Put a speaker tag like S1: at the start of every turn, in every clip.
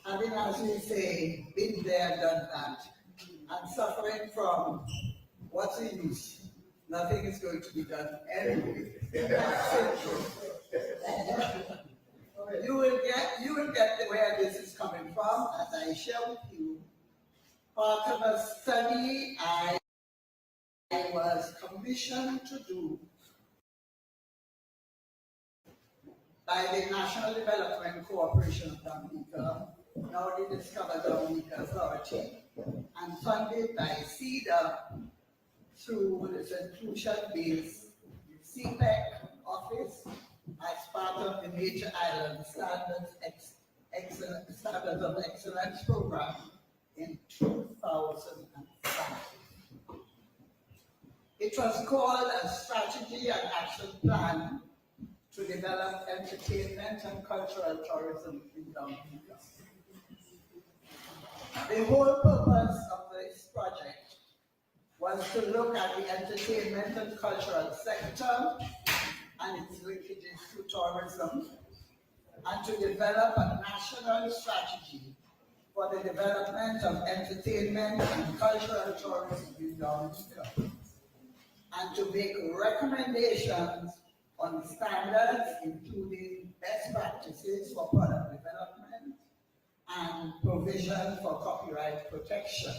S1: having, as we say, been there, done that, and suffering from what's the use? Nothing is going to be done anyway. You will get where this is coming from, as I share with you. Part of a study I was commissioned to do by the National Development Corporation of Dominica, now the Discover Dominica Authority, and funded by CEDA through this inclusion-based CPEC office as part of the Major Island Standards of Excellence program in 2005. It was called a Strategy and Action Plan to develop entertainment and cultural tourism in Dominica. The whole purpose of this project was to look at the entertainment and cultural sector and its linkages to tourism, and to develop a national strategy for the development of entertainment and cultural tourism in Dominica, and to make recommendations on standards, including best practices for product development and provision for copyright protection.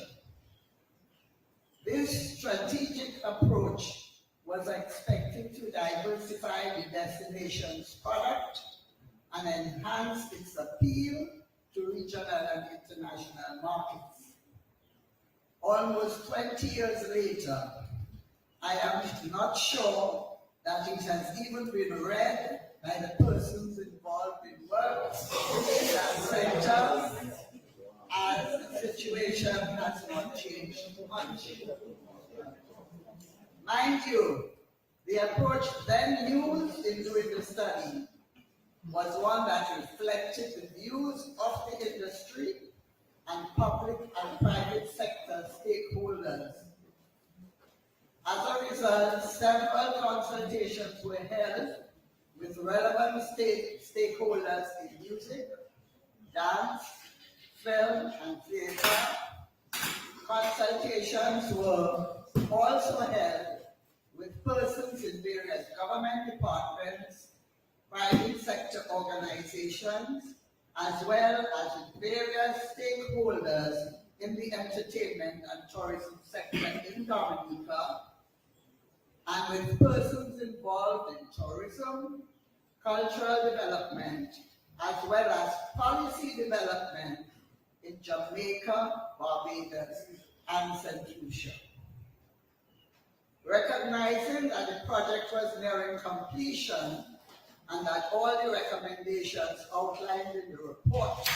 S1: This strategic approach was expected to diversify the destination's product and enhance its appeal to regional and international markets. Almost 20 years later, I am not sure that it has even been read by the persons involved in work in that sector, as the situation has not changed much. Mind you, the approach then used in doing the study was one that reflected the views of the industry and public and private sector stakeholders. As a result, several consultations were held with relevant stakeholders in music, dance, film, and theater. Consultations were also held with persons in various government departments, private sector organizations, as well as with various stakeholders in the entertainment and tourism sector in Dominica, and with persons involved in tourism, cultural development, as well as policy development in Jamaica, Barbados, and St. Lucia. Recognizing that the project was nearing completion and that all the recommendations outlined in the report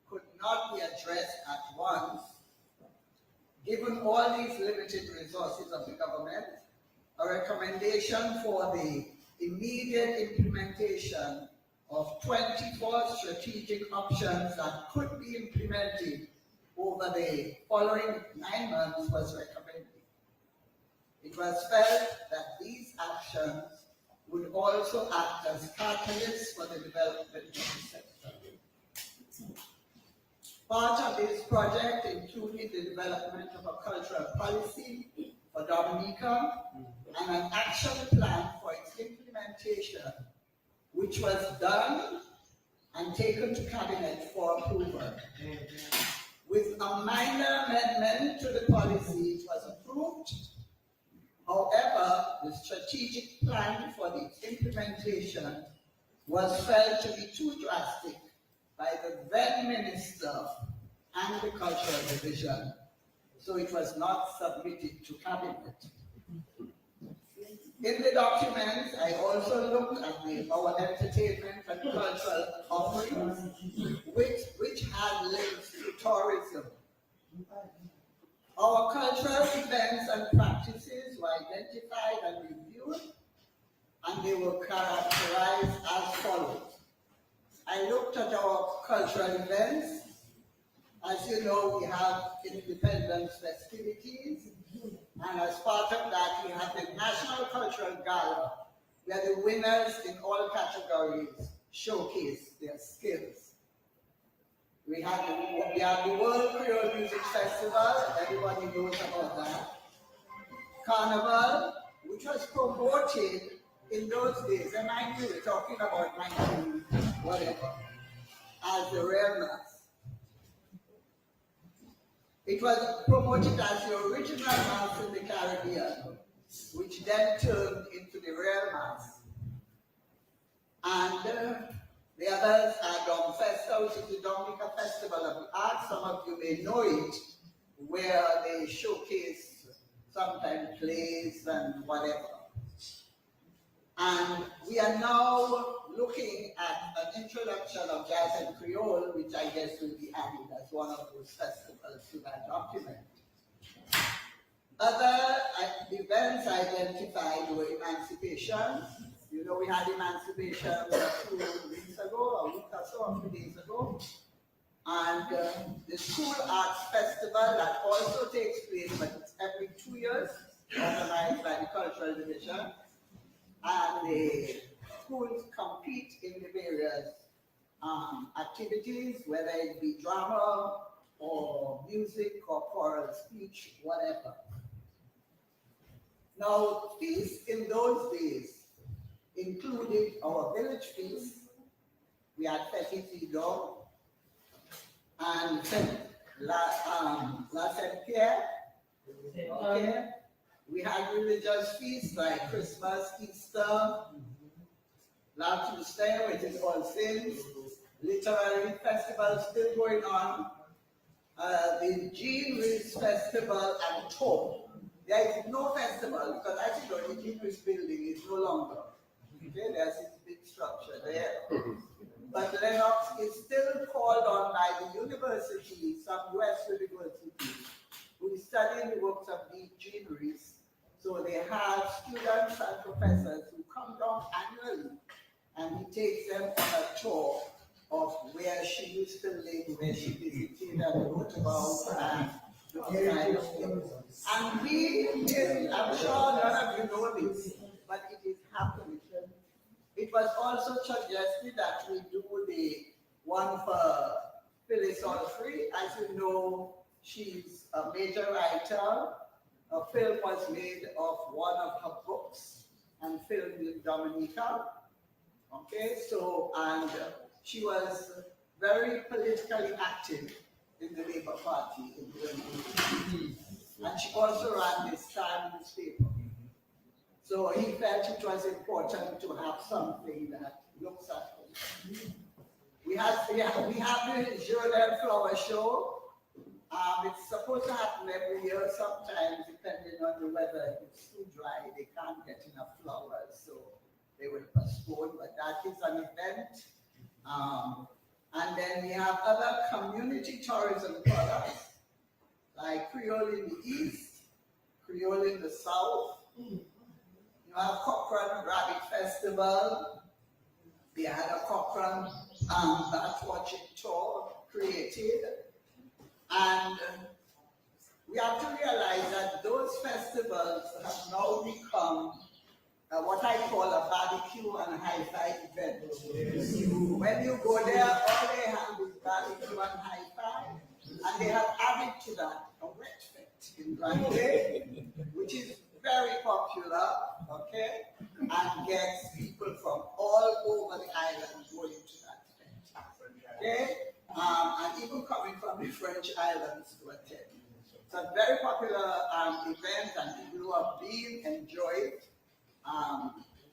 S1: could not be addressed at once, given all these limited resources of the government, a recommendation for the immediate implementation of 24 strategic options that could be implemented over the following 9 months was recommended. It was felt that these actions would also act as catalysts for the development of the sector. Part of this project included the development of a cultural policy for Dominica and an action plan for its implementation, which was done and taken to Cabinet for approval. With a minor amendment to the policy, it was approved. However, the strategic plan for its implementation was felt to be too drastic by the then Minister and the Cultural Division, so it was not submitted to Cabinet. In the documents, I also looked at our entertainment and cultural offerings, which had links to tourism. Our cultural events and practices were identified and reviewed, and they were characterized as follows. I looked at our cultural events. As you know, we have independence festivities, and as part of that, we have the National Cultural Gala, where the winners in all categories showcase their skills. We had the World Creole Music Festival, everybody knows about that. Carnival, which was promoted in those days, and I knew we're talking about 19 whatever, as the real mass. It was promoted as the original mass in the Caribbean, which then turned into the real mass. And the others are Festa, which is the Dominica Festival of the Arts. Some of you may know it, where they showcase sometimes plays and whatever. And we are now looking at an introduction of jazz and Creole, which I guess will be added as one of those festivals to that document. Other events identified were emancipation. You know, we had emancipation 2 weeks ago, a week or so, a few days ago. And the School Arts Festival that also takes place, but it's every 2 years, organized by the Cultural Division. And the schools compete in the various activities, whether it be drama or music or choral speech, whatever. Now, feasts in those days included our village feast. We had Petit Tidor and La Saint-Pierre. Okay. We had religious feasts like Christmas, Easter, La Toussaint, which is All Saints, literary festivals still going on, the Jean Rees Festival and Tour. There is no festival because as you know, the Jean Rees building is no longer. Okay, there's this big structure there. But Lennox is still called on by the university, some US universities, who is studying the works of the Jean Rees. So they have students and professors who come down annually, and he takes them on a tour of where she used to live, where she visited, and wrote about and those kind of things. And I'm sure none of you know this, but it is happening. It was also suggested that we do the one for Phyllis Allfrey. As you know, she's a major writer. A film was made of one of her books and filmed in Dominica. Okay, so, and she was very politically active in the Labour Party in Germany. And she also ran the Star newspaper. So he felt it was important to have something that looks at it. We have the Jodel Flower Show. It's supposed to happen every year, sometimes depending on the weather. If it's too dry, they can't get enough flowers, so they will postpone, but that is an event. And then we have other community tourism products, like Creole in the East, Creole in the South. You have Cochrane Rabbit Festival. They had a Cochrane bat watching tour created. And we have to realize that those festivals have now become what I call a barbecue and hi-fi event. When you go there, all they have is barbecue and hi-fi, and they have added to that a wet fete in Grande, which is very popular, okay, and gets people from all over the island going to that event, okay, and even coming from the French islands to attend. It's a very popular event, and people who have been enjoy it.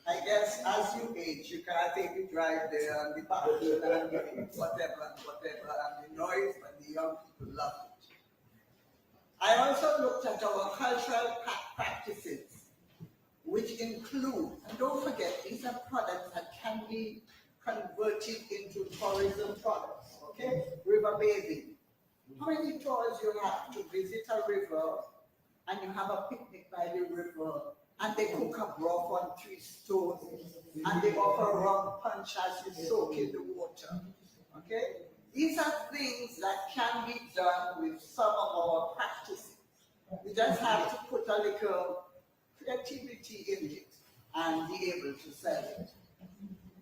S1: I guess as you age, you can't take the drive there and the passion and whatever, and the noise, but the young people love it. I also looked at our cultural practices, which include, and don't forget, these are products that can be converted into tourism products, okay? River bathing. How many tours you have to visit a river and you have a picnic by the river and they cook up broth on 3 stones and they offer rum punch as you soak in the water, okay? These are things that can be done with some of our practices. We just have to put a little creativity in it and be able to sell it.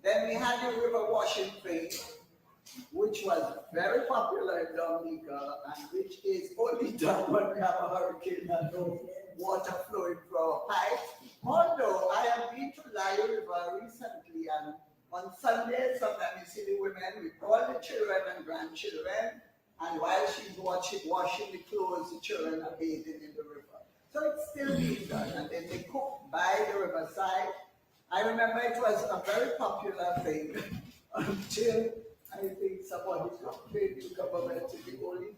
S1: Then we had the river washing thing, which was very popular in Dominica and which is only done when we have a hurricane and no water flowing from our pipes. Although I have been to Lion River recently, and on Sundays sometimes you see the women with all the children and grandchildren, and while she's washing the clothes, the children are bathing in the river. So it's still being done, and then they cook by the riverside. I remember it was a very popular thing until I think somebody complained to government in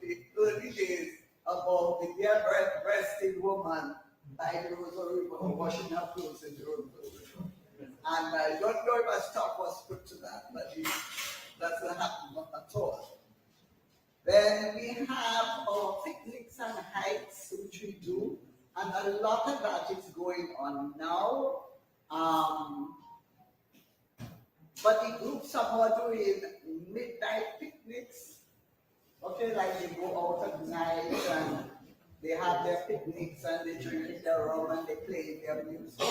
S1: the early days about the bare-breasted woman by the Rosary River washing her clothes in the Rosary River. And I don't know if a stop was put to that, but it doesn't happen at all. Then we have our picnics and hikes, which we do, and a lot of that is going on now. But the groups are more doing midnight picnics. Okay, like they go out at night and they have their picnics and they drink their rum and they play their music.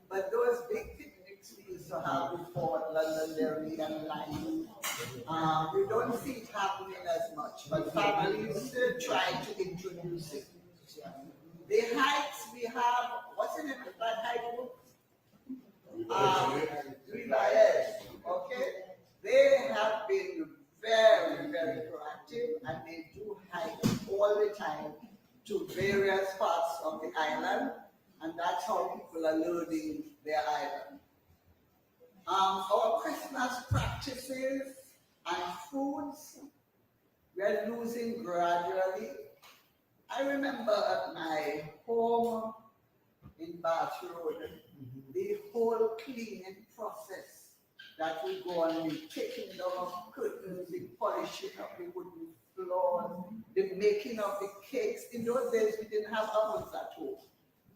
S1: But those big picnics we used to have before at Londonderry and Lyme, we don't see it happening as much, but families still try to introduce it. The hikes we have, what's the name of that hike group? Okay, they have been very, very proactive and they do hike all the time to various parts of the island, and that's how people are learning their island. Our Christmas practices and foods, we're losing gradually. I remember at my home in Bath Road, the whole cleaning process that we go on, the taking down of curtains, the polishing of the wooden floors, the making of the cakes. In those days, we didn't have ovens at home.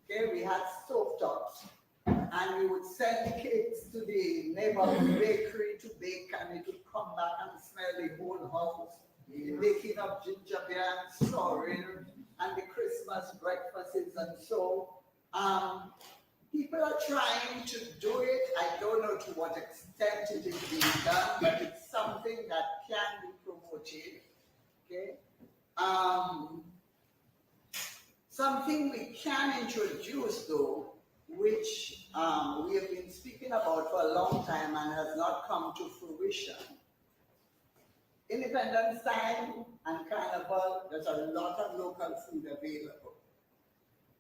S1: Okay, we had stove tops, and we would send the cakes to the neighborhood bakery to bake, and it would come back and smell the whole house. The making of ginger beer and sorrel, and the Christmas breakfasts, and so people are trying to do it. I don't know to what extent it is being done, but it's something that can be promoted. Okay. Something we can introduce though, which we have been speaking about for a long time and has not come to fruition. Independence time and Carnival, there's a lot of local food available.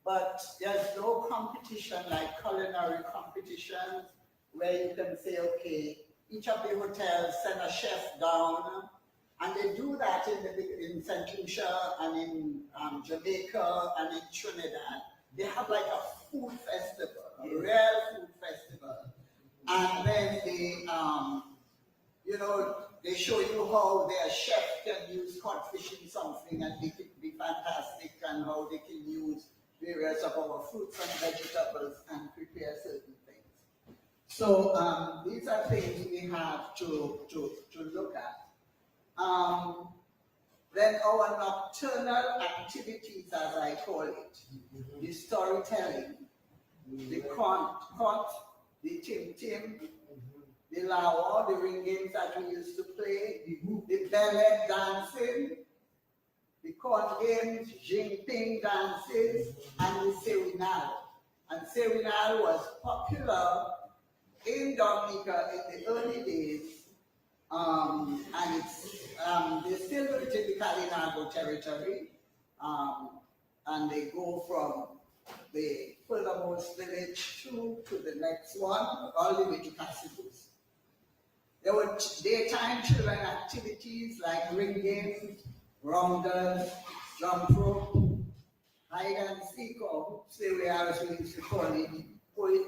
S1: But there's no competition like culinary competitions where you can say, okay, each of the hotels send a chef down, and they do that in St. Lucia and in Jamaica and in Trinidad. They have like a food festival, a real food festival. And then they, they show you how their chef can use codfish in something and make it be fantastic, and how they can use various of our fruits and vegetables and prepare certain things. So these are things we have to look at. Then our nocturnal activities, as I call it, the storytelling, the cont, the tim, the lawa, the ring games that we used to play, the ballet dancing, the corn games, jing-ping dances, and the serinal. And serinal was popular in Dominica in the early days, and they still do it in the Kalinago territory, and they go from the furthermost village to the next one, all the way to Cassius. There were daytime children activities like ring games, rounders, jump rope, hide and seek, or say we are as we used to call it,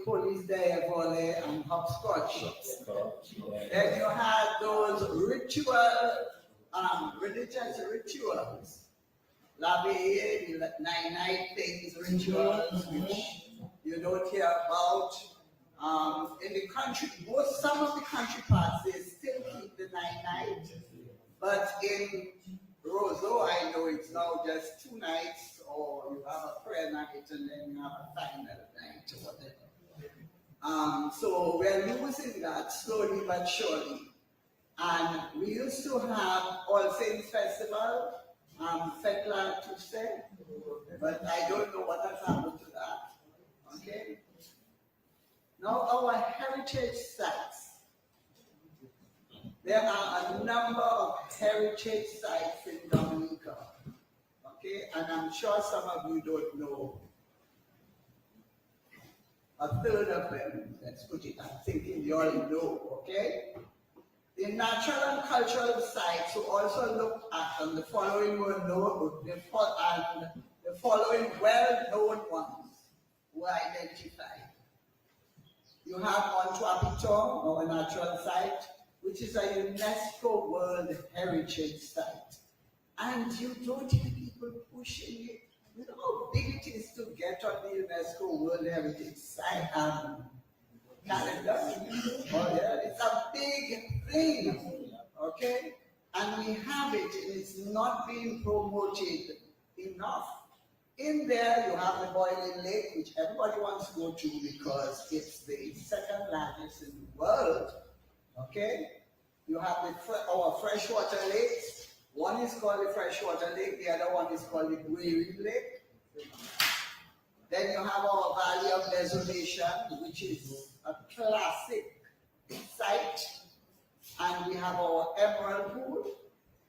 S1: police there, volley, and hopscotch. Then you had those religious rituals, the 9-night things, rituals, which you don't hear about. In the country, some of the country parts, they still keep the 9-night, but in Roseau, I know it's now just 2 nights, or you have a prayer night and then you have a final night or whatever. So we're losing that slowly but surely. And we used to have All Saints Festival, Fetla Tuesday, but I don't know what has happened to that. Okay? Now our heritage sites. There are a number of heritage sites in Dominica. Okay, and I'm sure some of you don't know a third of them. Let's put it, I'm thinking you all know, okay? The natural and cultural sites were also looked at, and the following were known, and the following well-known ones were identified. You have Ontwapitong, our natural site, which is a UNESCO World Heritage Site. And you don't hear people pushing it. You know how big it is to get on the UNESCO World Heritage Site calendar? Oh yeah, it's a big thing, okay? And we have it, and it's not being promoted enough. In there, you have the Boiling Lake, which everybody wants to go to because it's the second largest in the world, okay? You have our freshwater lakes. One is called the Freshwater Lake, the other one is called the Weary Lake. Then you have our Valley of Desolation, which is a classic site. And we have our Emerald Pool.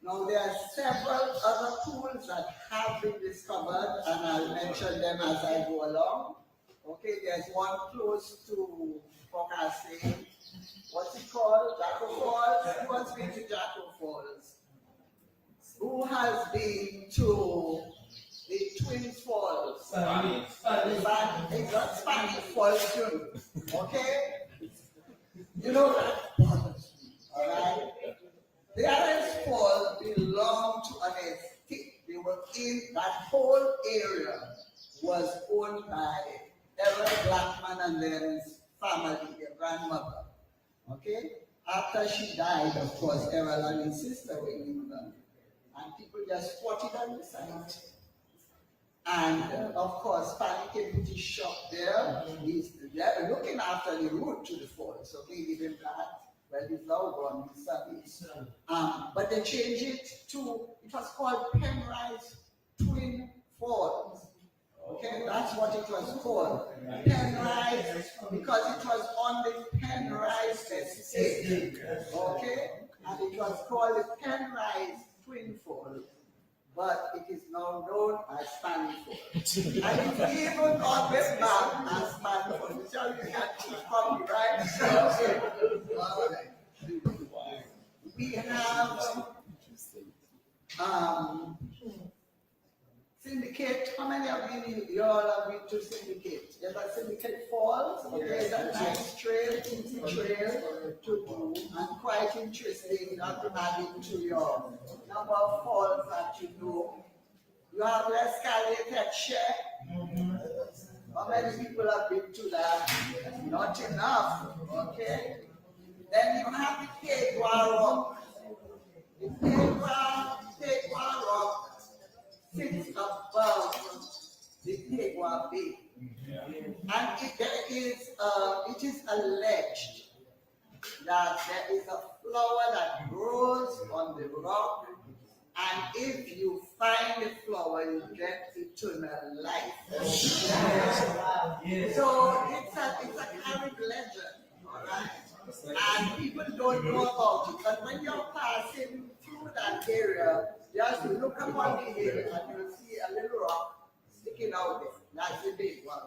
S1: Now there are several other pools that have been discovered, and I'll mention them as I go along. Okay, there's one close to Focassin. What's it called? Jacko Falls. Who has been to Jacko Falls? Who has been to the Twin Falls? Spanish Falls too. Okay? You know that? Alright? The others Falls belong to an estate. They were in that whole area was owned by Errol Blackman and their family, their grandmother. Okay? After she died, of course, Errol and his sister were in England. And people just squatted on the site. And of course, Fanny came to his shop there. They're looking after the route to the falls. So they live in that. Well, he's now gone, he's service. But they changed it to, it was called Penrise Twin Falls. Okay, that's what it was called. Penrise, because it was on the Penrise estate. Okay, and it was called the Penrise Twin Falls, but it is now known as Spanish Falls. And it's even on this map as Spanish Falls. So you can keep copyright. All right. We have Syndicate. How many of you all have been to Syndicate? There's a Syndicate Falls. There's a nice trail, easy trail to do, and quite interesting. Not to add into your number of falls that you know. You have L'Escalier Share. How many people have been to that? Not enough. Okay. Then you have the Tegua Rock. The Tegua Rock sits above the Tegua Bay. And it is alleged that there is a flower that grows on the rock, and if you find the flower, you get eternal life. So it's a carried legend, all right? And people don't know about it. But when you're passing through that area, you have to look up on the hill and you'll see a little rock sticking out there. That's the big one.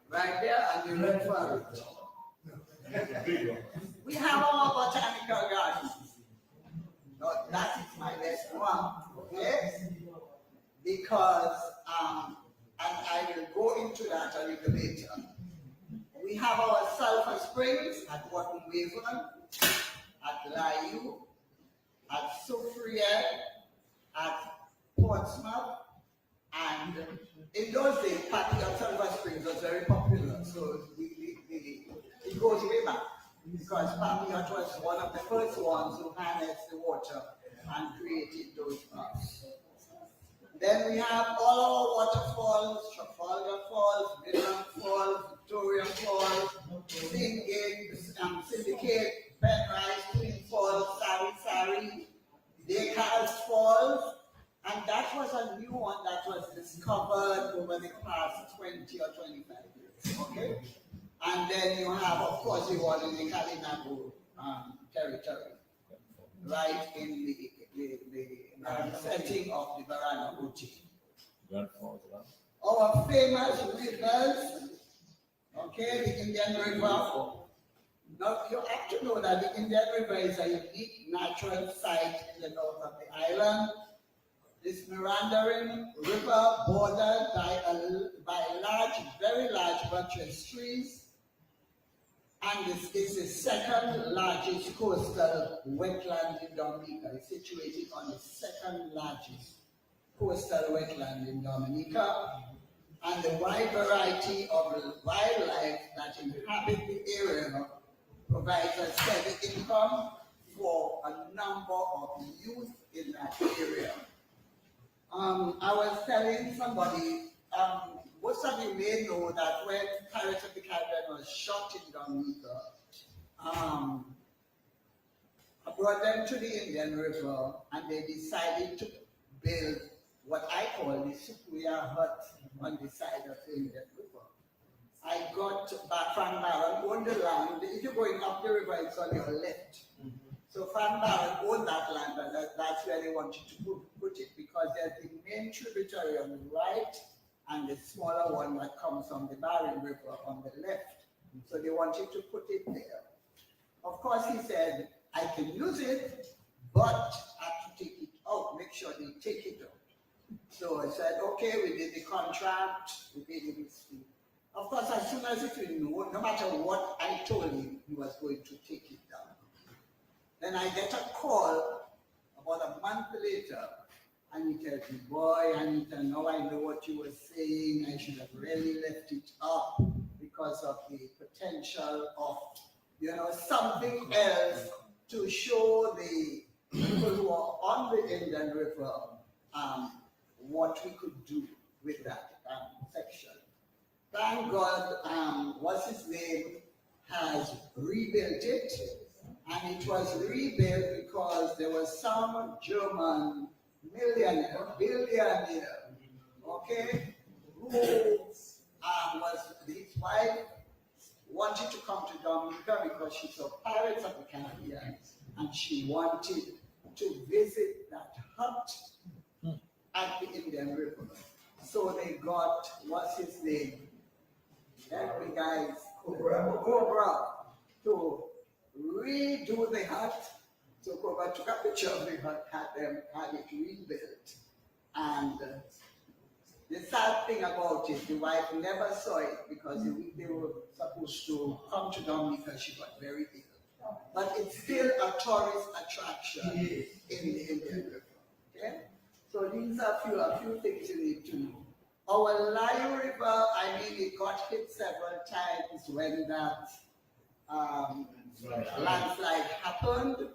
S1: Right there, and you look for it. We have our botanical gardens. No, that is my next one, okay? Because, and I will go into that a little later. We have our sulfur springs at Wharton Waverland, at Layu, at Soufriere, at Portsmouth, and in those days, Patty of Sulfur Springs was very popular, so it goes way back, because Papiot was one of the first ones who harnessed the water and created those parks. Then we have all our waterfalls, Trafalgar Falls, Midland Falls, Victoria Falls, Syndicate, Penrise, Queen Falls, Sari, Lakers Falls, and that was a new one that was discovered over the past 20 or 25 years, okay? And then you have, of course, the one in the Kalinabu territory, right in the setting of the Baranabuti. Our famous rivers, okay, the Indian River. Now, you have to know that the Indian River is a unique natural site in the north of the island. This meandering river bordered by large, very large buttress trees, and this is the second largest coastal wetland in Dominica. It's situated on the second largest coastal wetland in Dominica, and the wide variety of wildlife that inhabit the area provides a steady income for a number of youth in that area. I was telling somebody, most of you may know that when Pirates of the Caribbean was shot in Dominica, I brought them to the Indian River and they decided to build what I call the Supuya hut on the side of the Indian River. I got back from Barron, owned the land. If you're going up the river, it's on your left. So Van Barron owned that land, and that's where they wanted to put it, because there's the main tributary on the right and the smaller one that comes from the Barron River on the left. So they wanted to put it there. Of course, he said, I can use it, but I have to take it out, make sure they take it out. So I said, okay, we did the contract, we did the dispute. Of course, as soon as it knew, no matter what I told him, he was going to take it down. Then I get a call about a month later, and he tells me, boy, Anita, now I know what you were saying. I should have really left it up because of the potential of, something else to show the people who are on the Indian River what we could do with that section. Thank God, what's his name, has rebuilt it. And it was rebuilt because there was some German billionaire, okay, who was, his wife wanted to come to Dominica because she saw Pirates of the Caribbean, and she wanted to visit that hut at the Indian River. So they got, what's his name? Help me guys, Cobra, to redo the hut. So Cobra took a picture of the hut, had it rebuilt. And the sad thing about it, the wife never saw it because they were supposed to come to Dominica. She got very ill. But it's still a tourist attraction in the Indian River. Okay? So these are a few things you need to know. Our Lai River, it got hit several times when that landslide happened,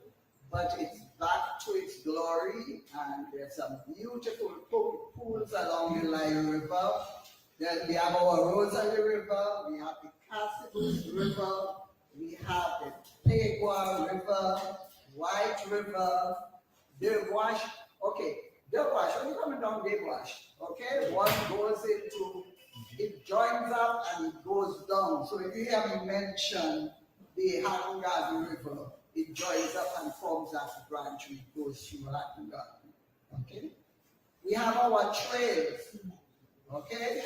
S1: but it's back to its glory, and there's some beautiful pools along the Lai River. Then we have our Rosalie River, we have the Cassibus River, we have the Pegua River, White River, Dewash. Okay, Dewash, when you're coming down Dewash, okay, one goes into, it joins up and it goes down. So if you hear me mention the Hatton Garden River, it joins up and forms that branch which goes through Hatton Garden. Okay? We have our trails. Okay?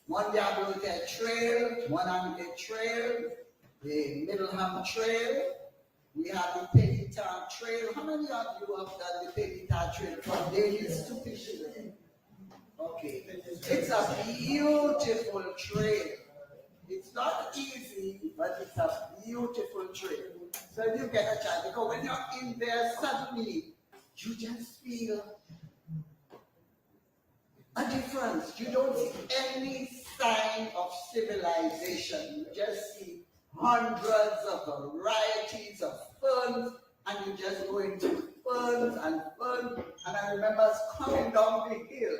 S1: One Diablote Trail, one Angle Trail, the Middleham Trail. We have the Peggytown Trail. How many of you have done the Peggytown Trail from Davis to Fisherland? Okay. It's a beautiful trail. It's not easy, but it's a beautiful trail. So if you get a chance, because when you're in there, suddenly you just feel a difference. You don't see any sign of civilization. You just see hundreds of varieties of ferns, and you just go into ferns and ferns. And I remember us coming down the hill,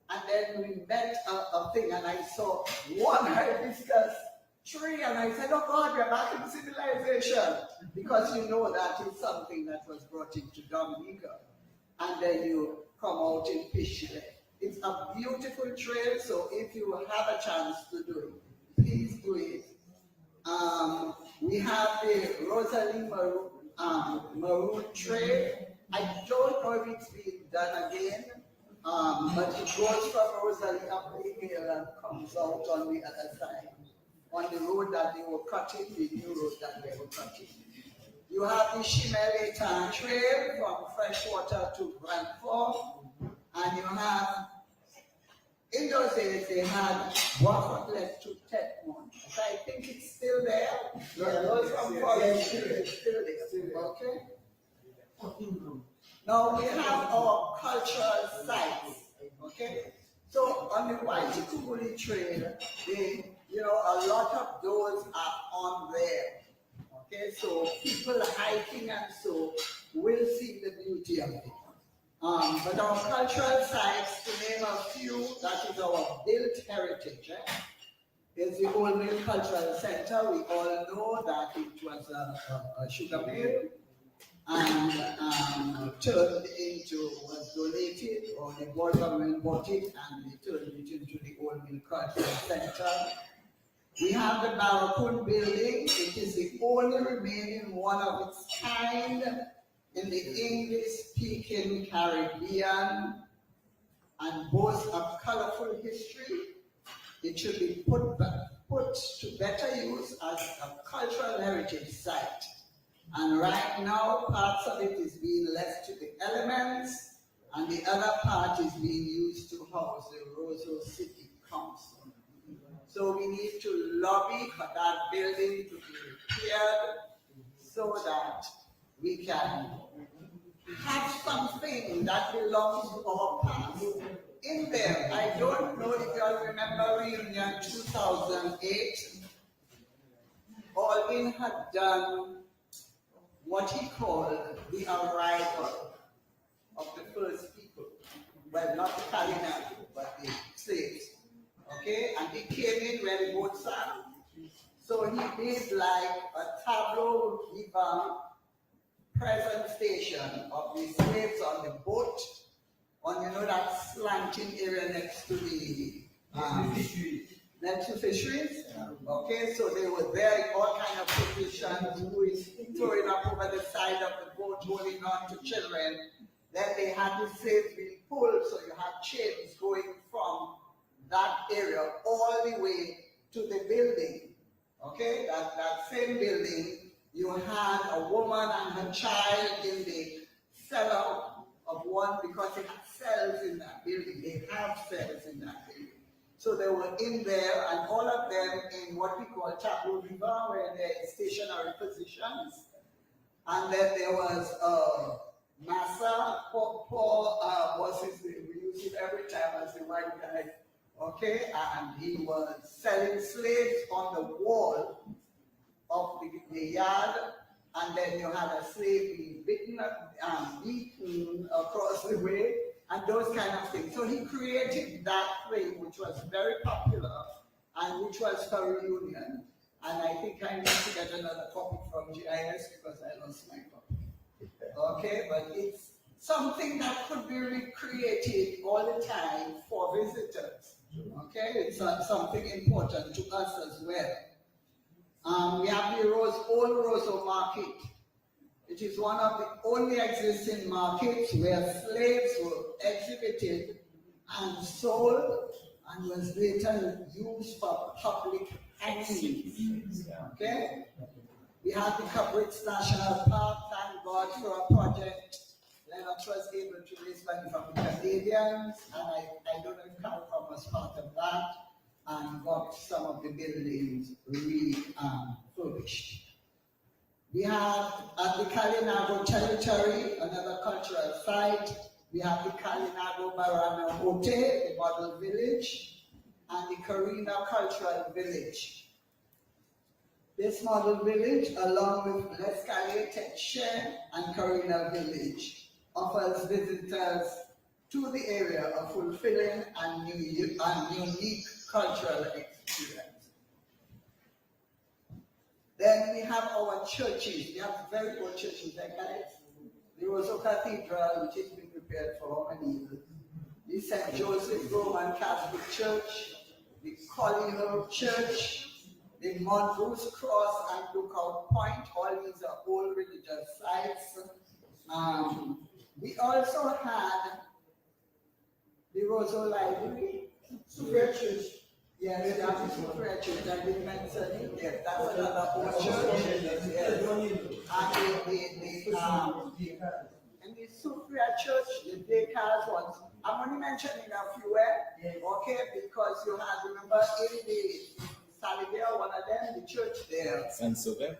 S1: and then we met a thing, and I saw one hibiscus tree, and I said, oh God, we're back in civilization. Because you know that is something that was brought into Dominica. And then you come out in Fish Lake. It's a beautiful trail, so if you have a chance to do it, please do it. We have the Rosalie Maroon Trail. I don't know if it's being done again, but it goes from Rosalie up the hill and comes out on the other side, on the road that they were cutting, the new road that they were cutting. You have the Shimeletan Trail from Freshwater to Grand Fork, and you have, in those days they had Wafflet to Tetmont. So I think it's still there. Those from Forest Hill is still there. Okay? Now we have our cultural sites. Okay? So on the Waitikubuli Trail, a lot of those are on there. Okay, so people hiking and so will see the beauty of it. But our cultural sites, to name a few, that is our built heritage. There's the Old Mill Cultural Center. We all know that it was a sugar mill and was donated, or the board government bought it and they turned it into the Old Mill Cultural Center. We have the Barracoon building. It is the only remaining one of its kind in the English-speaking Caribbean and boasts a colorful history. It should be put to better use as a cultural heritage site. And right now, parts of it is being left to the elements, and the other part is being used to house the Roseau City Council. So we need to lobby for that building to be repaired so that we can have something that belongs to our past in there. I don't know if you all remember Reunion 2008. Alvin had done what he called the arrival of the first people. Well, not the Kalinago, but the slaves. Okay, and he came in where the boats are. So he did like a tableau vivant presentation of the slaves on the boat, on that slanting area next to the fisheries. Okay, so they were there in all kind of positions, who is throwing up over the side of the boat, holding on to children. Then they had the slaves being pulled, so you had chains going from that area all the way to the building. Okay, that same building, you had a woman and her child in the cellar of one, because they had cells in that building. They have cells in that building. So they were in there, and all of them in what we call tableau vivant, where they're in stationary positions. And then there was Massa, Paul was his name. We use it every time as the white guy. Okay, and he was selling slaves on the wall of the yard, and then you had a slave being beaten across the way, and those kind of things. So he created that thing, which was very popular, and which was for Reunion. And I think I need to get another copy from GIS because I lost my copy. Okay, but it's something that could be recreated all the time for visitors. Okay, it's something important to us as well. We have the Old Roseau Market. It is one of the only existing markets where slaves were exhibited and sold, and was later used for public hangings. Okay? We have the Cabritz National Park. Thank God for a project. Lennox was able to raise money from the Canadians, and I don't know if CARICOM was part of that, and got some of the buildings refurbished. We have at the Kalinago territory, another cultural site. We have the Kalinago Barana Hote, the model village, and the Karina Cultural Village. This model village, along with L'Escalier Teche and Karina Village, offers visitors to the area a fulfilling and unique cultural experience. Then we have our churches. We have very old churches like that. The Roseau Cathedral, which has been prepared for how many years? The St. Joseph Roman Catholic Church, the Collingwood Church, the Mongoose Cross and Lookout Point. All these are old religious sites. We also had the Roseau Library, Superior Church. Yes, that is Superior Church. I didn't mention it. Yes, that's another old church. Yes. And the Superior Church, the Bakers ones. I'm only mentioning a few, okay, because you have, remember, in the Salivia, one of them, the church there.
S2: Saint-Sauveur.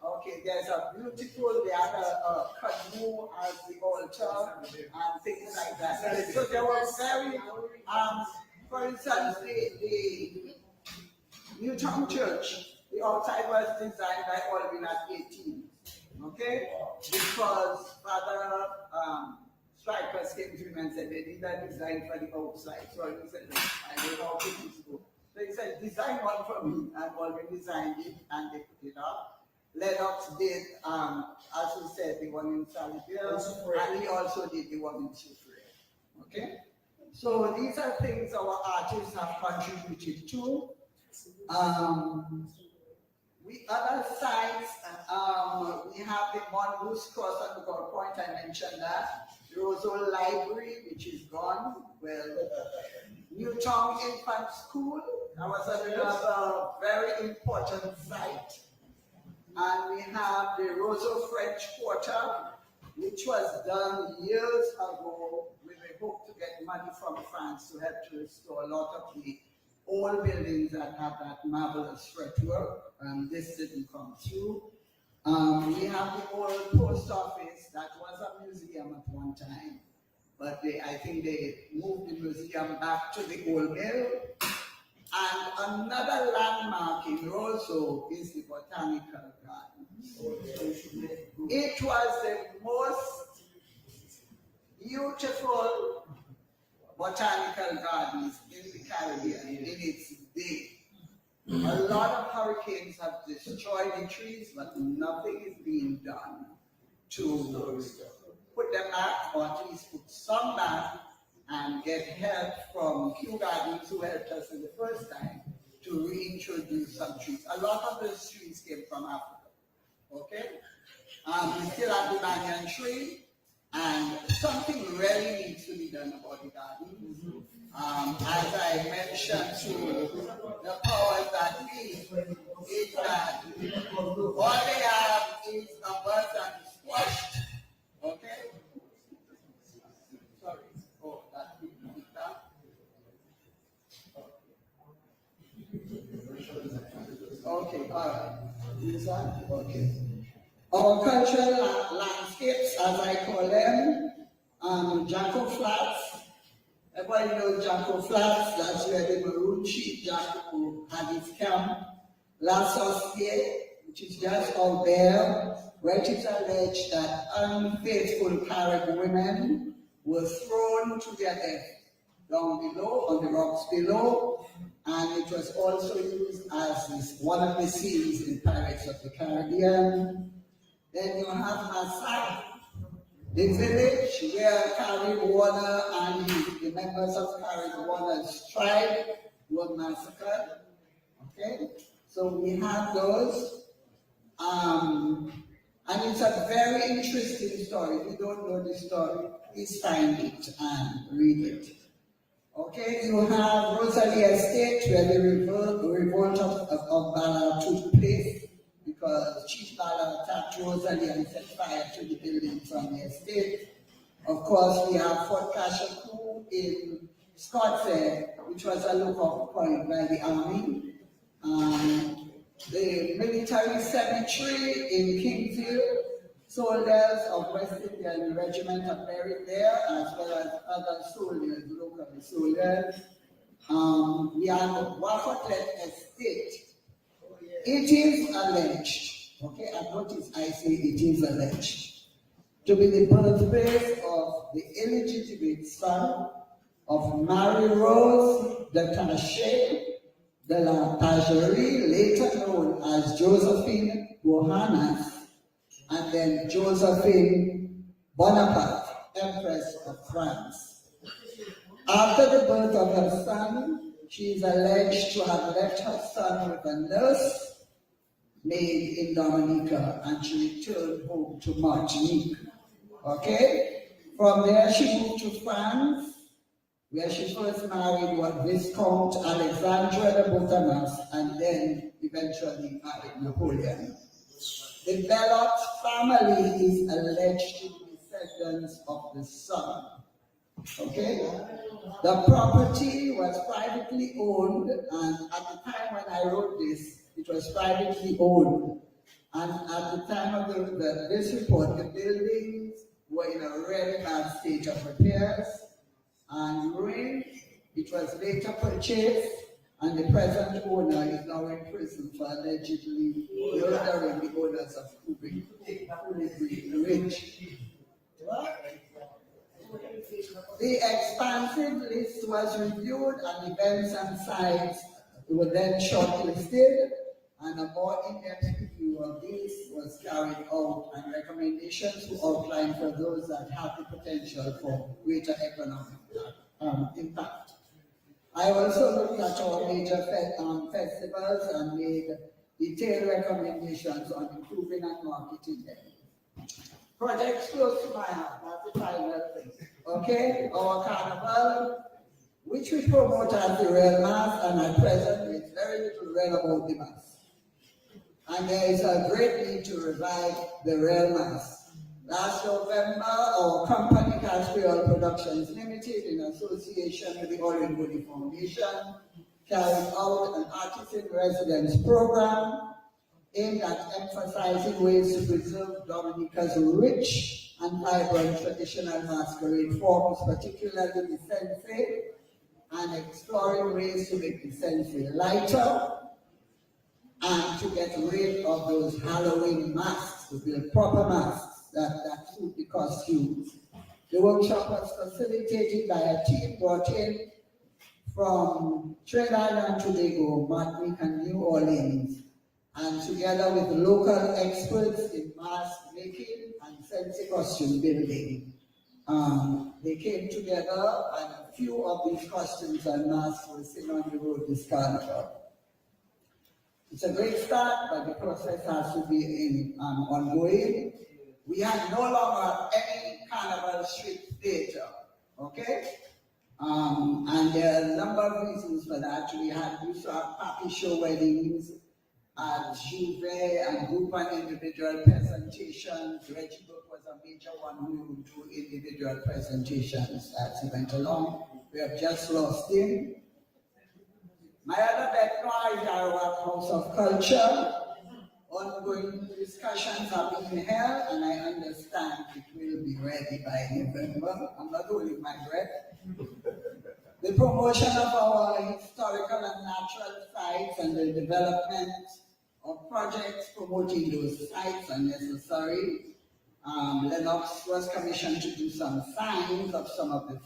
S1: Okay, there's a beautiful, they had a canoe as the altar and things like that. So there was very, for instance, the Newtown Church, the outside was designed by Alvin at 18, okay? Because Father Strikers came to him and said they need a design for the outside. So he said, I don't know how things go. So he said, design one for me, and Alvin designed it and they put it up. Lennox did, as we said, the one in Salivia, and he also did the one in Soufrière. Okay? So these are things our artists have contributed to. We other sites, we have the Mongoose Cross and Lookout Point, I mentioned that. The Roseau Library, which is gone. Well, Newtown Infant School, that was another very important site. And we have the Roseau French Quarter, which was done years ago with a hope to get money from France to help to restore a lot of the old buildings that have that marvelous fretwork. This didn't come through. We have the old post office that was a museum at one time, but I think they moved the museum back to the old mill. And another landmark in Roseau is the Botanical Garden. It was the most beautiful botanical gardens in the Caribbean in its day. A lot of hurricanes have destroyed the trees, but nothing is being done to put them back, or at least put some back, and get help from Kew Gardens, who helped us in the first time, to reintroduce some trees. A lot of those trees came from Africa, okay? We still have the banyan tree, and something really needs to be done about the gardens. As I mentioned to the powers that be, is that all they have is a bird that is squashed, okay? Sorry. Oh, that's okay, all right. Is that okay? Our cultural landscapes, as I call them, Jacko Flats. Everybody knows Jacko Flats. That's where the Maroon Chief Jacko had his camp. La Saucier, which is just out there, where it is alleged that unfaithful Carib women were thrown to their death down below, on the rocks below, and it was also used as one of the scenes in Pirates of the Caribbean. Then you have Massac, the village where Carib Warner and the members of Carib Warner's tribe were massacred. Okay, so we have those. And it's a very interesting story. If you don't know the story, please find it and read it. Okay, you have Rosalie Estate, where the revolt of Ballard took place, because Chief Ballard attacked Rosalie and set fire to the building from the estate. Of course, we have Fort Cashel in Scotland, which was a lookout point by the army. The military cemetery in Kingsville, soldiers of West Indian Regiment are buried there, as well as other soldiers, local soldiers. We have the Wafotlet Estate. It is alleged, okay, I notice I say it is alleged, to be the birthplace of the illegitimate son of Mary Rose de Taché, de la Pagerie, later known as Josephine Johannes, and then Josephine Bonaparte, Empress of France. After the birth of her son, she is alleged to have left her son with a nurse maid in Dominica, and she returned home to Martinique. Okay? From there, she moved to France, where she first married one Viscount Alexandre de Botanas, and then eventually married Napoleon. The Bellot family is alleged to be descendants of the son. Okay? The property was privately owned, and at the time when I wrote this, it was privately owned. And at the time of this report, the buildings were in a really bad state of repairs and ruined. It was later purchased, and the present owner is now in prison for allegedly murdering the owners of Kubrick Ridge. The expansive list was reviewed, and events and sites were then shortlisted, and a more in-depth review of this was carried out, and recommendations were outlined for those that have the potential for greater economic impact. I also looked at our major festivals and made detailed recommendations on improving and marketing them. Projects close to my heart, that's the final thing. Okay, our carnival, which we promote as the real mass, and at present there's very little real about the mass. And there is a great need to revive the real mass. Last November, our company, Caspial Productions Limited, in association with the Orange Body Foundation, carried out an artist-in-residence program aimed at emphasizing ways to preserve Dominica's rich and vibrant traditional masquerade forms, particularly the sense, and exploring ways to make the sense lighter and to get rid of those Halloween masks, to build proper masks that suit the costumes. The workshop was facilitated by a team brought in from Trinidad and Tobago, Martinique, and New Orleans, and together with local experts in mask making and sense costume building. They came together, and a few of these costumes and masks were seen on the road this carnival. It's a great start, but the process has to be ongoing. We have no longer any carnival street theater, okay? And there are a number of reasons for that. We used to have papi show weddings, Juve and group and individual presentations. Reggie Book was a major one who would do individual presentations as he went along. We have just lost him. My other background is our House of Culture. Ongoing discussions are being held, and I understand it will be ready by November. I'm not holding my breath. The promotion of our historical and natural sites and the development of projects promoting those sites are necessary. Lennox was commissioned to do some signs of some of the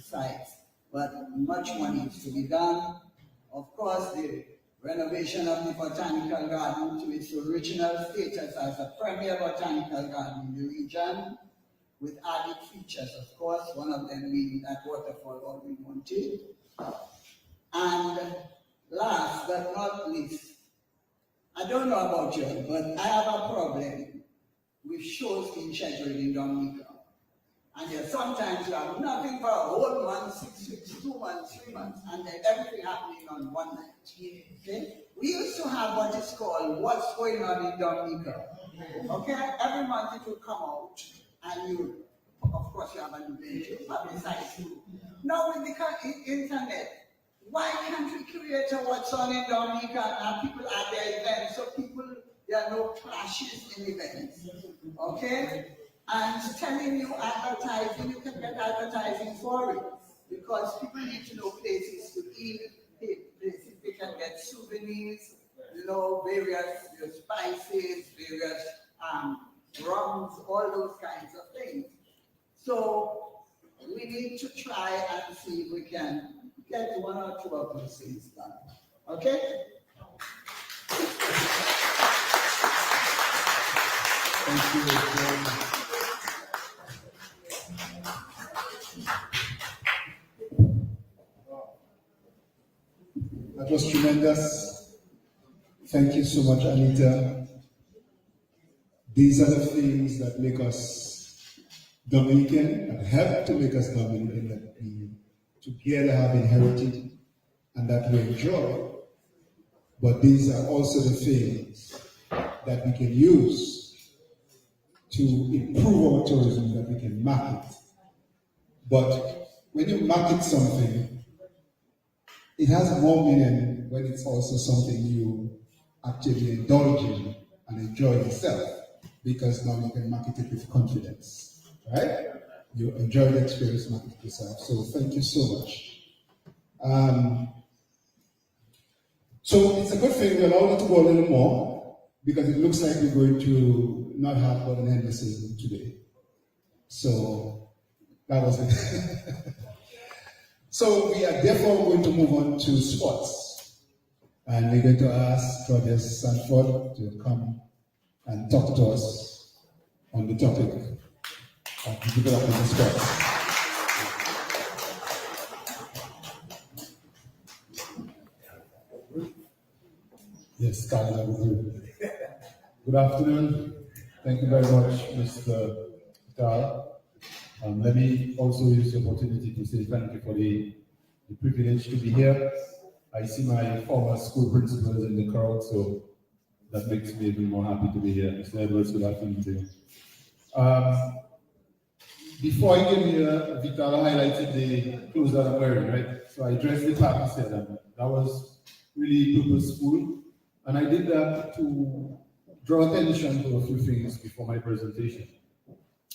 S1: sites, but much more needs to be done. Of course, the renovation of the Botanical Garden to its original status as a premier botanical garden in the region, with added features, of course, one of them being that waterfall all we wanted. And last but not least, I don't know about you, but I have a problem with shows being scheduled in Dominica. And yet sometimes you have nothing for a whole month, 6 weeks, 2 months, 3 months, and then everything happening on one night. Okay? We used to have what is called What's Going On in Dominica. Okay? Every month it will come out, and you, of course, you have an event to publicize too. Now with the internet, why can't we create a What's On in Dominica and people at their events, so there are no clashes in events. Okay? And telling you advertising, you can get advertising for it, because people need to know places to eat, places they can get souvenirs, various spices, various rums, all those kinds of things. So we need to try and see if we can get 1 or 2 of those things done. Okay?
S2: Thank you. That was tremendous. Thank you so much, Anita. These are the things that make us Dominican and help to make us Dominican, that we together have inherited and that we enjoy. But these are also the things that we can use to improve our tourism, that we can market. But when you market something, it has more meaning when it's also something you actually indulge in and enjoy yourself, because now you can market it with confidence, right? You enjoy the experience, market it yourself. So thank you so much. So it's a good thing we allow you to go a little more, because it looks like we're going to not have Gordon Henderson today. So that was it. So we are therefore going to move on to sports. And we're going to ask Claudia Sanford to come and talk to us on the topic of the development of sports. Yes, Carla. Good afternoon. Thank you very much, Mr. Vital. Let me also use the opportunity to say thank you for the privilege to be here. I see my former school principals in the crowd, so that makes me even more happy to be here. Mr. Edwards, good afternoon to you. Before I came here, Vital highlighted the clothes that I'm wearing, right? So I dressed the party set, and that was really purposeful. And I did that to draw attention to a few things before my presentation.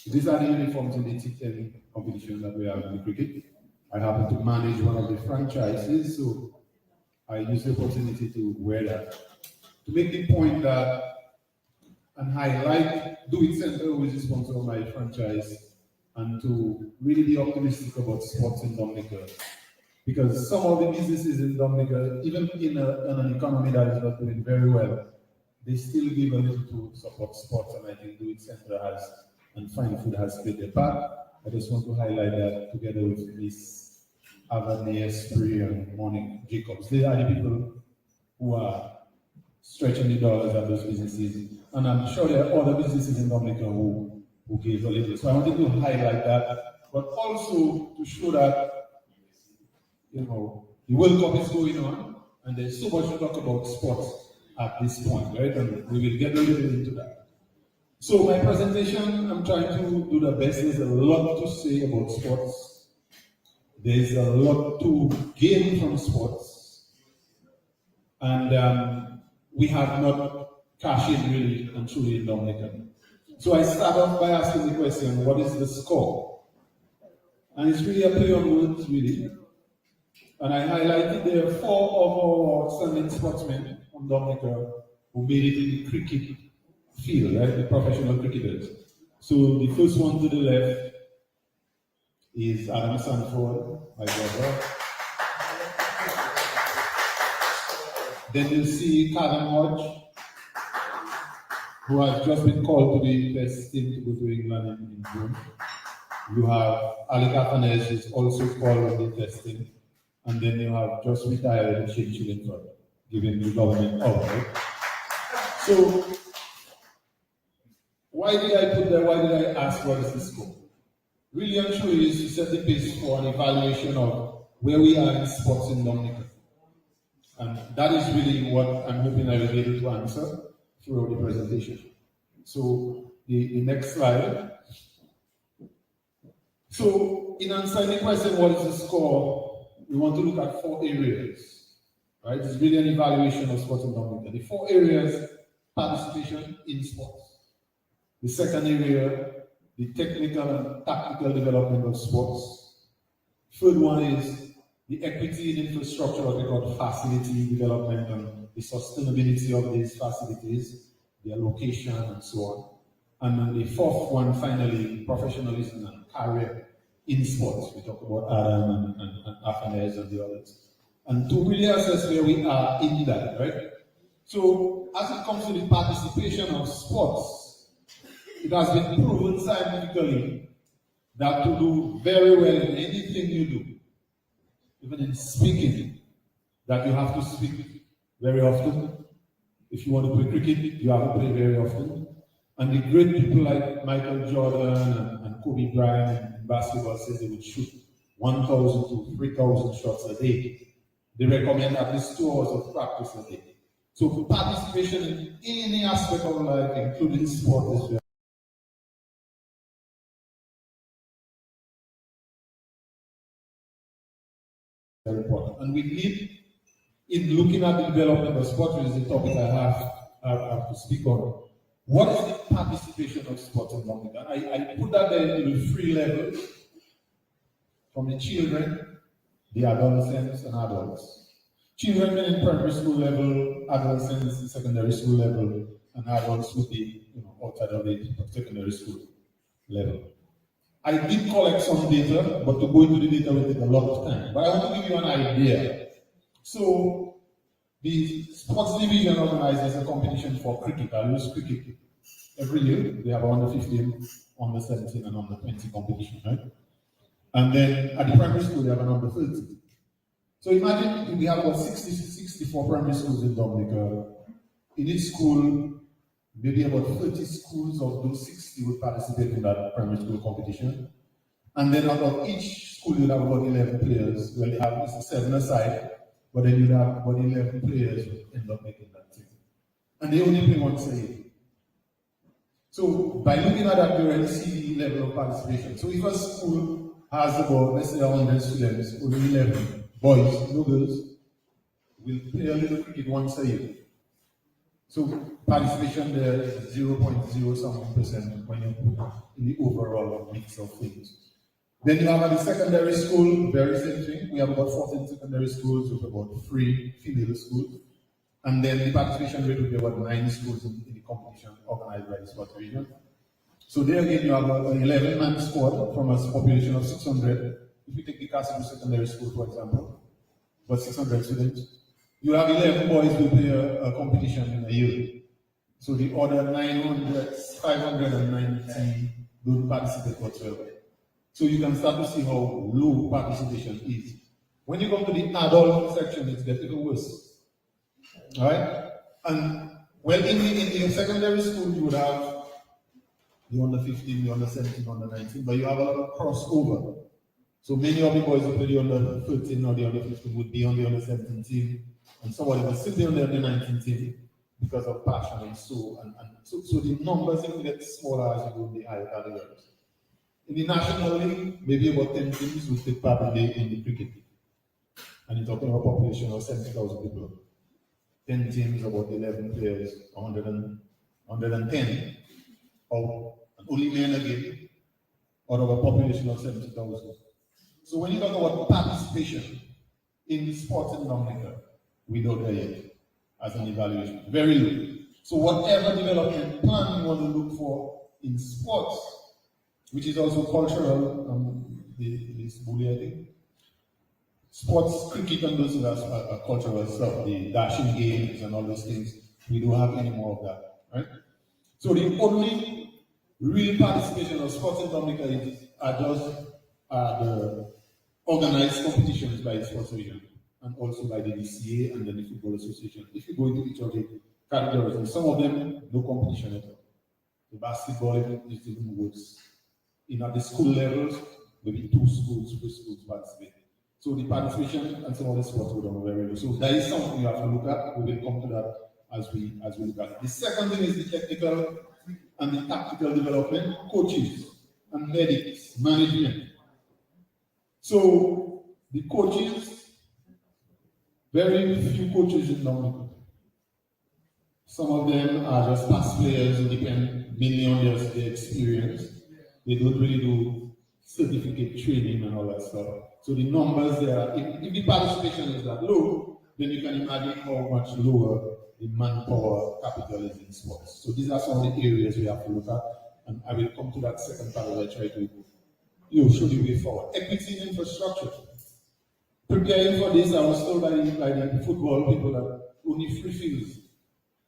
S2: These are the uniforms in the T10 competition that we have in the cricket. I happen to manage one of the franchises, so I use the opportunity to wear that. To make the point that, and highlight Do It Center, who is the sponsor of my franchise, and to really be optimistic about sports in Dominica. Because some of the businesses in Dominica, even in an economy that is not doing very well, they still give a little to support sports, and I think Do It Center has, and Fine Food has played their part. I just want to highlight that together with Miss Avani Esprit and Monique Jacobs. They are the people who are stretching the dollars at those businesses. And I'm sure there are other businesses in Dominica who gave a little. So I wanted to highlight that, but also to show that, you know, the World Cup is going on, and there's so much to talk about sports at this point, right? And we will get a little into that. So my presentation, I'm trying to do the best. There's a lot to say about sports. There's a lot to gain from sports. And we have not cashed in really and truly in Dominica. So I start off by asking the question, what is the score? And it's really a play on words, really. And I highlighted there are 4 of our outstanding sportsmen from Dominica who made it in the cricket field, right? The professional cricketers. So the first one to the left is Adam Sanford, my brother. Then you see Callum Hodge, who has just been called to the test team to go to England in June. You have Alec Afanez, who is also called to the test team. And then you have just retired Shane Chillingford, giving the government all, right? So, why did I put there? Why did I ask what is the scope? Really, I'm sure is to set the pace for an evaluation of where we are in sports in Dominica. And that is really what I'm hoping I will be able to answer throughout the presentation. So, the next slide. So, in answering the question, what is the score? We want to look at 4 areas, right? It's really an evaluation of sports in Dominica. The 4 areas: participation in sports. The second area, the technical and tactical development of sports. Third one is the equity in infrastructure, what we call facility development, and the sustainability of these facilities, their location, and so on. And then the fourth one, finally, professionalism and career in sports. We talk about Adam and Afanez and the others. and to really assess where we are in that, right? So as it comes to the participation of sports, it has been proven scientifically that to do very well in anything you do, even in speaking, that you have to speak very often. If you want to play cricket, you have to play very often. And the great people like Michael Jordan and Kobe Bryant in basketball says they would shoot 1,000 to 3,000 shots a day. They recommend at least 2 hours of practice a day. So participation in any aspect of life, including sport, is very important. And we need, in looking at the development of sport, which is the topic I have to speak on, what is the participation of sport in Dominica? I put that there into 3 levels, from the children, the adolescents, and adults. Children in primary school level, adolescents in secondary school level, and adults would be outside of the secondary school level. I did collect some data, but to go into the data will take a lot of time. But I want to give you an idea. So, the sports division organizes a competition for cricket. I use cricket every year. They have under 15, under 17, and under 20 competition, right? And then at the primary school, they have an under 30. So imagine we have about 64 primary schools in Dominica. In each school, maybe about 30 schools of those 60 would participate in that primary school competition. And then out of each school, you'd have about 11 players. Well, you have 7 aside, but then you'd have about 11 players who end up making that team. And they only play once a year. So by looking at that, you already see the level of participation. So if a school has about, let's say, 100 students, only 11 boys, no girls, will play a little cricket once a year. So participation there is 0.0 something% when you put in the overall mix of things. Then you have at the secondary school, very same thing. We have about 14 secondary schools with about 3 female schools. And then the participation rate will be about 9 schools in the competition organized by the sports region. So there again, you have an 11-man squad from a population of 600. If we take the Castle Secondary School, for example, about 600 students, you have 11 boys who play a competition in a year. So the other 590 don't participate whatsoever. So you can start to see how low participation is. When you come to the adult section, it gets even worse. All right? And well, in the secondary school, you would have the under 15, the under 17, under 19, but you have a lot of crossover. So many of the boys who play the under 13 or the under 15 would be on the under 17 team, and somebody will still be on the under 19 team because of passion and so the numbers will get smaller as you go in the higher categories. In the National League, maybe about 10 teams will take part in the cricket. And you're talking about a population of 70,000 people. 10 teams, about 11 players, 110, and only men again, out of a population of 70,000. So when you talk about participation in sports in Dominica, we don't know yet as an evaluation. Very low. So whatever development plan you want to look for in sports, which is also cultural, this bully, I think. Sports, cricket and those are cultural stuff, the dashing games and all those things. We don't have any more of that, right? So the only real participation of sports in Dominica are the organized competitions by the sports region and also by the DCA and then the Football Association. If you go into each of the categories, and some of them, no competition at all. The basketball is even worse. At the school levels, maybe 2 schools, 3 schools participate. So the participation and some of the sports go down very low. So that is something you have to look at. We will come to that as we look at it. The second thing is the technical and the tactical development, coaches and medics, management. So the coaches, very few coaches in Dominica. Some of them are just past players who depend mainly on their experience. They don't really do certificate training and all that stuff. So the numbers there, if the participation is that low, then you can imagine how much lower the manpower capital is in sports. So these are some of the areas we have to look at, and I will come to that second part as I try to show the way forward. Equity in infrastructure. Preparing for this, I was told by the football people that only free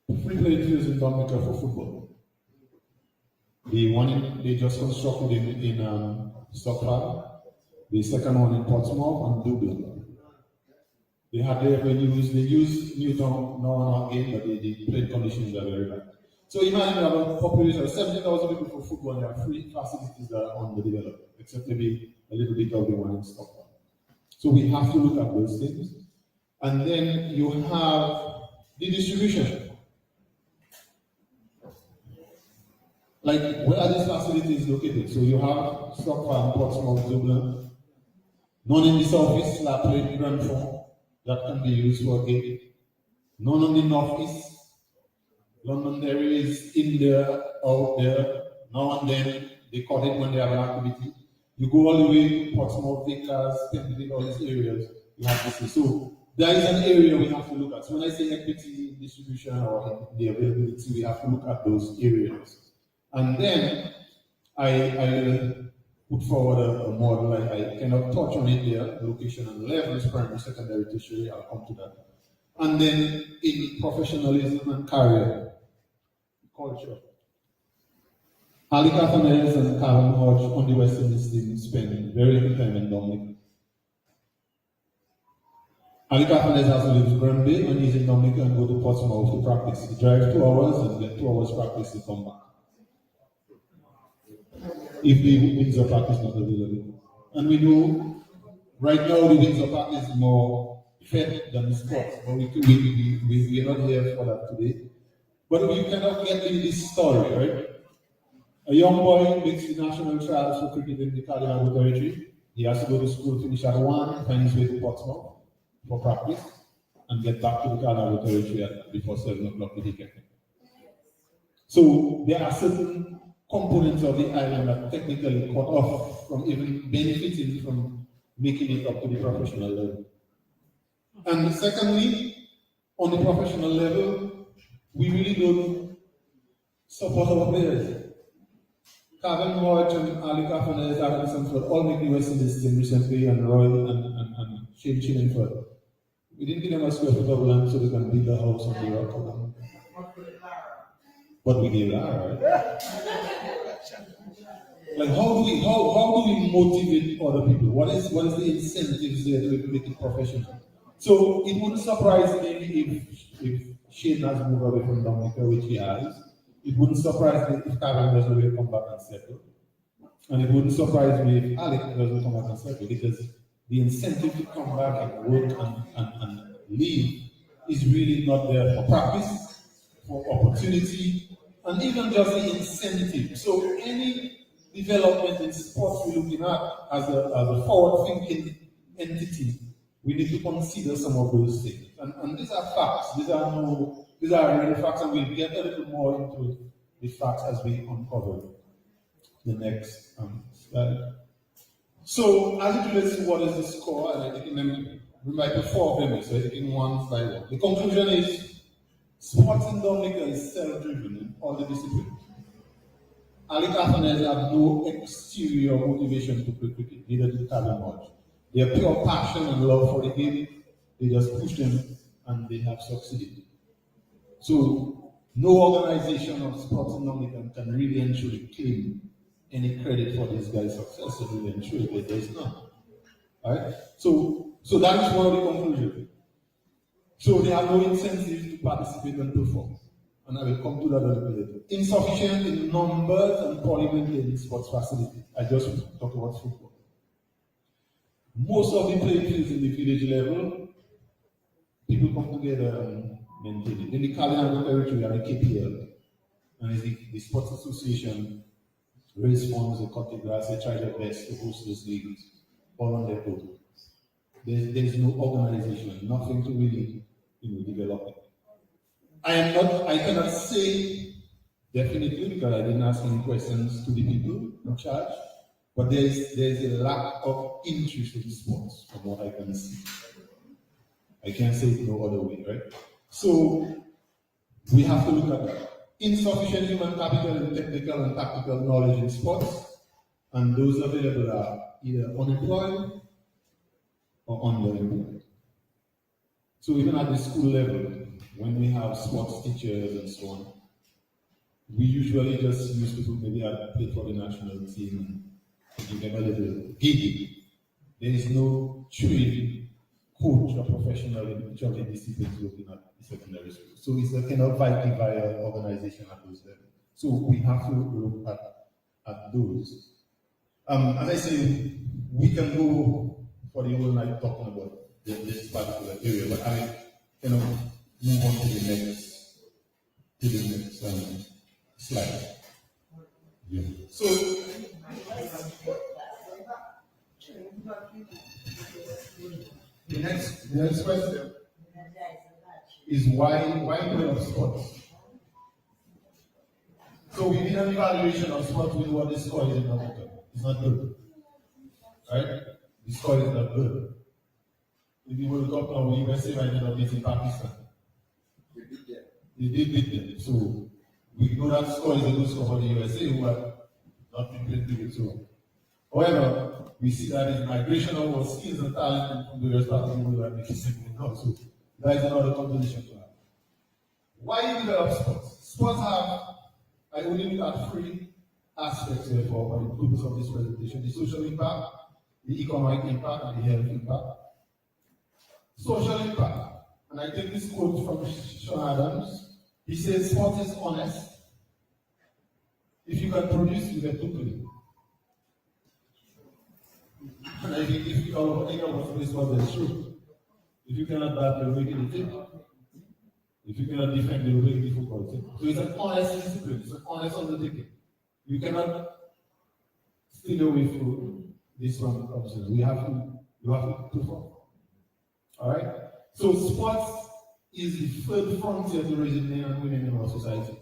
S2: playing fields in Dominica for football. They just constructed in Stockholm, the second one in Portsmouth and Dublin. They use Newton now and again, but the playing conditions are very bad. So imagine you have a population of 70,000 people for football, and there are free facilities that are underdeveloped, except maybe a little bit of the one in Stockholm. So we have to look at those things. And then you have the distribution. Like, where are these facilities located? So you have Stockholm, Portsmouth, Dublin. None in the southeast, Lapland, Grand Form, that can be used for a game. None on the northeast. Londonderry is in there, out there. Now and then, they call it when they have an activity. You go all the way to Portsmouth, Vickers, Temple, all these areas, you have to see. So there is an area we have to look at. So when I say equity distribution or the availability, we have to look at those areas. And then I put forward a model. I cannot touch on it there, location and levels, primary, secondary, tertiary, I'll come to that. And then in professionalism and career, culture. Ali Cathanes and Karen Hodge on the Western Listing spend very little time in Dominica. Ali Cathanes has to leave Granby and he's in Dominica and go to Portsmouth to practice. He drives 2 hours and get 2 hours practice to come back. If the Windsor Park is not available. And we know right now the Windsor Park is more fed than the sports, but we are not here for that today. But we cannot get into this story, right? A young boy makes the national trials for cricket in the Caliano territory. He has to go to school, finish at 1, find his way to Portsmouth for practice, and get back to the Caliano territory before 7 o'clock the weekend. So there are certain components of the island that technically cut off from even benefiting from making it up to the professional level. And secondly, on the professional level, we really don't support our players. Kevin Hodge and Ali Cathanes, Aaron Sanford all make the Western Listing recently, and Roy and Shane Chinenford. We didn't give them a square foot of land so they can build a house on the rock. But we gave Lara, right? Like, how do we motivate other people? What is the incentives there to make it professional? So it wouldn't surprise me if Shane has moved away from Dominica, which he has. It wouldn't surprise me if Karen doesn't really come back and settle. And it wouldn't surprise me if Alec doesn't come back and settle, because the incentive to come back and work and leave is really not there for practice, for opportunity, and even just the incentive. So any development in sports we're looking at as a forward-thinking entity, we need to consider some of those things. And these are facts. These are real facts, and we'll get a little more into the facts as we uncover the next slide. So, as it relates to what is the score, and I think we might put 4 of them, so in one slide. The conclusion is sports in Dominica is self-driven in all the disciplines. Ali Cathanes have no exterior motivation to play cricket, neither did Kevin Hodge. Their pure passion and love for the game, they just push them and they have succeeded. So, no organization of sports in Dominica can really and truly claim any credit for this guy's success, really and truly, but there's none. Right? So that is one of the conclusions. So they have no incentive to participate and perform. And I will come to that a little later. Insufficient in numbers and polyvalent in sports facilities. I just talked about football. Most of the playing fields in the village level, people come together and maintain it. In the Caliano territory, we have the KPL, and the Sports Association raise funds, they cut the grass, they try their best to host those leagues, all on their own. There's no organization, nothing to really develop it. I cannot say definitely, because I didn't ask any questions to the people in charge, but there's a lack of interest in sports from what I can see. I can't say it no other way, right? So we have to look at that. Insufficient human capital and technical and tactical knowledge in sports, and those available are either unemployed or underemployed. So even at the school level, when we have sports teachers and so on, we usually just use people maybe that play for the national team and give them a little gig. There is no trained coach or professional in each of the disciplines looking at the secondary school. So it's a kind of vital organization at those levels. So we have to look at those. As I say, we can go for the whole night talking about this particular area, but I kind of move on to the next slide. Yeah. So the next question is why play sports? So we did an evaluation of sports with what the score is in Dominica. It's not good. Right? The score is not good. If you World Cup now, USA might end up beating Pakistan. They did beat them. So we know that score is a good score for the USA who have not been playing cricket. So however, we see that it's migration of our skills and talent from the various parts of the world that makes it simple now. So that is another conversation to have. Why develop sports? Sports have, I only look at three aspects here for the purpose of this presentation: the social impact, the economic impact, and the health impact. Social impact, and I take this quote from Sean Adams. He says, "Sport is honest. If you can produce, you get to play." And I think if you all think about this, what is true. If you cannot bat, you're making the team. If you cannot defend, you're making the football team. So it's an honest discipline. It's an honest undertaking. You cannot steal away from this one concept. You have to perform. All right. So sports is the third frontier to raising men and women in our society.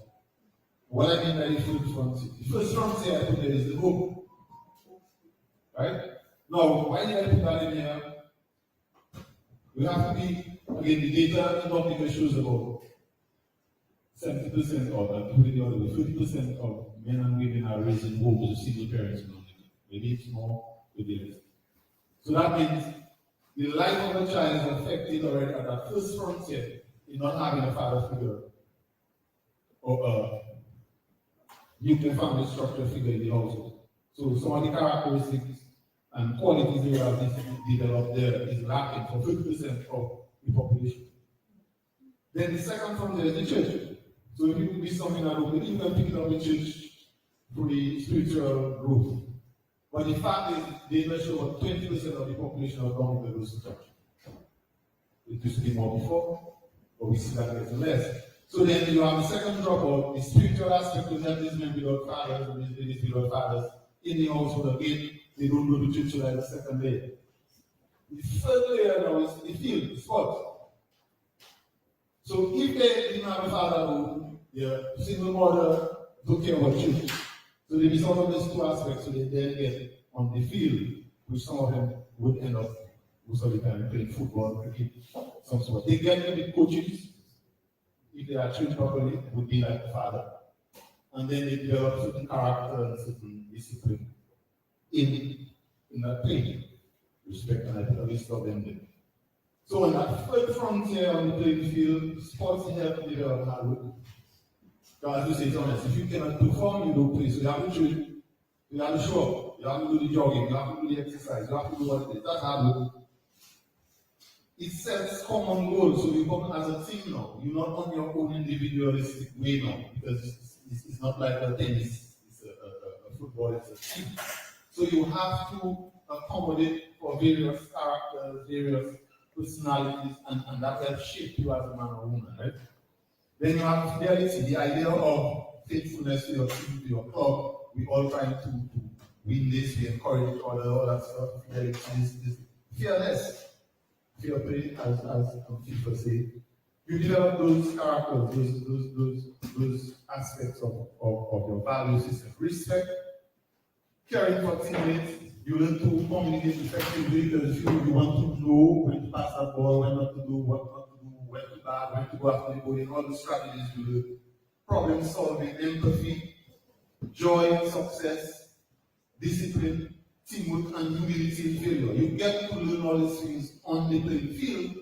S2: What I mean by the third frontier? The first frontier I put there is the home. Right? Now, why did I put that in here? We have to be, again, the data in Dominica shows about 70% or put it the other way, 30% of men and women are raised in homes with single parents in Dominica. Maybe it's more, maybe less. So that means the life of a child is affected already at that first frontier in not having a father figure or a nuclear family structure figure in the household. So some of the characteristics and qualities they have developed there is lacking for 50% of the population. Then the second frontier is the church. So if you miss something I don't believe, you can pick it up in church through the spiritual growth. But the fact is, they measure about 20% of the population of Dominica goes to church. It used to be more before, but we see that it's less. So then you have the second dropout, the spiritual aspect of that, these men without fathers and these ladies without fathers in the household again, they don't go to church like the second layer. The third layer now is the field, the sport. So if they didn't have a father who, single mother, don't care about church. So there is some of these two aspects, so they then get on the field, which some of them would end up most of the time playing football, cricket, some sport. They get maybe coaches, if they are trained properly, would be like the father. And then they develop certain character and certain discipline in that play. Respect, and I put a list of them there. So on that third frontier on the playing field, sports help develop hard work. As you say, it's honest. If you cannot perform, you don't play. So you have to train, you have to show up, you have to do the jogging, you have to do the exercise, you have to do what it is. That's hard work. It sets common goals, so you come as a team now. You're not on your own individualistic way now, because it's not like a tennis, it's a football, it's a team. So you have to accommodate for various characters, various personalities, and that helps shape you as a man or woman, right? Then you have fidelity, the idea of faithfulness to your team, to your club. We all trying to win this, we encourage each other, all that stuff. Fidelity is fearless. Fair play, as people say. You develop those characters, those aspects of your value system. Respect, caring for teammates. You learn to communicate effectively because you want to know when to pass that ball, when not to do, what not to do, when to bat, when to go after the ball, and all the strategies you learn. Problem solving, empathy, joy, success, discipline, teamwork and humility in failure. You get to learn all these things on the playing field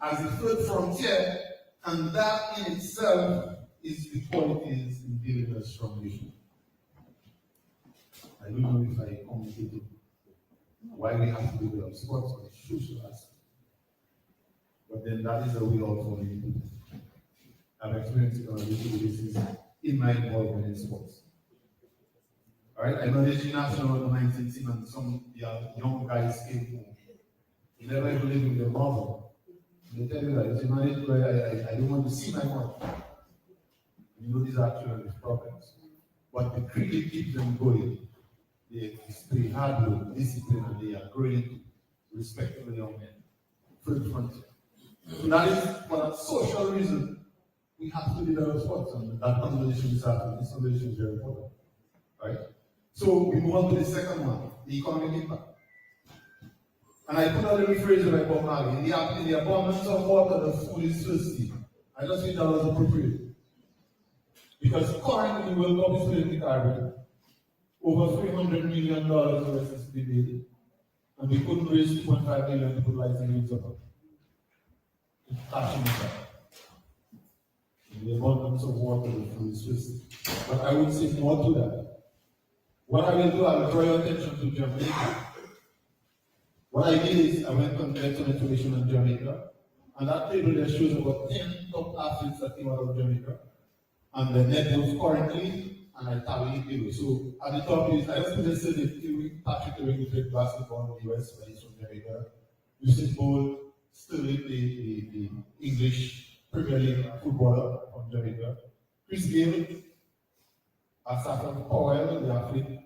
S2: as the third frontier, and that in itself is the qualities in building a strong nation. I don't know if I communicated why we have to develop sports on a social aspect. But then that is a way out for many people. I've experienced it on a daily basis in my involvement in sports. Alright, I managed the national under 19 team and some young guys came home. They never even lived with their mother. They tell you that if you manage well, I don't want to see my mother. You know these are actually problems. But the cricket keeps them going. They display hard work, discipline, and they are growing respectable young men. Third frontier. So that is for that social reason we have to develop sports, and that conversation is happening. This conversation is very important. Right? So we move on to the second one, the economic impact. And I put a little phrase right about Maggie. In the abundance of water, the food is thirsty. I just think that was appropriate. Because currently the World Cup is playing in the Caribbean. Over $300 million US is to be made. And we couldn't raise 2.5 million to put lights in the up. In the abundance of water, the food is thirsty. But I would say more to that. What I will do, I will draw your attention to Jamaica. What I did is I went and get some information on Jamaica, and that table there shows about 10 top athletes that came out of Jamaica, and the net worth currently, and I tally it below. So at the top is, I just listed it, Patrick Ewing, who played basketball in the US, but he's from Jamaica. Usain Bolt, still the English Premier League footballer from Jamaica. Chris Gale, Asafan Powell, the athlete.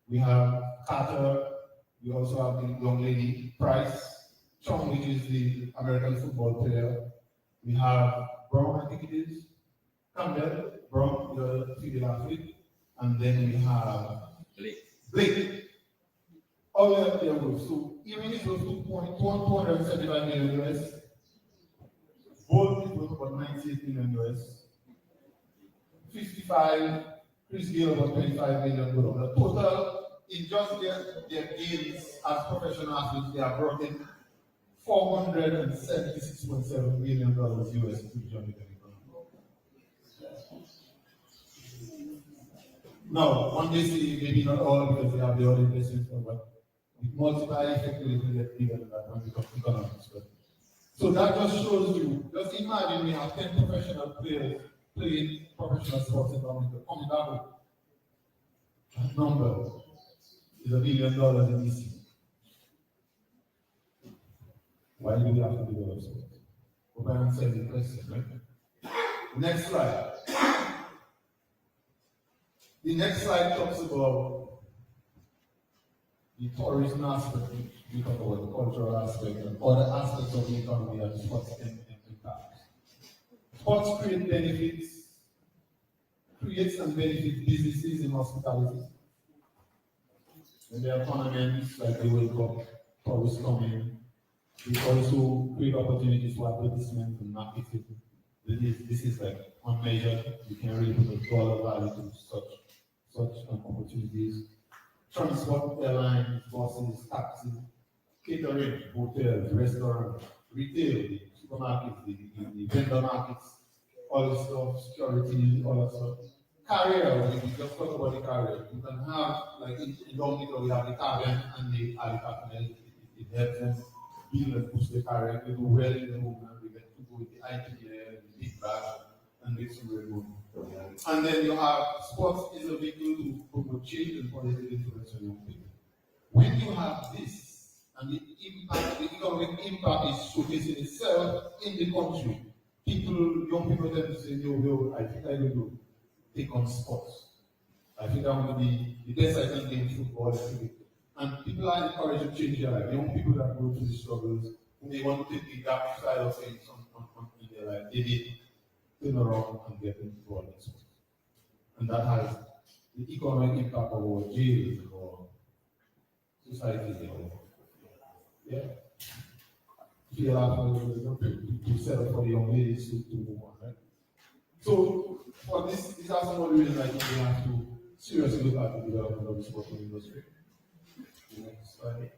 S2: We have Carter. We also have the young lady, Price Chong, which is the American football player. We have Brown, I think it is. Campbell, Brown, the female athlete. And then we have Blake. All of them are so even if it was 275 million US, Bolt is worth about 98 million US. 55, Chris Gale about 25 million dollars. The total in just their gains as professional athletes, they are brought in $476.7 million US to the Jamaican economy. Now, one day see maybe not all because they have the other investments, but with multiply effectively to get bigger than that when it comes to economics. So that just shows you, just imagine we have 10 professional players playing professional sports in Dominica, coming down with that number is $1 billion in EC. Why do we have to develop sports? Hope I answered the question, right? Next slide. The next slide talks about the tourism aspect, we talk about the cultural aspect and other aspects of the economy that sports can impact. Sports creates and benefits businesses in hospitality. And there are tournaments like the World Cup, tourists coming. We also create opportunities for advertisement and marketing. This is like unmeasured. You can really put a dollar value to such opportunities. Transport, airlines, buses, taxis, catering, hotels, restaurants, retail, the supermarkets, the vendor markets, all this stuff, security, all that stuff. Carrier, we just talk about the carrier. You can have, like in Dominica, we have the Caribbean and the Alicatanel. It helps them build and push the carrier. They do well in the home and we get to go with the IPL, the big bag, and make some real money. And then you have sports is a vehicle to promote change and positive influence on young people. When you have this, and the impact, the economic impact is showcasing itself in the country, young people tend to say, yo, I think I will do. Take on sports. I think I'm going to be the best I can be in football and cricket. And people are encouraged to change their life. Young people that go through the struggles, who may want to take the dark side of things in their life, they did turn around and get involved in sports. And that has the economic impact of our jails or society. Yeah. Feel to set up for the young ladies to move on, right? So, for these are some of the reasons I think we have to seriously look at the development of the sporting industry. Next slide.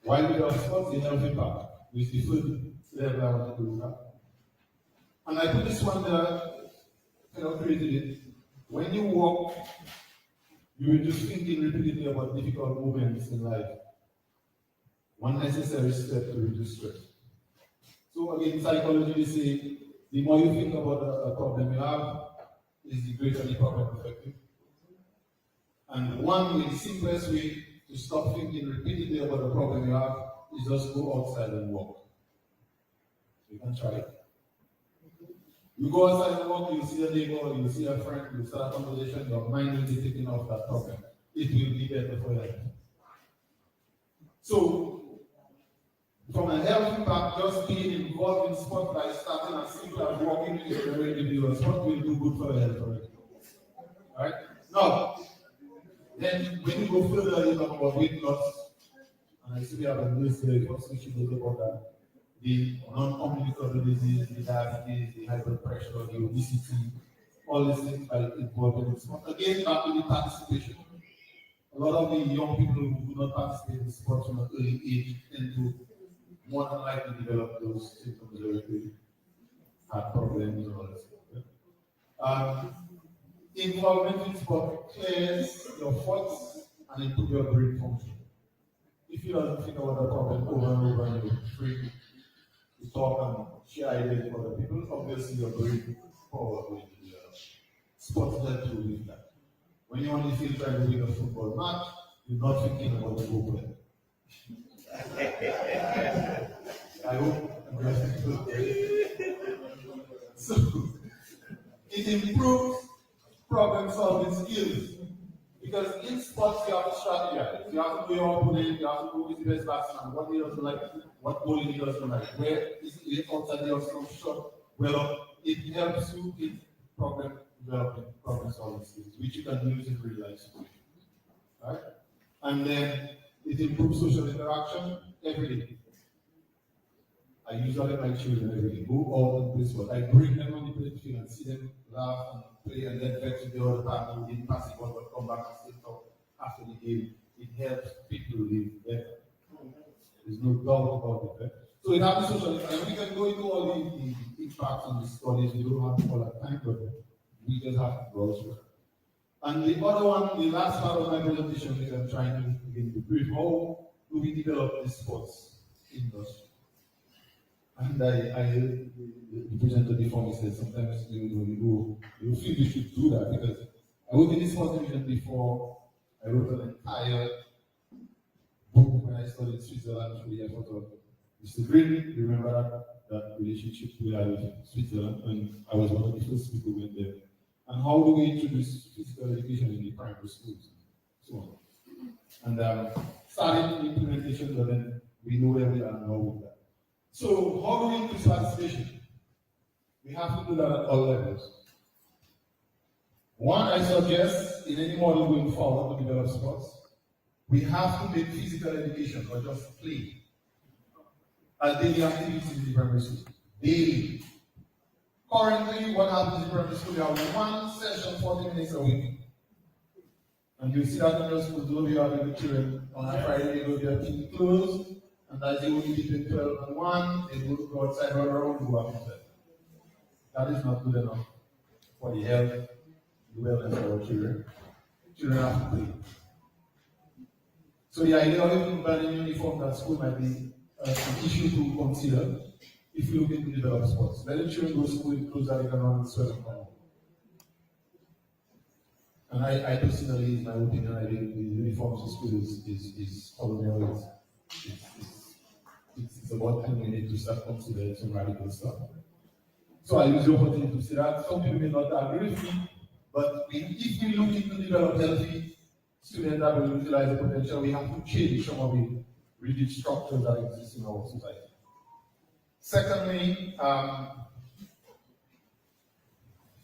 S2: Why we have sports in healthy part, which the food level I want to do that. And I put this one there, created it. When you walk, you will just thinking repeatedly about difficult moments in life. One necessary step to reduce stress. So again, psychology, they say, the more you think about a problem you have, is the greater the problem affect you. And one way, the simplest way to stop thinking repeatedly about the problem you have is just go outside and walk. You can try it. You go outside and walk, you see a neighbor, you see a friend, you start a conversation, your mind will be taken off that problem. It will be better for you. So, from a healthy path, just being involved in sport by starting as simple as walking is a very individual. Sport will do good for your health already. Alright? Now, then when you go further, you talk about weight loss. And I see we have a list here, first we should look about that. The non-communicable disease, the diabetes, the high blood pressure, the obesity, all these things are involved in sport. Again, back to the participation. A lot of the young people who do not participate in sports from an early age tend to more than likely develop those symptoms very quickly, heart problems and all that stuff. Involvement in sport clears your thoughts and improves your brain function. If you don't think about the problem over and over and you're free to talk and share ideas with other people, obviously your brain power will be sports help you with that. When you only feel trying to win a football match, you're not thinking about the goal play. I hope I'm So it improves problem solving skills. Because in sports you have to strategize. You have to know your opponent, you have to know who is the best batsman, what he doesn't like, what bowling he doesn't like, where is it outside your shot. Well, it helps you in problem developing, problem solving skills, which you can use in real life situations. Right? And then it improves social interaction every day. I usually my children every day. Go out and play sport. I bring them on the playing field and see them laugh and play and then get to the other time who didn't pass the ball but come back and still talk after the game. It helps people live better. There's no doubt about it. Right? So it has social interaction. We can go into all the impacts and the studies. We don't have all that time, but we just have to browse through. And the other one, the last part of my presentation is I'm trying to begin to brief how do we develop this sports industry. And the presenter before me said sometimes you feel you should do that because I worked in this sports division before. I wrote an entire book when I studied Switzerland through the effort of Mr. Green. Remember that relationship we had with Switzerland, and I was one of the first people who went there. And how do we introduce physical education in the primary schools? So on. And started the implementation, but then we know where we are now with that. So how do we increase participation? We have to do that at all levels. One, I suggest in any model going forward to develop sports, we have to make physical education or just play a daily activity in the primary school. Daily. Currently, what happens in primary school, you have one session 40 minutes a week. And you see that in your schools, though you have the children on a Friday, they go to their team clothes. And as they only between 12 and 1, they go outside, run around, go up inside. That is not good enough for the health, the wellness of our children. Children have to play. So the idea of even banning uniform at school might be an issue to consider if you're looking to develop sports. Let the children go to school with clothes that they can run and sweat and come home. And I personally, in my opinion, I think the uniforms in school is colonial. It's about time we need to start considering some radical stuff. So I use the opportunity to say that some people may not agree with me, but if we look into develop healthy students that will utilize the potential, we have to change some of the rigid structures that exist in our society. Secondly,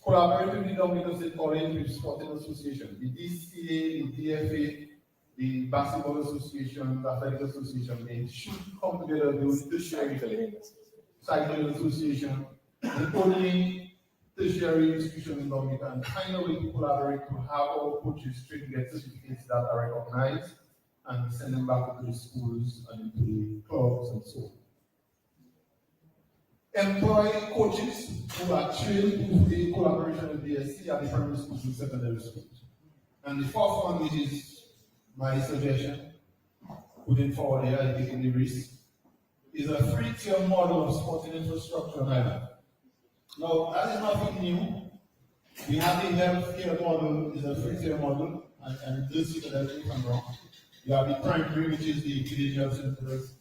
S2: collaborate with the Dominica State College with Sporting Association, the DCA, the DFA, the Basketball Association, the Athletic Association, they should come together with the tertiary cycling association, the only tertiary institution in Dominica, and find a way to collaborate to have our coaches train get certificates that are recognized and send them back into the schools and into the clubs and so on. Employ coaches who are trained through the collaboration with DSC at the primary schools and secondary schools. And the fourth one, which is my suggestion, putting forward here, I taking the risk, is a free-tier model of sporting infrastructure in Ireland. Now, that is nothing new. We have the healthcare model, is a free-tier model, and this is that if I'm wrong. You have the primary, which is the village health centers,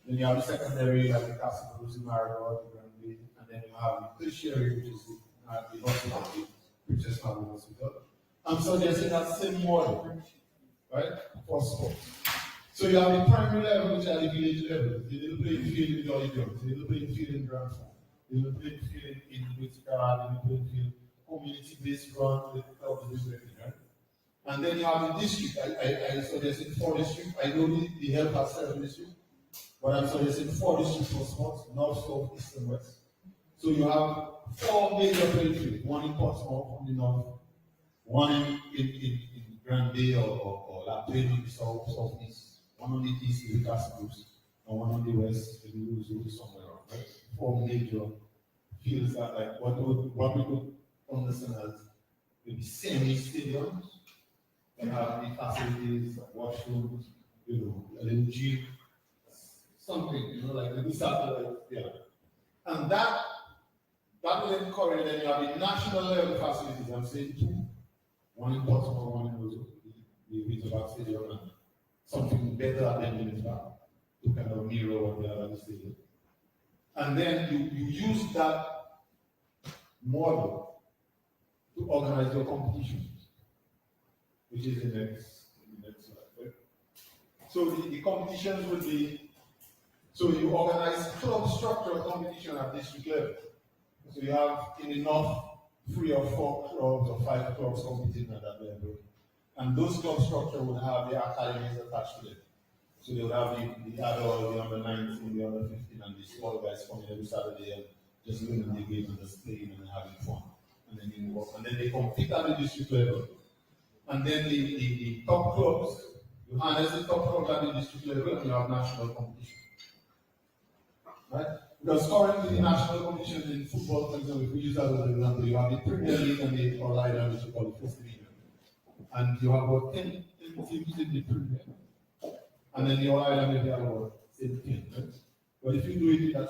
S2: then you have the secondary, like the castles, the Marigot, the Granby, and then you have the tertiary, which is the hospital, the Princess Margaret Hospital. I'm suggesting that same model, right, for sports. So you have the primary level, which are the village level, the little playing field in Dolly Jones, the little playing field in Grand Fond, the little playing field in Whitaker, the little playing field community-based ground with clubs and everything, right? And then you have the district. I suggested 4 districts. I know the help has 7 districts, but I'm suggesting 4 districts for sports, north, south, east, and west. So you have 4 major playing fields, one in Portsmouth on the north, one in Granby or La Plaine on the south, southeast, one on the east in the Castles, and one on the west in the Luzu, somewhere around, right? 4 major fields that like what we could understand as maybe semi-stadiums that have the facilities, washrooms, a little gym, something, like a satellite, yeah. And that will encourage, then you have the national level facilities, I'm saying 2, one in Portsmouth, one in Luzu, the Winterback Stadium, and something better at Benjamin's Park to kind of mirror what they have at the stadium. And then you use that model to organize your competitions, which is the next slide. Right? So the competitions would be, so you organize club structural competition at district level. So you have in the north 3 or 4 clubs or 5 clubs competing at that level. And those club structure would have the academies attached to them. So they would have the adult, the under 19, the under 15, and the small guys coming every Saturday and just winning the game and just playing and having fun. And then you work, and then they compete at the district level. And then the top clubs, you harness the top clubs at the district level and you have national competition. Right? Because currently the national competition in football, for example, if we use that as an example, you have the Premier League and the Orlando, which you call the First League. And you have about 10 teams in the Premier. And then the Orlando maybe have about 17. Right? But if you do it in that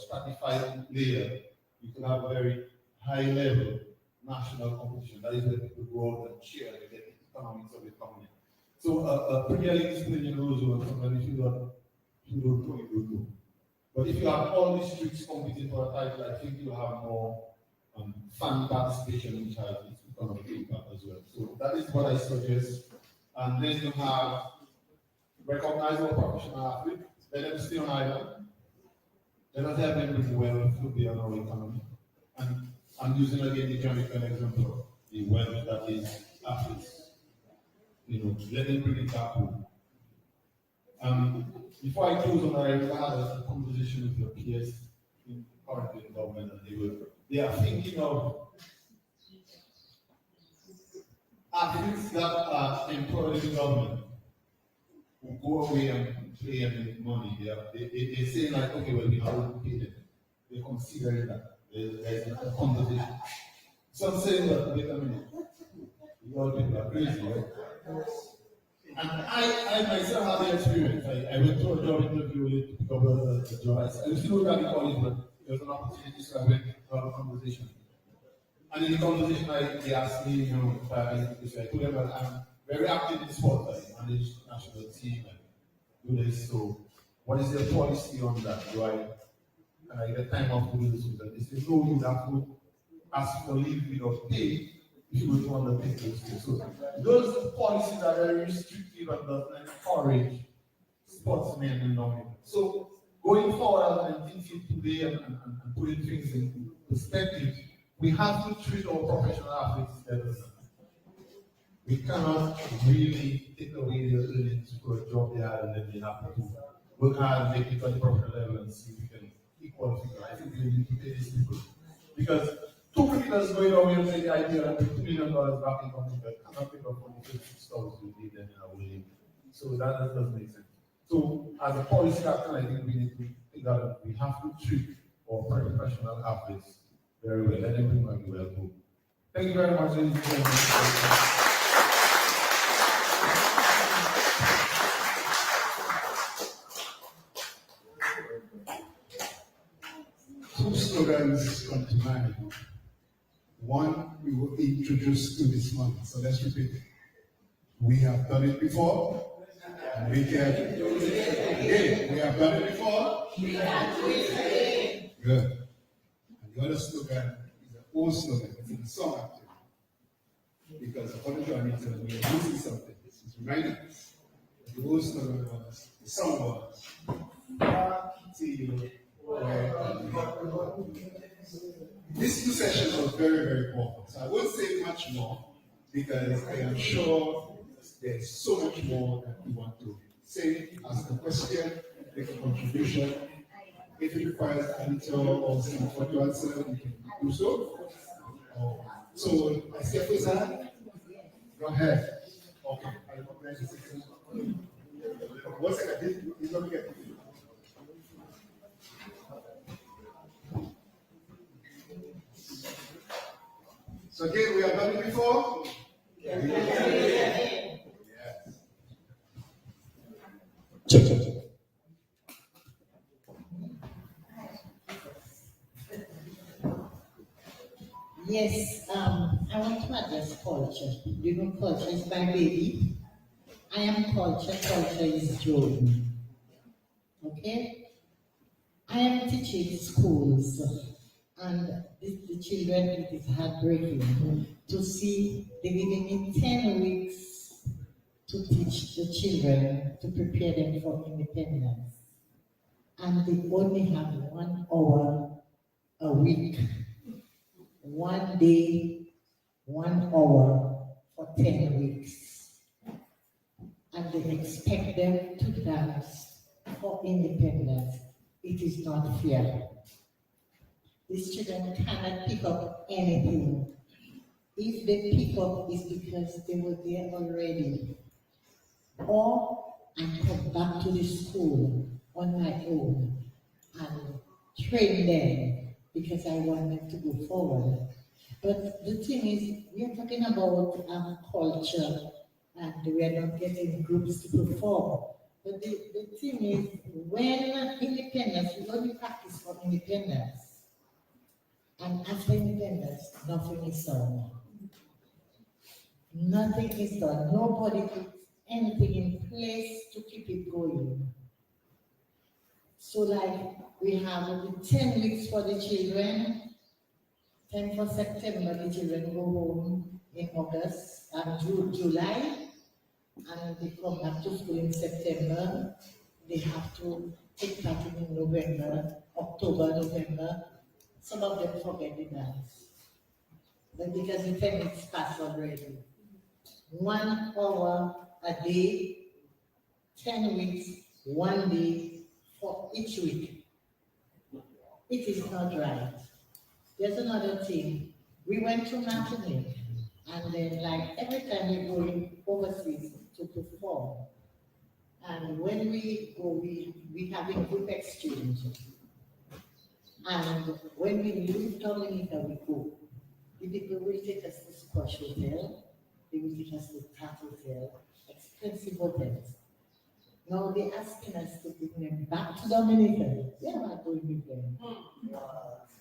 S2: stratified layer, you can have a very high level national competition. That is where people go out and cheer and get the economics of it coming in. So Premier League is playing in those zones, and if you don't know, you don't know. But if you have all these streets competing for a title, I think you have more fan participation, which has its economic impact as well. So that is what I suggest. And then you have recognize our professional athletes, let them stay on island. Let us help them bring wealth to be on our economy. And I'm using again the Jamaican example, the wealth that is athletes. Let them bring it back home. Before I close on that, I had a conversation with your peers currently in government, and they are thinking of athletes that are employed in government who go away and play and make money. They say like, okay, well, we have to pay them. They consider that. There's a conversation. Some say, well, wait a minute. You all people are crazy, right? And I myself had the experience. I went to a job interview to pick up a job. I used to work at the college, but there was an opportunity, so I went to have a conversation. And in the conversation, they asked me, if I told them that I'm very active in sports. I manage national team and do this. So, what is their policy on that? Can I get time off to do this? And they say, no, you have to ask for leave without pay if you want to undertake those things. So, those policies are very restrictive and does not encourage sportsmen and non. So, going forward and thinking today and putting things in perspective, we have to treat our professional athletes better. We cannot really take away their earnings for a job they have and then they have to work hard and make it on the professional level and see if we can equal figure. I think we need to pay these people. Because 2 cricketers going away and say the idea and $2 million back in country that cannot pick up on the stores we leave them in our way. So that doesn't make sense. So as a policy captain, I think we need to think that we have to treat our professional athletes very well. Let them bring well home. Thank you very much, ladies and gentlemen.
S3: Two slogans come to mind. One, we were introduced to this month, so let's repeat it. We have done it before, and we can do it again. We have done it before. We can do it again. Good. And the other slogan is an old slogan. It's in the song actually. Because according to Anita, we are losing something. This is reminding us. The old slogan was, the song was, these two sessions are very, very important. So I won't say much more because I am sure there's so much more that we want to say, ask a question, make a contribution. If it requires Anita or someone to answer, we can do so. So, I see a person. Go ahead. Okay. I don't know. 1 second. He's not getting it. So again, we have done it before. Yes. Check.
S4: Yes, I want to address culture. You know, culture is my baby. I am culture, culture is Jordan. Okay? I am teaching schools, and the children, it is heartbreaking to see they giving me 10 weeks to teach the children, to prepare them for independence. And they only have 1 hour a week. 1 day, 1 hour for 10 weeks. And they expect them to dance for independence. It is not fair. These children cannot pick up anything. If they pick up, it's because they were there already. Or I come back to the school on my own and train them because I want them to go forward. But the thing is, we are talking about culture and we are not getting groups to perform. But the thing is, when independence, we only practice for independence. And after independence, nothing is done. Nothing is done. Nobody puts anything in place to keep it going. So like, we have 10 weeks for the children, 10 for September, the children go home in August and July, and they come back to school in September. They have to take part in November, October, November. Some of them forget the dance. But because the 10 weeks passed already. 1 hour a day, 10 weeks, 1 day for each week. It is not right. There's another thing. We went to Martinique, and then like every time we go overseas to perform, and when we go, we have a group exchange. And when we leave Dominica, we go. The people will take us to Squash Hotel, they will take us to Cat Hotel, expensive hotels. Now they're asking us to bring them back to Dominica. We are not going with them.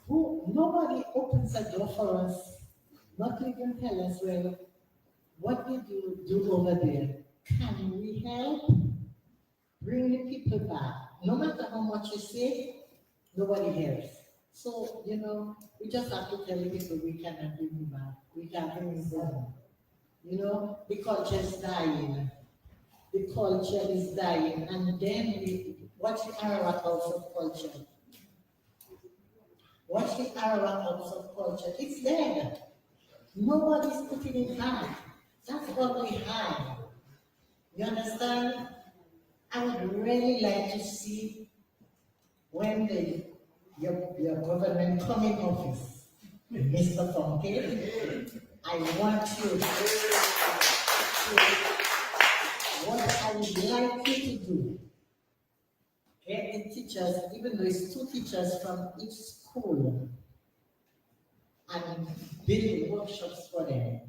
S4: Nobody opens a door for us, not even tell us, well, what did you do over there? Can we help? Bring the people back. No matter how much you say, nobody helps. So, we just have to tell the people we cannot bring them back. We can't bring them home. The culture is dying. The culture is dying. And then what's the Arawak House of Culture? What's the Arawak House of Culture? It's dead. Nobody's putting it back. That's what we have. You understand? I would really like to see when your government come in office, Mr. Fontaine, I want you to what I would like you to do, get the teachers, even though it's 2 teachers from each school, and build workshops for them.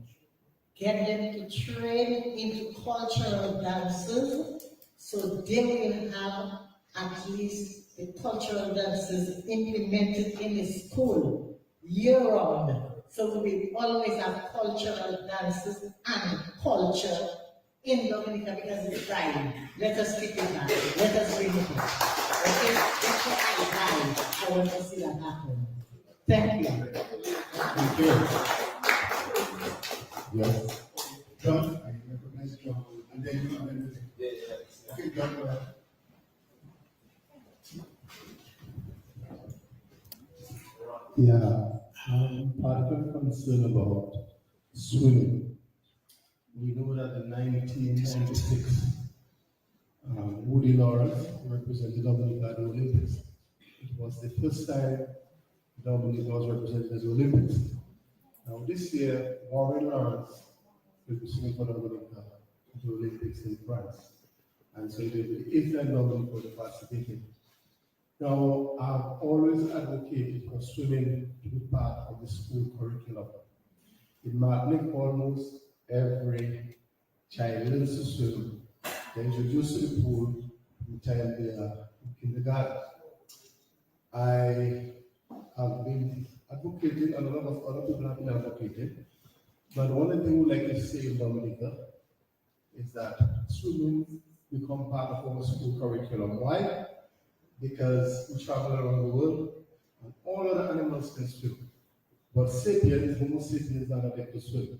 S4: Get them to train into cultural dances, so they will have at least the cultural dances implemented in the school year-round. So we will always have cultural dances and culture in Dominica because it's dying. Let us keep it back. Let us bring it back. Okay? That's what I want to see that happen. Thank you.
S3: Thank you. Yes. John, I recognize John, and then you have anything. Okay, John, go ahead.
S2: Yeah, part of the concern about swimming. We know that in 1996, Woody Lawrence represented Dominica at the Olympics. It was the first time Dominica was represented at the Olympics. Now this year, Warren Lawrence will be swimming for Dominica at the Olympics in France. And so it will be the 8th time Dominica will be participating. Now, I've always advocated for swimming to be part of the school curriculum. In Martinique, almost every child learns to swim. They're introduced to the pool from the time they are in kindergarten. I have been advocating, and a lot of other people have been advocating, but one of the things we like to say in Dominica is that swimming become part of our school curriculum. Why? Because we travel around the world and all other animals can swim. But sapiens, Homo sapiens, are not able to swim.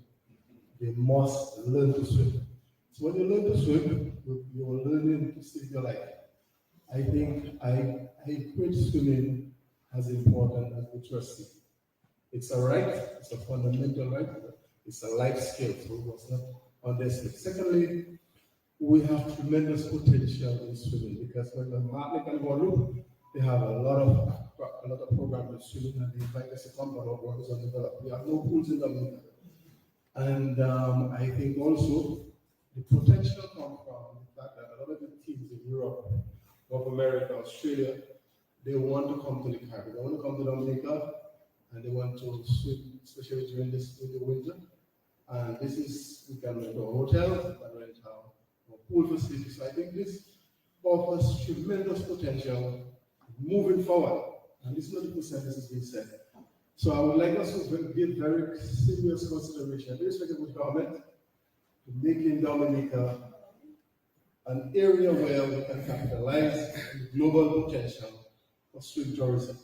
S2: They must learn to swim. So when you learn to swim, you're learning to save your life. I think I equate swimming as important as literacy. It's a right, it's a fundamental right, it's a life skill, so we must not underestimate. Secondly, we have tremendous potential in swimming because when the Martinique and Guadeloupe, they have a lot of programs in swimming and they invite us to come, but our borders are developed. We have no pools in Dominica. And I think also the potential comes from the fact that a lot of the teams in Europe, North America, Australia, they want to come to the Caribbean. They want to come to Dominica and they want to swim, especially during the winter. And this is, we can rent a hotel, we can rent a pool facility. So I think this offers tremendous potential moving forward. And this is not the percent this has been said. So I would like us to give very serious consideration, irrespective of government, to making Dominica an area where we can capitalize on the global potential for swim tourism.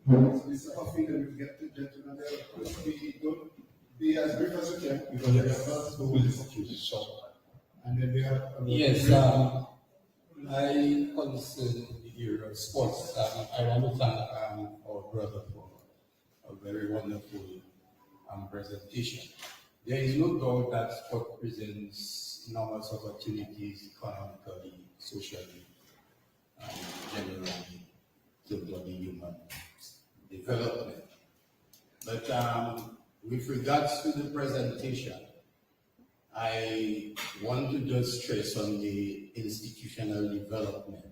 S3: Mr. Huffy, then we get the gentleman there. Don't be as brief as you can because we have not to short. And then we have.
S5: Yes, my concern in the area of sports, I want to thank our brother for a very wonderful presentation. There is no doubt that sport presents enormous opportunities economically, socially, and generally to the human development. But with regards to the presentation, I want to just stress on the institutional development,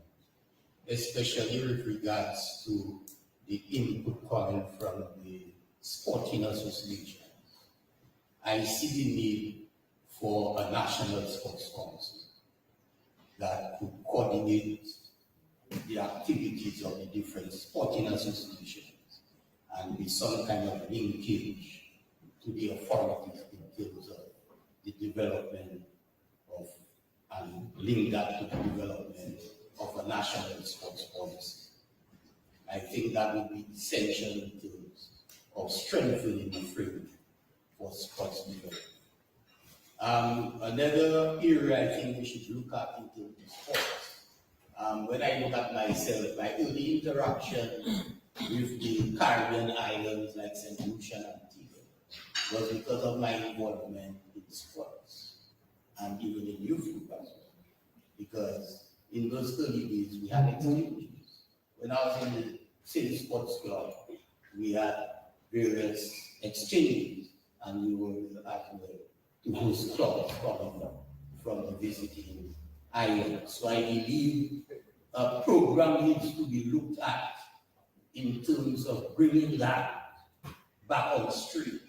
S5: especially with regards to the input coming from the sporting associations. I see the need for a national sports council that could coordinate the activities of the different sporting associations and be some kind of linkage to the authorities in terms of the development of, and link that to the development of a national sports policy. I think that would be essential in terms of strengthening the framework for sports development. Another area I think we should look at in terms of sports. When I look at myself, my early interaction with the Caribbean islands like St. Lucia and Antigua was because of my involvement in sports and even in youth group as well. Because in those early days we had exchanges. When I was in the city sports club, we had various exchanges, and we were able to host clubs coming from the visiting island. So I believe a program needs to be looked at in terms of bringing that back on the street,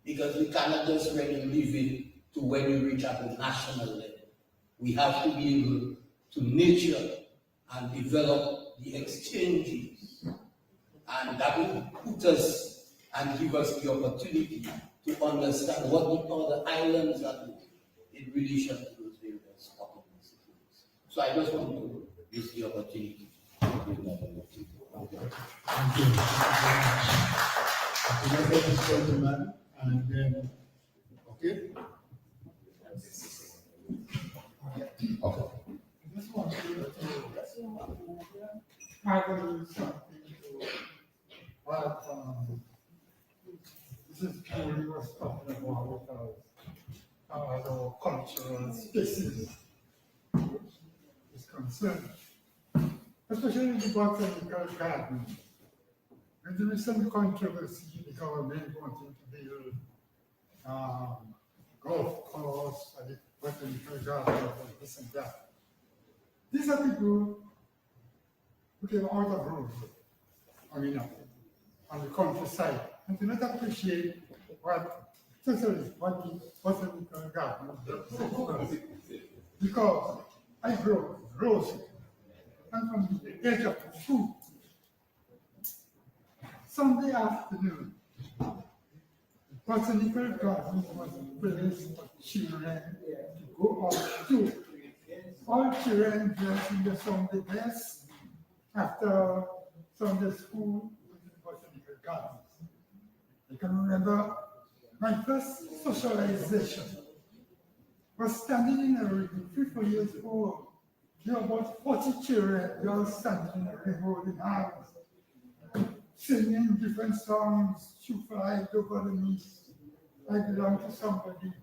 S5: because we cannot just really leave it to when we reach at the national level. We have to be able to nurture and develop the exchanges, and that will put us and give us the opportunity to understand what the other islands are doing in relation to those various sporting disciplines. So I just want to use the opportunity to bring that up to you.
S3: Thank you. Thank you. This gentleman, and then, okay? Okay.
S6: I just want you to add something to what this is Julie was talking about the cultural spaces is concerned, especially in the botanical garden. And there is some controversy in the government wanting to build golf course and the botanical garden and this and that. These are people who came out of road, on the countryside, and do not appreciate what the botanical garden does. Because I grow roses, and from the edge of the fruit, Sunday afternoon, the botanical garden was a place for children to go out to. All children dressed in the Sunday best after Sunday school in the botanical gardens. I can remember my first socialization was standing in a ring, 3 4 years old. There were about 40 children, they all standing in a ring holding hands, singing different songs, "Shoe fly over the knees." I belong to somebody.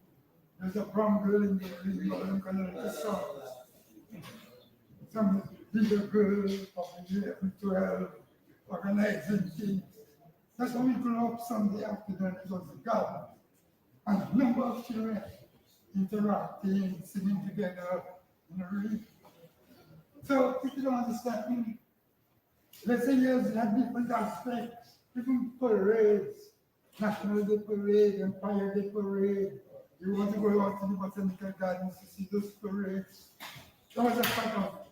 S6: There's a brown girl in the ring, I'm gonna let the songs. Some little girl of 11, 12, organizing things. That's how we grew up Sunday afternoon. It was the garden. And a number of children interacting, singing together in a room. So if you don't understand, let's say years had different aspects, different parades, National Day Parade, Empire Day Parade. You want to go out to the botanical gardens to see those parades. That was a part of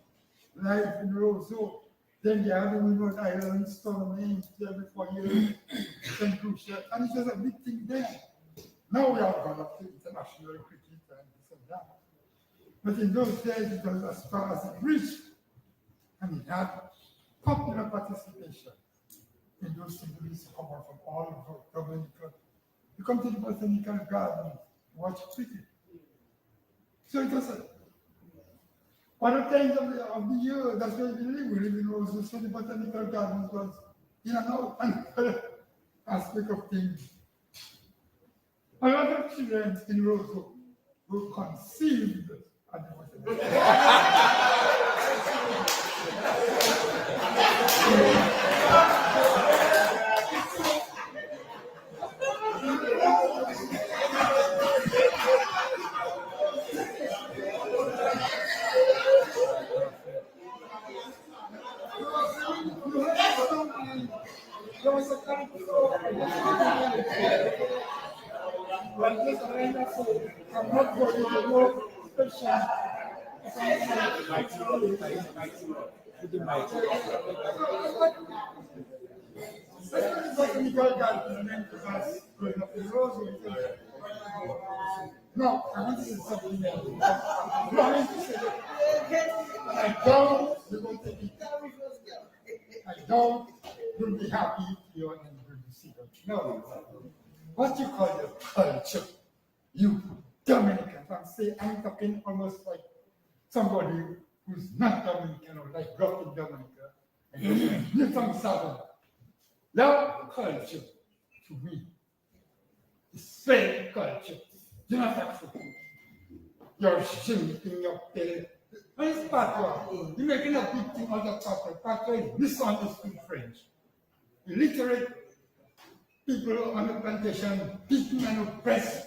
S6: life in Roseau. Then you have the Windward Islands tournament every 4 years, St. Lucia, and it was a big thing then. Now we have gone up to international cricket and this and that. But in those days, it was as far as it reached, and it had popular participation in those things come out from all over Dominica. You come to the botanical garden, watch cricket. So it was other times of the year, that's why we live in Roseau, so the botanical gardens was in and out, another aspect of things. A lot of children in Roseau were conceived at the botanical gardens. There was a time before I'm not going to go special. No, I want to say something else. No, I want to say I don't, you won't take it. I don't, you'll be happy, you're going to see them. No, what you call your culture, you Dominicans, I'm talking almost like somebody who's not Dominican or like grew up in Dominica, and you're from Southern. Your culture, to me, is same culture. You're not African. You're shrinking your tail. And it's patois. You're making a big thing out of patois. Patois is misunderstood French. Illiterate people on the plantation beaten and oppressed,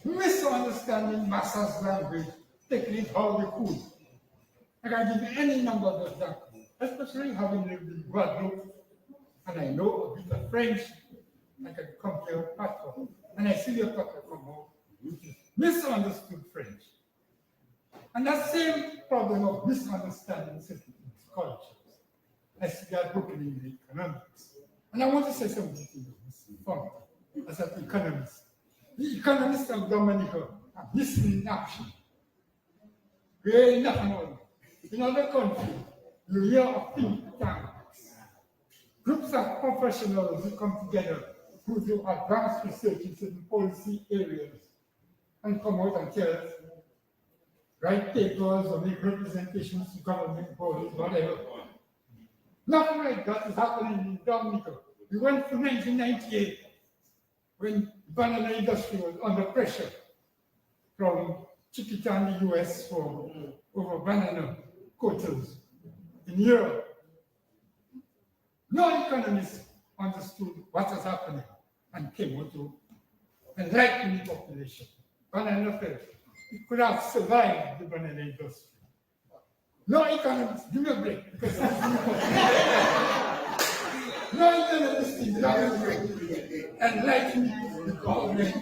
S6: misunderstanding Massa's language, taking it how they could. I can give you any number of examples, especially having lived in Guadeloupe, and I know a bit of French. I can come to your platform, and I see your platform from home, which is misunderstood French. And that same problem of misunderstanding certain cultures, I see that broken in the economics. And I want to say something to you, Mr. Funk, as an economist. The economists of Dominica are missing in action. Really nothing on it. In other countries, you hear of think tanks, groups of professionals who come together who do advanced research in certain policy areas and come out and tell us, write papers or make representations to government bodies, whatever. Nothing like that is happening in Dominica. We went through 1998 when the banana industry was under pressure from Chiquita in the US for over banana quotas in Europe. No economist understood what was happening and came out to enlighten the population. Banana fell. It could have survived the banana industry. No economist, give me a break, because no economist is enlighten the government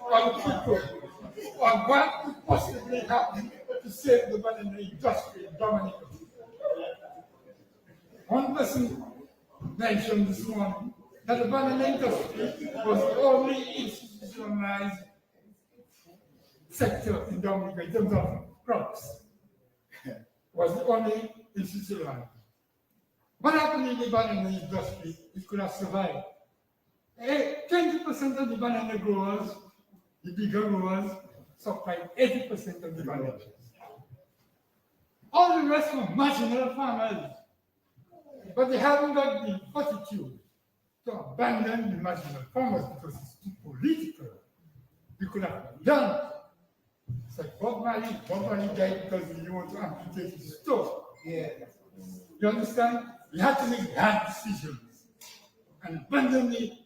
S6: or people on what could possibly happen to save the banana industry in Dominica. One person mentioned this morning that the banana industry was the only institutionalized sector in Dominica in terms of crops. Was the only institutionalized. What happened in the banana industry? It could have survived. 20% of the banana growers, the bigger growers, supplied 80% of the bananas. All the rest were marginal farmers. But they haven't got the fortitude to abandon the marginal farmers because it's too political. You could have done. It's like Bob Marley died because he didn't want to amputate his toe. Yeah. You understand? You have to make hard decisions and abandon the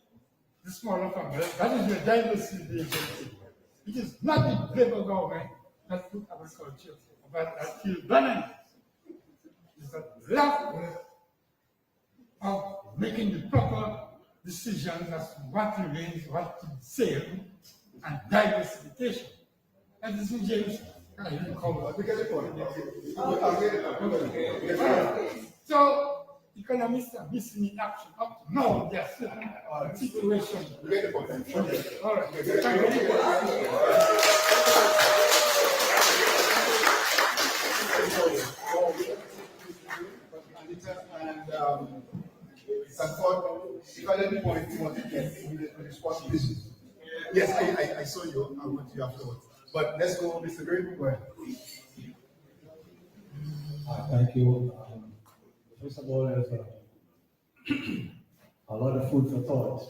S6: smaller farmers. That is your diversity agency. It is not the Labour government that put agriculture about that killed bananas. It's a lack of making the proper decisions as to what remains, what to sell, and diversification. And this is James. So, economists are missing in action. Up to now, they are still in a situation. All right.
S3: And Sanford, if at any point you want to get immediate response, please. Yes, I saw you. I want you afterwards. But let's go, Mr. Green. Go ahead.
S7: Thank you. First of all, there's a lot of food for thought,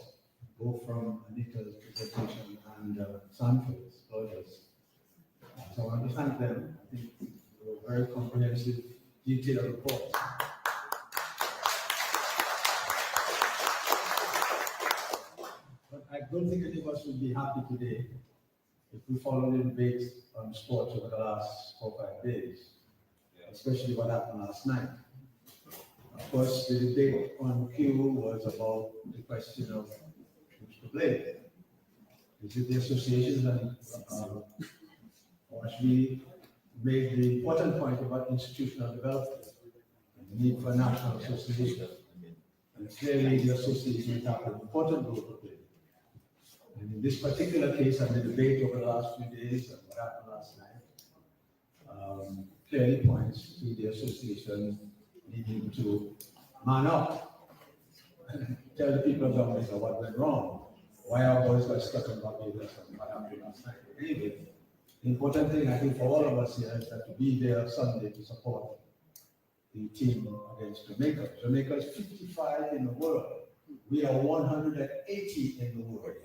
S7: both from Anita's presentation and Sanford's others. So I want to thank them. I think they were very comprehensive, detailed reports. But I don't think any of us would be happy today if we followed the debate on sports over the last 4 or 5 days, especially what happened last night. Of course, the debate on Q was about the question of who's to blame. Is it the associations and or actually made the important point about institutional development and the need for a national association. And clearly the associations have an important role to play. And in this particular case and the debate over the last few days and what happened last night, clearly points to the association needing to man up and tell the people of Dominica what went wrong, why our boys got stuck in Barbados and what happened last night. Anyway, the important thing I think for all of us here is that to be there Sunday to support the team against Jamaica. Jamaica is 55 in the world. We are 180 in the world.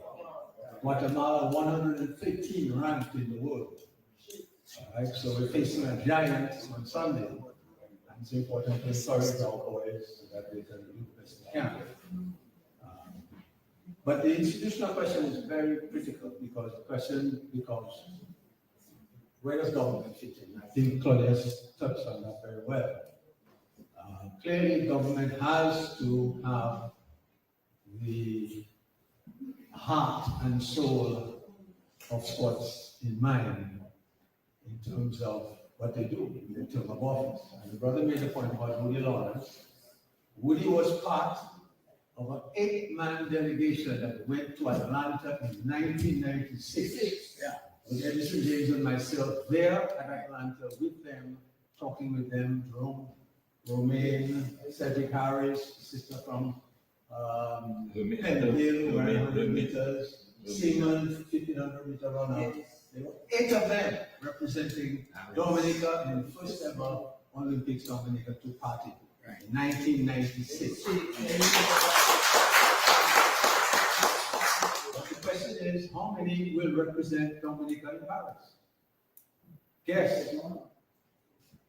S7: Guatemala 115 ranked in the world. All right, so we're facing a giant on Sunday. And it's important to encourage our boys so that they can do the best they can. But the institutional question is very critical because the question becomes, where does government fit in? I think Claudius touched on that very well. Clearly, government has to have the heart and soul of sports in mind in terms of what they do in the term of office. And the brother made a point about Woody Lawrence. Woody was part of an 8-man delegation that went to Atlanta in 1996. Yeah. With Edison James and myself there at Atlanta with them, talking with them, Romaine, Cedric Harris, sister from Penville, 100 meters, Seaman, 1500 meter runner. There were 8 of them representing Dominica in the first ever Olympics Dominica took part in 1996. But the question is, how many will represent Dominica in Paris? Guess.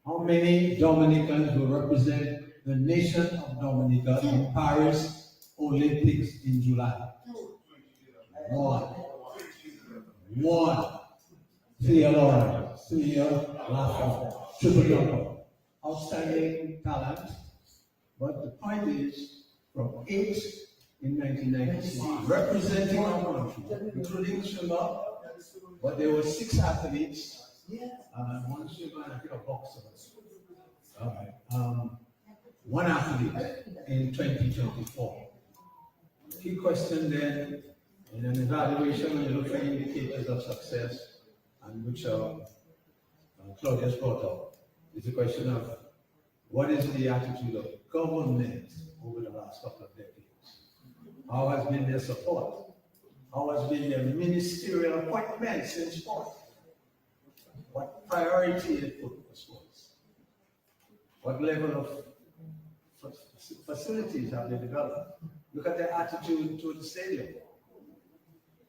S7: How many Dominicans will represent the nation of Dominica in Paris Olympics in July? One. Theodore, Lafayette, triple jumper. Outstanding talent. But the point is, from 8 in 1996, representing our country, including swimmer, but there were 6 athletes, one swimmer and I think a boxer. One athlete in 2024. Key question then, in an evaluation, when you look for indicators of success, and which Claudius brought up, is the question of what is the attitude of government over the last couple of decades? How has been their support? How has been their ministerial appointments in sport? What priority they put for sports? What level of facilities have they developed? Look at their attitude to the stadium.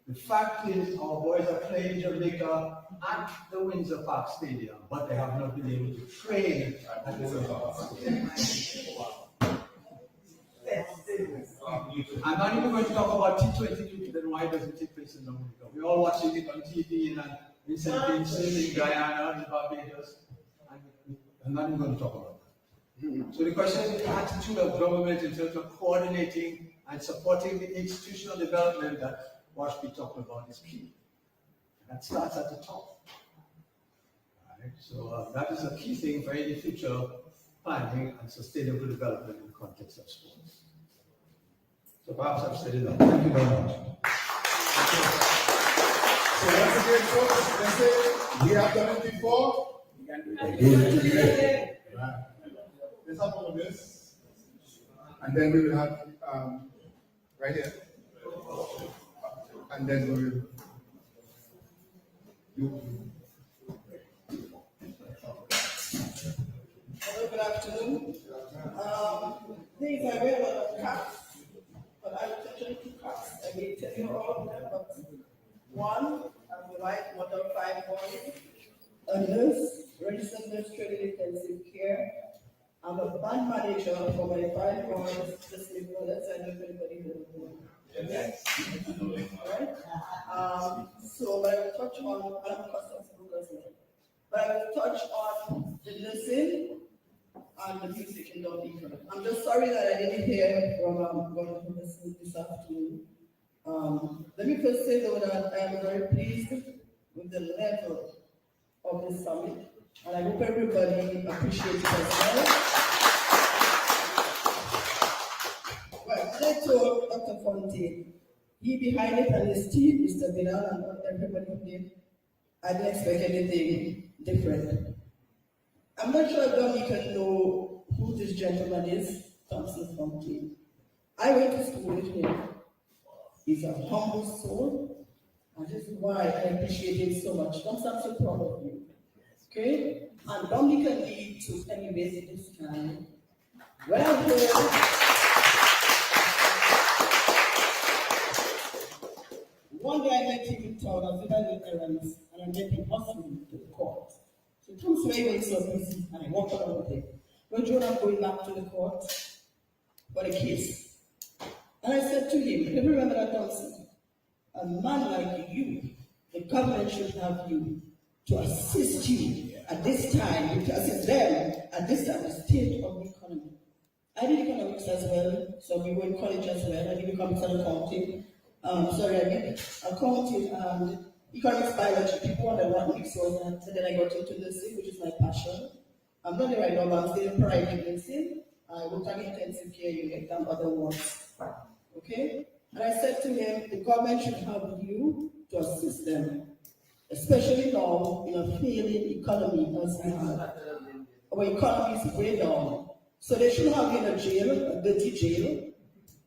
S7: The fact is, our boys are playing Jamaica at the Windsor Park Stadium, but they have not been able to train at the Windsor Park Stadium. I'm not even going to talk about T20 cricket, then why does it take place in Dominica? We're all watching it on TV in St. Vincent, in Guyana, in Barbados. I'm not even going to talk about that. So the question is the attitude of government in terms of coordinating and supporting the institutional development that Washby talked about is key. And that starts at the top. Right? So that is a key thing for any future planning and sustainable development in the context of sports. So perhaps I've said enough. Thank you very much.
S3: So once again, folks, let's say we have done it before. We can do it again. Right. Let's have all of this. And then we will have right here. And then we will do.
S8: Hello, good afternoon. These are very lot of caps, but I will touch on 2 caps. I may tell you all of them, but one, I'm the right mother of 5 boys, a nurse, registered nurse training intensive care. I'm a band manager for my 5 boys, just my brothers. I know if anybody knows. Yes. Right? So I will touch on, I'm a customs broker, but I will touch on the nursing and the music in Dominica. I'm just sorry that I didn't hear from Gordon this afternoon. Let me first say though that I am very pleased with the level of this summit, and I hope everybody appreciates it as well. Well, I told Dr. Fontaine, he behind it and his team, Mr. Binal and everybody who did, I didn't expect anything different. I'm not sure if Dominica know who this gentleman is, Thompson Fontaine. I went to school with him. He's a humble soul, and this is why I appreciate him so much. I'm so proud of you. Okay? And Dominica need to elevate this time. Well done. One day I met him in town, I was with errands, and I met him hustling to the court. So he comes to me so busy, and I walk around with him. When Jonah going back to the court for the case, And I said to him, "Let me remember that Thompson, a man like you, the government should have you to assist you at this time, to assist them at this time, the state of the economy." I did economics as well, so we were in college as well. I did economics and accounting. I did accounting and economics biology. People wonder what mix was that. And then I got into nursing, which is my passion. I'm not there right now, but I'm still in private nursing. I work at intensive care unit and other ones. Okay? And I said to him, the government should have you to assist them, especially now in a failing economy as we have. Our economy is way down. So they shouldn't have you in a jail, a dirty jail,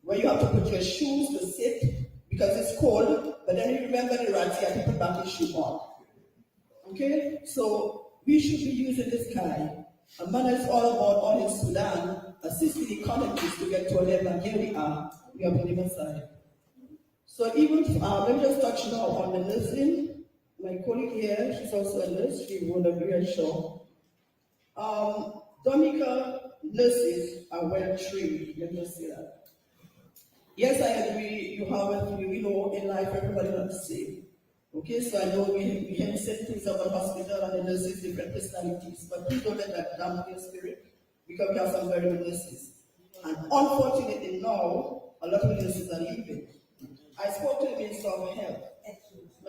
S8: where you have to put your shoes to sit because it's cold, but then you remember the rats, you have to put back your shoe on. Okay? So we should be using this guy. A man is all about all in Sudan, assisting economies to get to a level, and here we are on the side. So even, let me just touch now on the nursing. My colleague here, she's also a nurse, she would agree, I'm sure. Dominica nurses are well trained, let me just say that. Yes, I agree, you have a few, in life everybody not the same. Okay, so I know we can say things about hospital and the nurses, different personalities, but please don't let that dampen your spirit because we have some very good nurses. And unfortunately now, a lot of nurses are leaving. I spoke to the Minister of Health.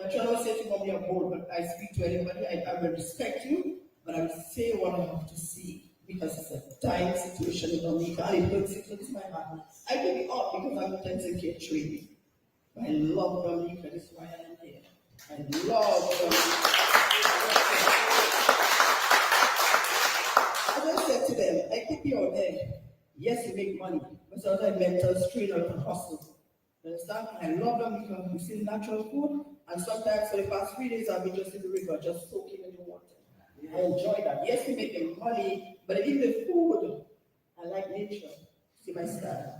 S8: I'm trying to say to mommy on board, but I speak to anybody, I will respect you, but I will say what I have to see because it's a dying situation in Dominica and it hurts, my heart. I give it up because I'm intensive care training. I love Dominica, this is why I am here. I love Dominica. As I said to them, I keep you out there. Yes, you make money, but sometimes mental strain out of hustle. You understand? I love Dominica. We see natural food, and sometimes for the past 3 days I've been just in the river, just soaking in the water. I enjoy that. Yes, we make money, but even the food, I like nature. See my style.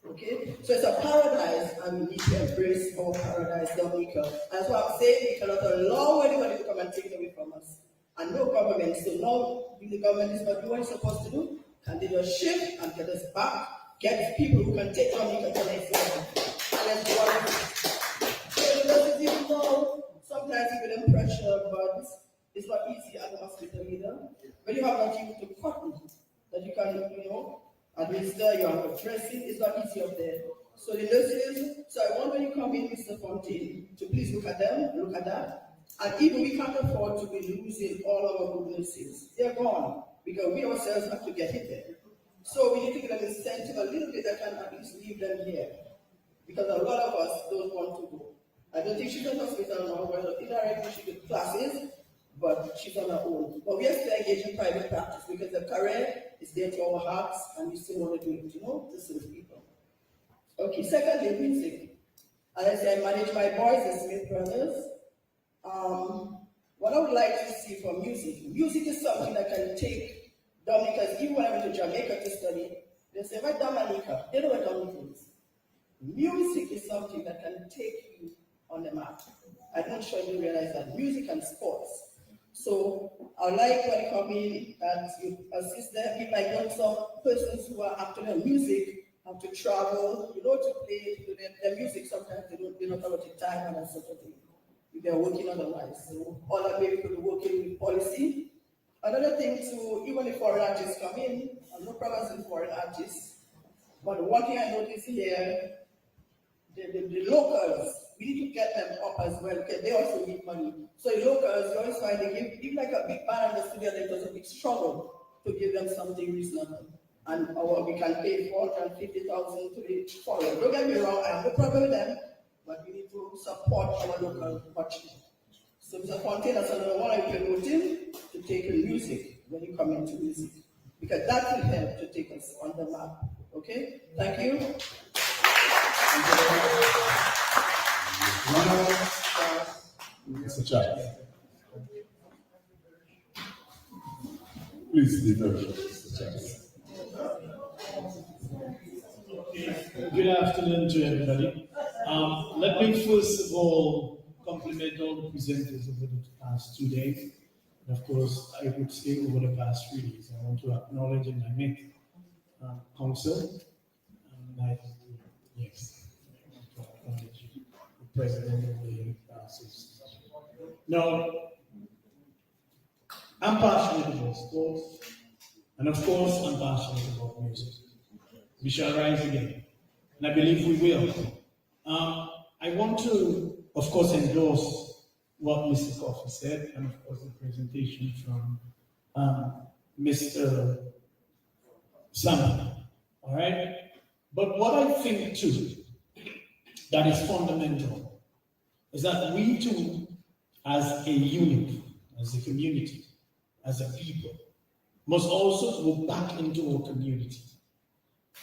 S8: Okay? So it's a paradise, and we need to embrace our paradise, Dominica. That's what I'm saying. We cannot allow anybody to come and take it away from us. And no government. So now, if the government is not doing what it's supposed to do, can they just shift and get us back? Get people who can take Dominica to the next level. And let's go on. So the nurses, even though sometimes you get pressure, but it's not easy at the hospital either. When you have not even to cotton that you can, administer, you have dressing, it's not easy up there. So the nurses, so I want when you come in, Mr. Fontaine, to please look at them, look at that. And even we can't afford to be losing all our good nurses. They're gone because we ourselves have to get it there. So we need to give them incentive a little bit that can at least leave them here. Because a lot of us don't want to go. I don't think she's in hospital now, well, indirectly she did classes, but she's on her own. But we are still engaged in private practice because the career is there to our hearts and we still want to do it, to serve people. Okay, secondly, music. As I say, I manage my boys, the Smith brothers. What I would like to see from music is something that can take Dominica. Even when I went to Jamaica to study, they say, "Why Dominica?" They know what Dominica is. Music is something that can take you on the map. I'm not sure you realize that. Music and sports. So I like when you come in and you assist them. If I know some persons who are actually in music have to travel, to play their music, sometimes they don't have a lot of time and that sort of thing. If they're working otherwise. So all that maybe could be working with policy. Another thing too, even if foreign artists come in, I have no problems with foreign artists. But one thing I noticed here, the locals, we need to get them up as well, because they also need money. So the locals, you always find they give like a big band in the studio, there's a big struggle to give them something reasonable. And we can pay 450,000 to the foreign. Don't get me wrong, I have no problem with them, but we need to support our local much more. So Mr. Fontaine, that's another one I can note in to take in music when you come into music, because that will help to take us on the map. Okay? Thank you.
S2: Mr. Charles. Please, the Mr. Charles.
S9: Good afternoon to everybody. Let me first of all compliment all the presenters over the past 2 days. And of course, I would say over the past 3 days. I want to acknowledge and thank council. Yes. president of the association. Now, I'm passionate about sports, and of course, I'm passionate about music. We shall rise again, and I believe we will. I want to, of course, endorse what Mr. Coffey said, and of course, the presentation from Mr. Salmon. All right? But what I think too, that is fundamental, is that we too, as a unit, as a community, as a people, must also go back into our community.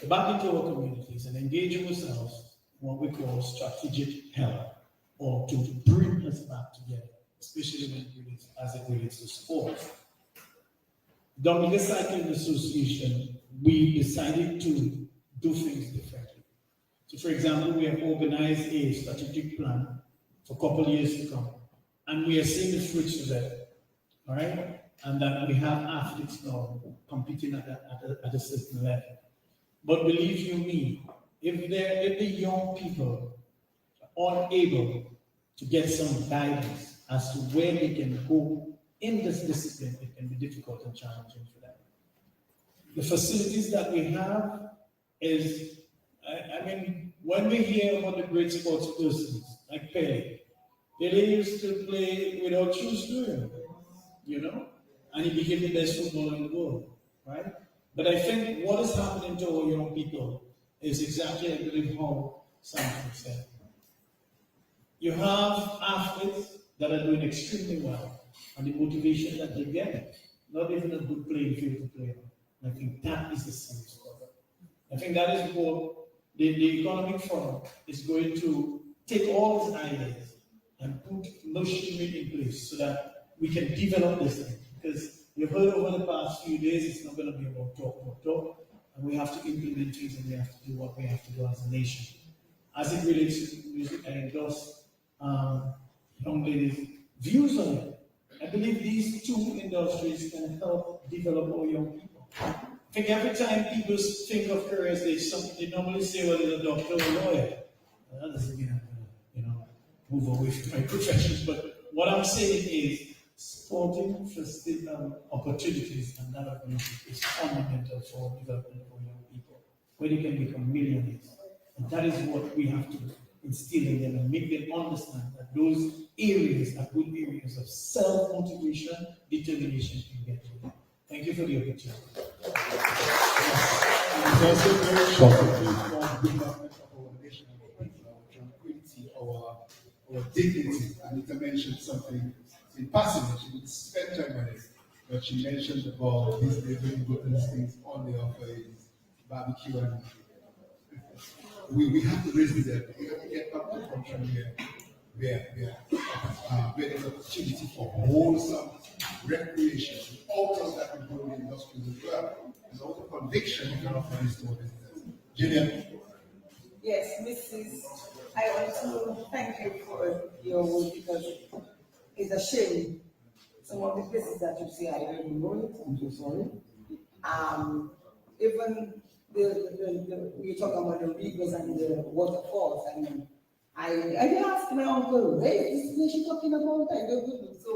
S9: Back into our communities and engage ourselves in what we call strategic help, or to bring us back together, especially when it relates, as it relates to sports. Dominica Cycling Association, we decided to do things differently. So, for example, we have organized a strategic plan for a couple of years to come, and we are seeing the fruits of that. All right, and that we have athletes now competing at a certain level. But believe you me, if the young people are able to get some guidance as to where they can go in this discipline, it can be difficult and challenging for them. The facilities that we have is, I mean, when we hear about the great sports persons like Pele used to play without shoes doing, and he became the best footballer in the world, right? But I think what is happening to our young people is exactly, I believe, how Samson said. You have athletes that are doing extremely well, and the motivation that they get, not even a good playing field to play on. I think that is the serious problem. I think that is what the Economic Forum is going to take all these ideas and put machinery in place so that we can develop this thing. Because you've heard over the past few days, it's not going to be about talk, and we have to implement things and we have to do what we have to do as a nation. As it relates to music, I endorse young ladies' views on it. I believe these two industries can help develop our young people. I think every time people think of careers, they normally say, well, they're a doctor or a lawyer. That doesn't mean I'm going to, move away from my professions. But what I'm saying is, supporting opportunities and that of music is fundamental for development of our young people, where they can become millionaires. And that is what we have to instill in them and make them understand that those areas are good areas of self-motivation, determination to get to them. Thank you for the opportunity.
S3: It's also very shocking for development of our nation, our people, our tranquility, our dignity. Anita mentioned something in passing, she would spend time on it, but she mentioned about these different things on the offer is barbecue, and we have to raise the level. We have to get back to the country where there's an opportunity for wholesome recreation, also that we grow the industries as well. There's also conviction you can offer this to our business. Gillian?
S10: Yes, Mrs. I want to thank you for your work because it's a shame. Some of the places that you say I didn't know it, I'm so sorry. Even we talk about the rivers and the waterfalls. I mean, I did ask my uncle, hey, is this place you're talking about? I don't know. So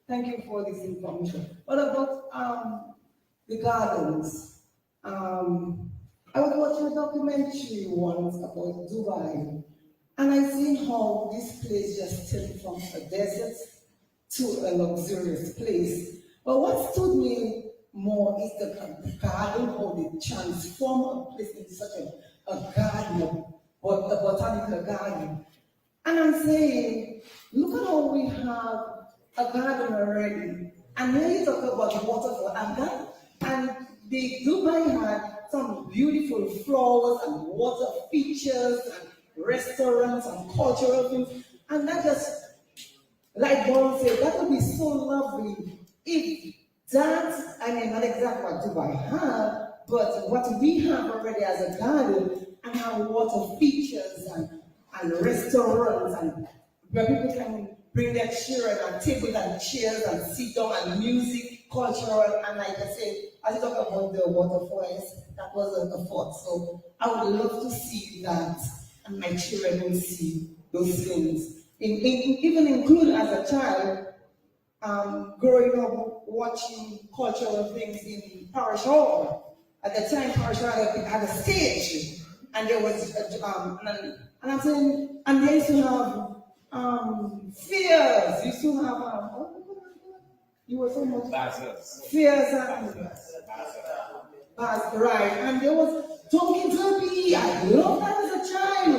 S10: thank you for this information. What about the gardens? I was watching a documentary once about Dubai, and I see how this place just turned from a desert to a luxurious place. But what stood me more is the garden, or they transform a place into such a garden, or a botanical garden. And I'm saying, look at how we have a garden already. And here you talk about waterfall and the Dubai had some beautiful flowers and water features and restaurants and cultural things. And that just, like Bob said, that would be so lovely if that, I mean, not exactly what Dubai had, but what we have already as a garden, and our water features and restaurants, and where people can bring their children and tables and chairs and sit down and music, cultural, and like I said, as you talk about the waterfalls, that was a thought. So I would love to see that, and my children will see those things. Even include as a child, growing up watching cultural things in Parish Hall. At the time, Parish Hall had a stage, and there was, and I'm saying, and they used to have fairs. Used to have, you were so much fairs and right, and there was talking turkey. I loved that as a child.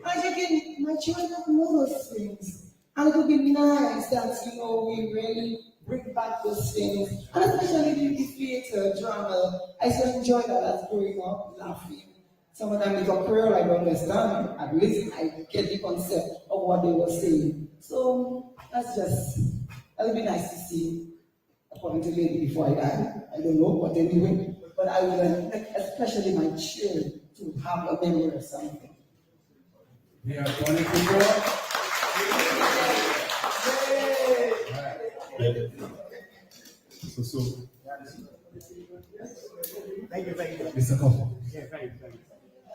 S10: And again, my children don't know those things. And it would be nice that, we really bring back those things. And especially the theater, drama. I so enjoyed that as growing up, laughing. Some of them become Creole, I don't understand. At least I get the concept of what they were saying. So that'll be nice to see, according to Lady before I die. I don't know, but anyway. But I would like, especially my children, to have a memory of something.
S3: Yeah, Dominica. So.
S11: Thank you.
S3: Mr. Coffin.
S11: Yeah, thank you.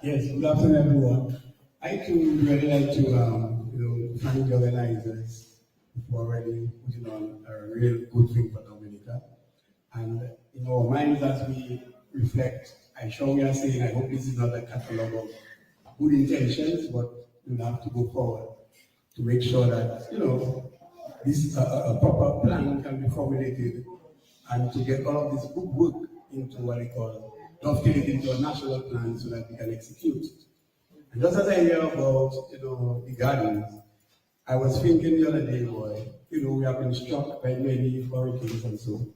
S3: Yes, good afternoon, everyone. I too really like to, thank the organizers for already putting on a real good thing for Dominica. And in our minds as we reflect, I sure we are saying, I hope this is not a catalogue of good intentions, but we have to go forward to make sure that, this a proper plan can be formulated and to get all of this good work into what they call dovetail it into a national plan so that we can execute. And just as I hear about, the gardens, I was thinking the other day, we have been struck by many hurricanes and so.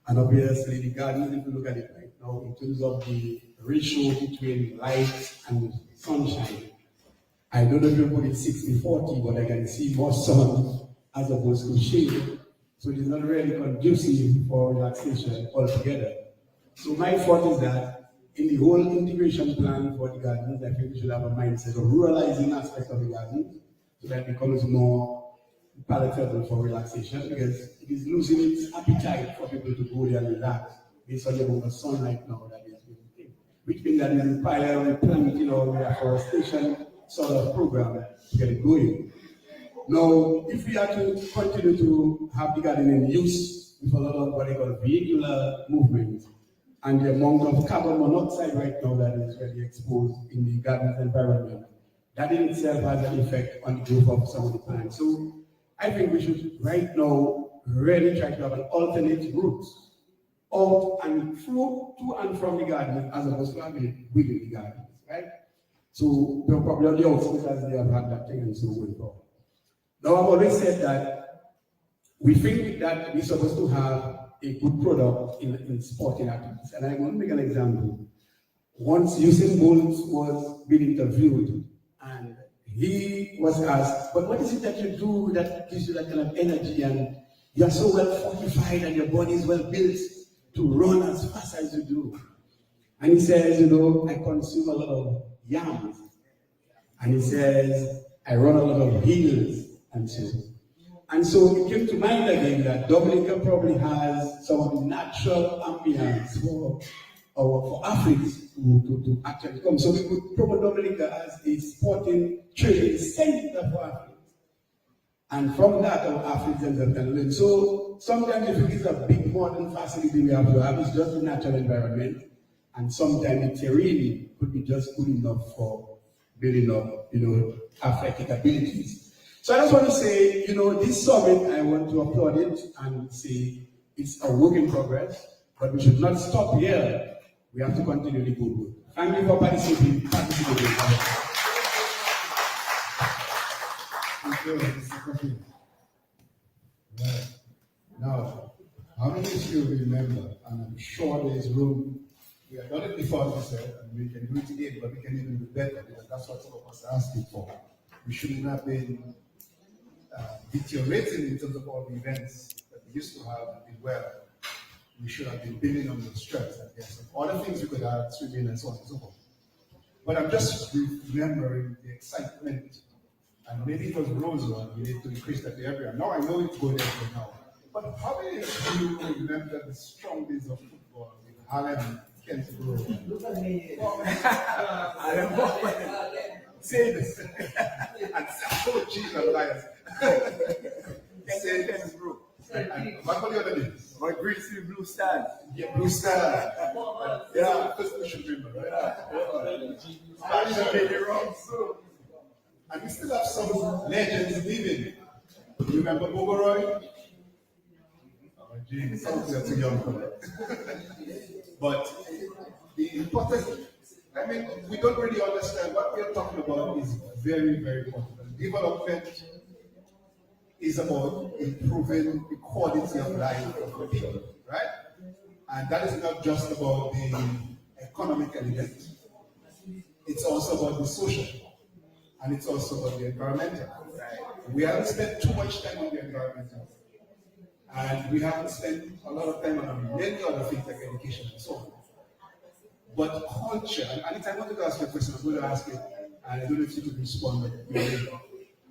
S3: And obviously the gardens, if you look at it right now, in terms of the ratio between light and sunshine, I don't know if you put it 60-40, but I can see more sun as opposed to shade. So it is not really conducive for relaxation altogether. So my thought is that in the whole integration plan for the gardens, I think we should have a mindset of ruralizing aspect of the gardens so that it becomes more palatable for relaxation, because it is losing its appetite for people to go there and relax based on the amount of sunlight now that is being taken. Which means that it requires replanting or reforestation sort of program to get it going. Now, if we are to continue to have the garden in use with a lot of what they call vehicular movement, and the amount of carbon monoxide right now that is really exposed in the garden environment, that in itself has an effect on the growth of some of the plants. So I think we should right now really try to have an alternate route out and through to and from the garden as opposed to having it within the gardens, right? So they're probably on the outskirts as they have had that thing and so going forward. Now I've always said that we think that we're supposed to have a good product in sporting activities. And I want to make an example. Once Usain Bolt was being interviewed, and he was asked, but what is it that you do that gives you that kind of energy, and you are so well fortified and your body is well built to run as fast as you do? And he says, I consume a lot of yams. And he says, I run a lot of hills and so. And so it came to mind again that Dominica probably has some of the natural ambience for athletes to actually come. So we could promote Dominica as a sporting training center for athletes. And from that, our athletes themselves can learn. So sometimes if it is a big modern facility we have to have, it's just the natural environment. And sometimes the terrain could be just good enough for building up, athletic abilities. So I just want to say, this summit, I want to applaud it and say it's a work in progress, but we should not stop here. We have to continue the good work. Thank you for participating. Thank you, Mr. Coffey. Right. Now, how many of you remember, and I'm sure there's room, we have done it before, as I said, and we can do it again, but we can even do better, because that's what some of us are asking for. We shouldn't have been deteriorating in terms of all the events that we used to have and did well. We should have been building on those strengths, and there's some other things we could add, swimming and so on and so forth. But I'm just remembering the excitement, and maybe it was Rosa, we need to increase that to everyone. Now I know it's going there now. But how many of you remember the strong days of football with Harlem, Kent Grove? Say this. And so cheese and liars. Say this, bro. What are the other names?
S11: My green sea blue stand.
S3: Yeah, Blue Star. Yeah, first we should remember, right? I should get it wrong soon. And we still have some legends living. You remember Bogoroy? Oh, geez, some of you are too young for that. But the important, I mean, we don't really understand what we are talking about is very, very important. Development is about improving the quality of life of the people, right? And that is not just about the economic element. It's also about the social, and it's also about the environmental. We haven't spent too much time on the environmental, and we haven't spent a lot of time on many other things like education and so on. But culture, and Anita, I wanted to ask you a question, I'm going to ask it, and I don't know if you could respond,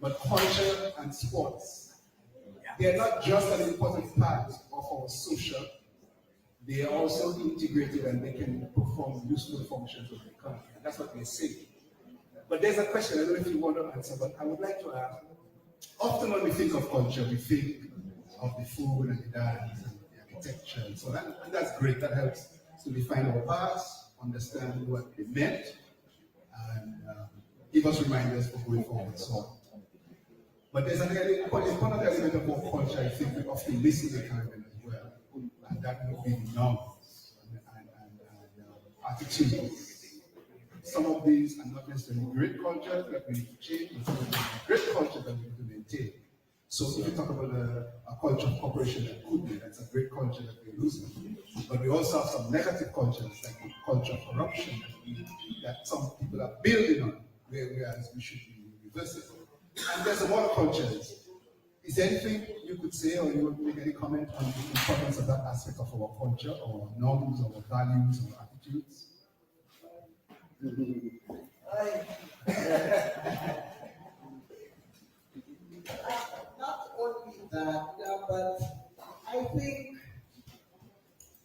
S3: but culture and sports, they are not just an important part of our social, they are also integrated and they can perform useful functions of the economy. And that's what we're saying. But there's a question, I don't know if you want to answer, but I would like to ask, often when we think of culture, we think of the food and the dance and the architecture and so on. And that's great, that helps to define our past, understand what they meant, and give us reminders for going forward. So, but there's an important element of our culture, I think, we often miss in the Caribbean as well, and that would be the norms and attitudes. Some of these are not necessarily great cultures that we need to change, but some of them are great cultures that we need to maintain. So if you talk about a culture of cooperation that could be, that's a great culture that we're losing. But we also have some negative cultures, like the culture of corruption that some people are building on, whereas we should be reversing. And there's some other cultures. Is there anything you could say, or you want to make any comment on the importance of that aspect of our culture, or norms, or values, or attitudes?
S1: Not only that, but I think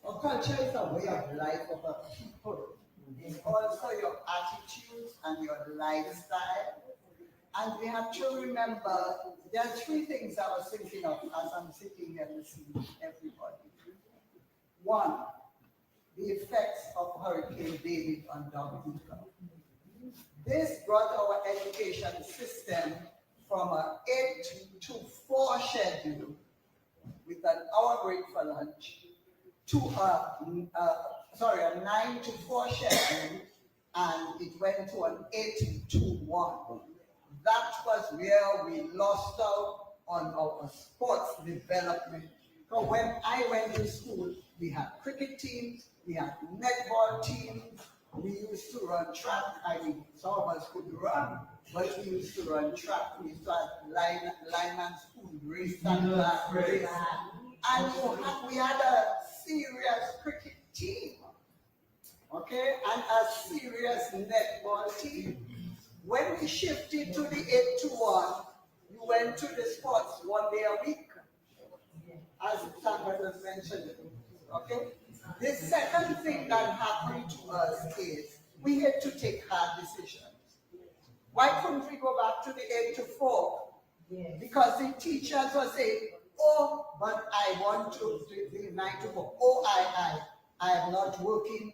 S1: our culture is a way of life of a people. It's also your attitudes and your lifestyle. And we have to remember, there are three things I was thinking of as I'm sitting here listening to everybody. One, the effects of Hurricane David on Dominica. This brought our education system from an 8 to 4 schedule with an hour break for lunch to a 9 to 4 schedule, and it went to an 8 to 1. That was where we lost out on our sports development. So when I went to school, we had cricket teams, we had netball teams, we used to run track. I mean, some of us couldn't run, but we used to run track. We used to have lineman spoon race and flag race. And we had a serious cricket team, okay, and a serious netball team. When we shifted to the 8 to 1, we went to the sports 1 day a week, as Sandra just mentioned, okay? The second thing that happened to us is we had to take hard decisions. Why couldn't we go back to the 8 to 4? Because the teachers were saying, oh, but I want to do the 9 to 4. Oh, I am not working.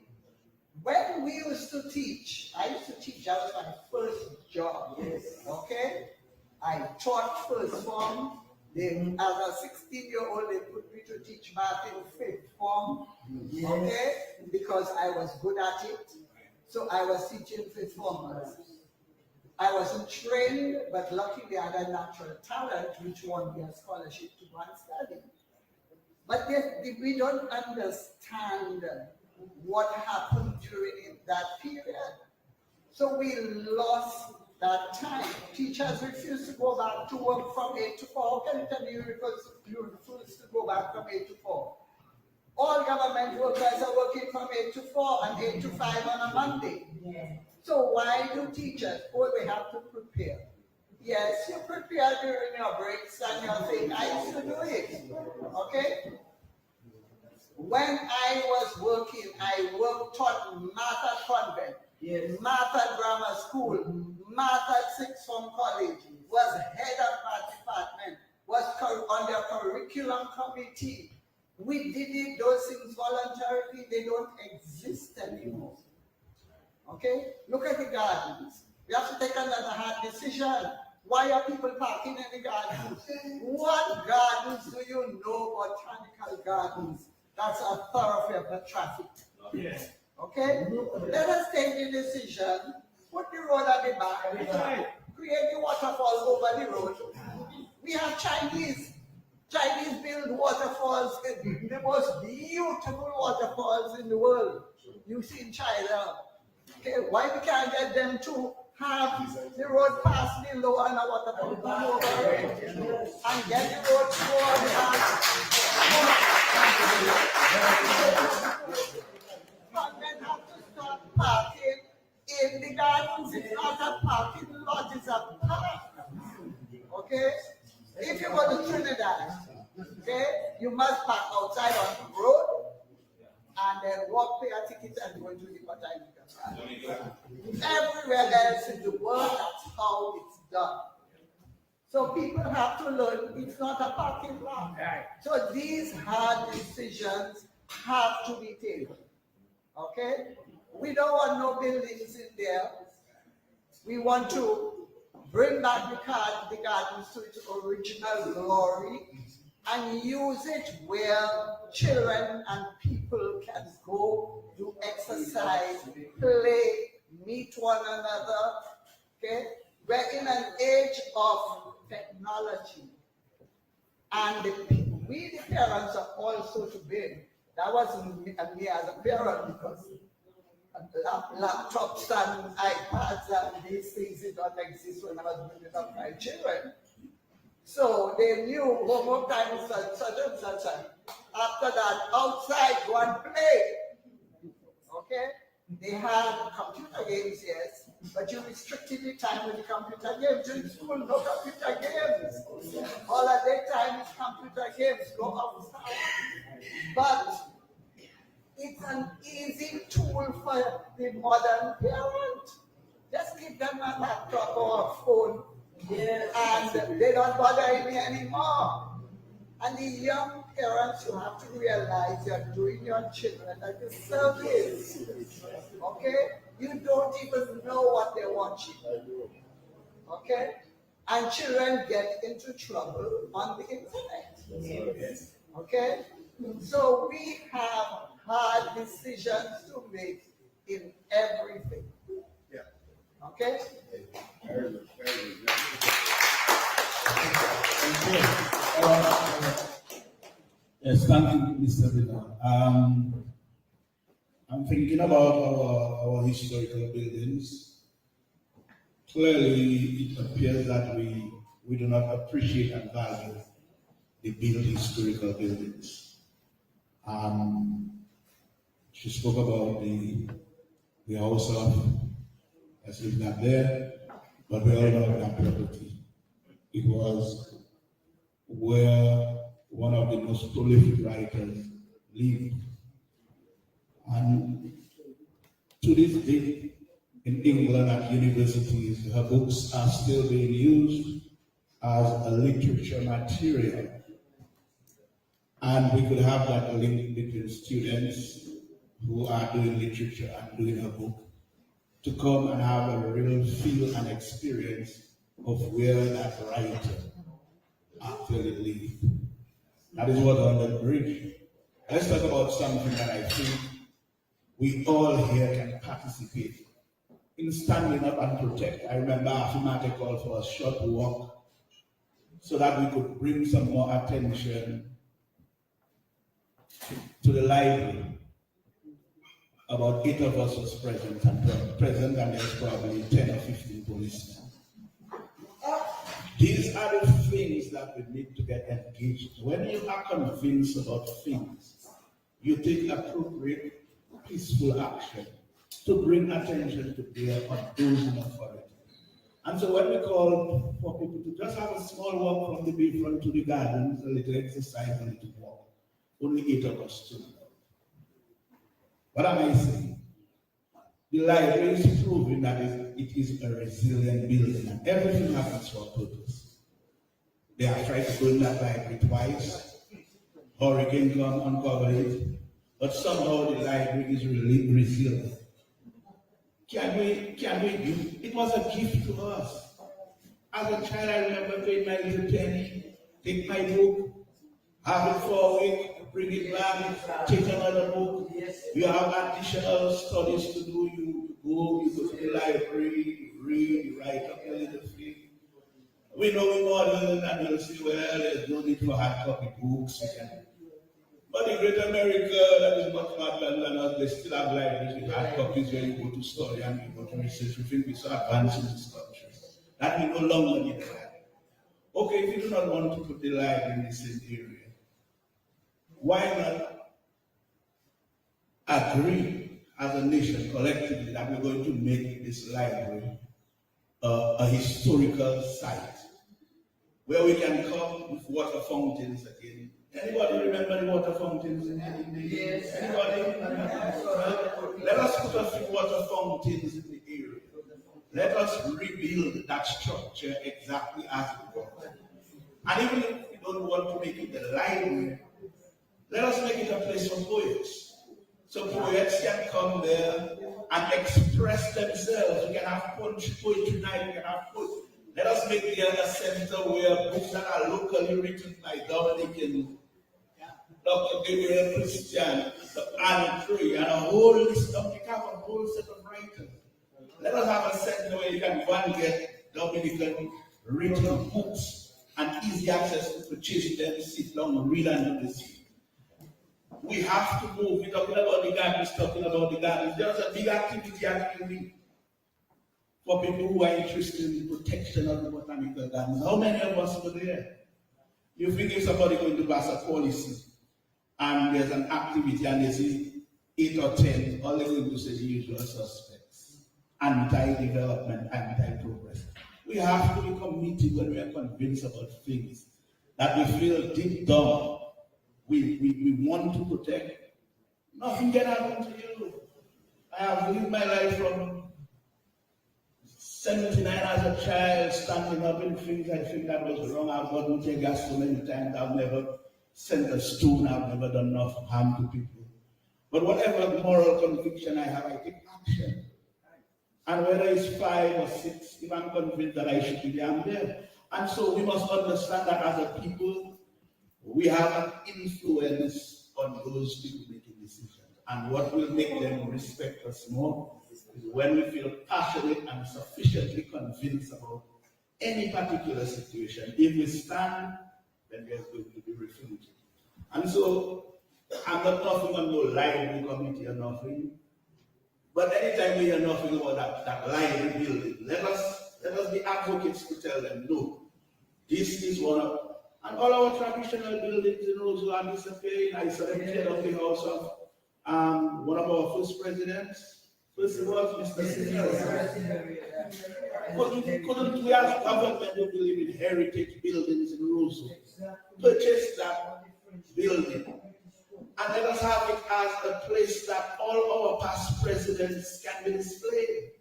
S1: When we used to teach, I used to teach, that was my first job, okay? I taught first form. Then, as a 16-year-old, they put me to teach math in 5th form, okay? Because I was good at it. So I was teaching 5th formers. I wasn't trained, but luckily I had a natural talent, which won me a scholarship to go and study. But we don't understand what happened during that period. So we lost that time. Teachers refused to go back to work from 8 to 4. How can you tell me you refuse to go back from 8 to 4? All government workers are working from 8 to 4 and 8 to 5 on a Monday. So why do teachers? Oh, we have to prepare. Yes, you prepare during your breaks and your thing. I used to do it. Okay? When I was working, I taught math at convent, math at grammar school, math at Sixth Form College, was head of math department, was on their curriculum committee. We did it, those things voluntarily, they don't exist anymore. Okay? Look at the gardens. We have to take another hard decision. Why are people parking in the gardens? What gardens do you know? Botanical gardens. That's a thoroughfare for traffic.
S9: Yes.
S1: Okay? Let us take the decision. Put the road at the back. Create the waterfall over the road. We have Chinese build waterfalls, the most beautiful waterfalls in the world. You see in China. Okay, why we can't get them to have the road pass below and a waterfall come over it and get the road toward and then have to start parking in the gardens. It's not a parking lot, it's a park. Okay? If you go to Trinidad, okay, you must park outside on the road and then walk, pay a ticket and go into the Botanical Garden. Everywhere else in the world, that's how it's done. So people have to learn it's not a parking lot. So these hard decisions have to be taken. Okay? We don't want no buildings in there. We want to bring back the gardens to its original glory and use it where children and people can go, do exercise, play, meet one another. Okay? We're in an age of technology. And we, the parents, are also to blame. That wasn't me as a parent because laptops and iPads and these things did not exist when I was bringing up my children. So they knew homework time is such and such. After that, outside, go and play. Okay? They had computer games, yes, but you restricted the time with the computer games. In school, no computer games. Holiday time is computer games. Go outside. But it's an easy tool for the modern parent. Just give them a laptop or a phone, and they don't bother me anymore. And the young parents, you have to realize you're doing your children a disservice. Okay? You don't even know what they're watching. Okay? And children get into trouble on the internet. Okay? So we have hard decisions to make in everything. Okay?
S5: Yes, thank you, Mr. Vidal. I'm thinking about our historical buildings. Clearly, it appears that we do not appreciate and value the built historical buildings. She spoke about the house of, as it's not there, but we all know that property. It was where one of the most prolific writers lived. And to this day, in England at universities, her books are still being used as a literature material. And we could have that link between students who are doing literature and doing a book to come and have a real feel and experience of where that writer actually lived. That is what on the bridge. Let's talk about something that I think we all here can participate in standing up and protect. I remember Afimate called for a short walk so that we could bring some more attention to the library. About 8 of us was present, and there's probably 10 or 15 policemen. These are the things that we need to get engaged. When you are convinced about things, you take appropriate, peaceful action to bring attention to bear on those in authority. And so when we call for people to just have a small walk from the bayfront to the gardens, a little exercise, a little walk, only 8 of us stood. What am I saying?
S12: The library is proving that it is a resilient building, and everything happens for a purpose. They have tried to go in that library twice. Hurricane come uncover it, but somehow the library is really resilient. Can we give? It was a gift to us. As a child, I remember paying my little penny, take my book, have it for a week, bring it back, take another book. You have additional studies to do. You go to the library, you read, you write up a little thing. We know we modern and you'll say, well, there's no need for hard copy books. But in Great America, that is much more than us. They still have libraries with hard copies where you go to study and you go to research. We think we're so advanced in this country that we no longer need a library. Okay, if you do not want to put the library in the same area, why not agree as a nation collectively that we're going to make this library a historical site where we can come with water fountains again. Anybody remember the water fountains in the
S1: Yes.
S12: Anybody? Let us put a few water fountains in the area. Let us rebuild that structure exactly as it was. And even if we don't want to make it the library, let us make it a place for poets. So poets can come there and express themselves. We can have poetry night, we can have poetry. Let us make there a center where books that are locally written by Dominica, Dr. Gabriel Christian, Anne Tree, and a whole list of, a whole set of writers. Let us have a center where you can go and get Dominican written books and easy access to purchase them, sit down, read and receive. We have to move. We're talking about the gardens, There's a big activity actually for people who are interested in the protection of the botanical gardens. How many of us were there? You think if somebody going to pass a policy and there's an activity and they see 8 or 10, all they're going to say the usual suspects. Anti-development, anti-progress. We have to be committed when we are convinced about things that we feel deep down we want to protect. Nothing can happen to you. I have lived my life from 79 as a child, standing up in things I think that was wrong. I've gotten tear gas so many times. I've never sent a stone. I've never done enough harm to people. But whatever moral conviction I have, I take action. And whether it's 5 or 6, if I'm convinced that I should be there, I'm there. And so we must understand that as a people, we have an influence on those people making decisions. And what will make them respect us more is when we feel passionate and sufficiently convinced about any particular situation. If we stand, then there's going to be refuge. And so, I'm not talking on no library committee or nothing, but anytime we hear nothing about that library building, let us be advocates to tell them, no, this is one of, and all our traditional buildings in Roseville are disappearing. I saw them tear down the house of one of our first presidents. First it was Mr. Simmons. Couldn't we as government who believe in heritage buildings in Roseville purchase that building? And let us have it as a place that all our past presidents can be displayed.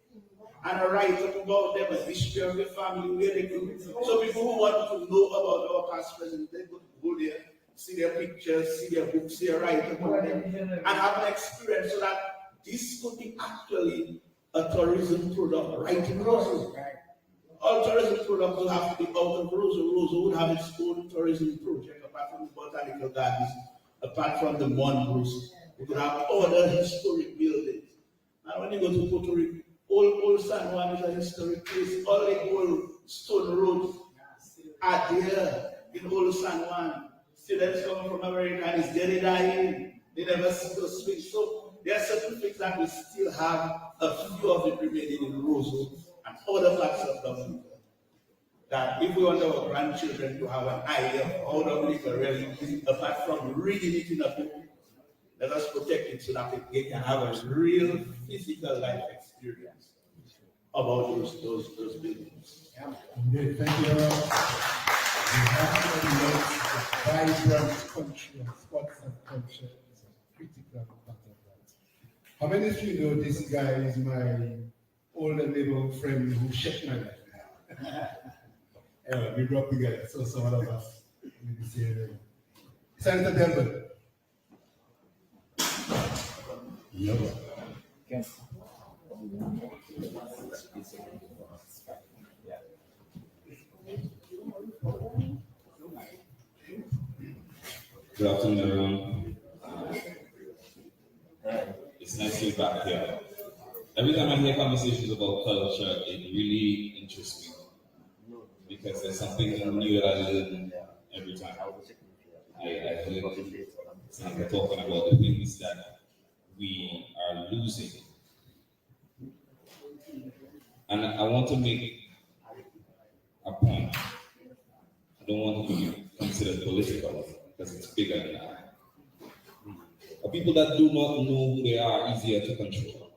S12: And a write-up about them, a history of their family, where they grew. So people who want to know about our past presidents, they could go there, see their pictures, see their books, see a write-up on them, and have an experience so that this could be actually a tourism product right in Roseville. All tourism products will have to be out of Roseville. Roseville would have its own tourism project, apart from the botanical gardens, apart from the monuments. We could have other historic buildings. And when you go to Puerto Rico, Old San Juan is a historic place. All the old stone roads are there in Old San Juan. Students coming from America and it's there dying. They never see those things. So there are certain things that we still have a few of it remaining in Roseville and other parts of Dominica. That if we want our grandchildren to have an idea of how Dominica really is, apart from reading it in a book, let us protect it so that they can have a real physical life experience about those buildings.
S3: Indeed, thank you. We have to promote a vibrant country and sports and culture is a critical part of that. many of you know this guy is my older neighborhood friend who shaped my life. Anyway, we grew up together, so some of us in this area. Senator Delbert. No.
S13: Good afternoon, everyone. It's nice to be back here. Every time I hear conversations about culture, it really interests me because there's something new that I learn every time. I heard Senator talking about the things that we are losing. And I want to make a point. I don't want to be considered political because it's bigger than that. People that do not know who they are easier to control.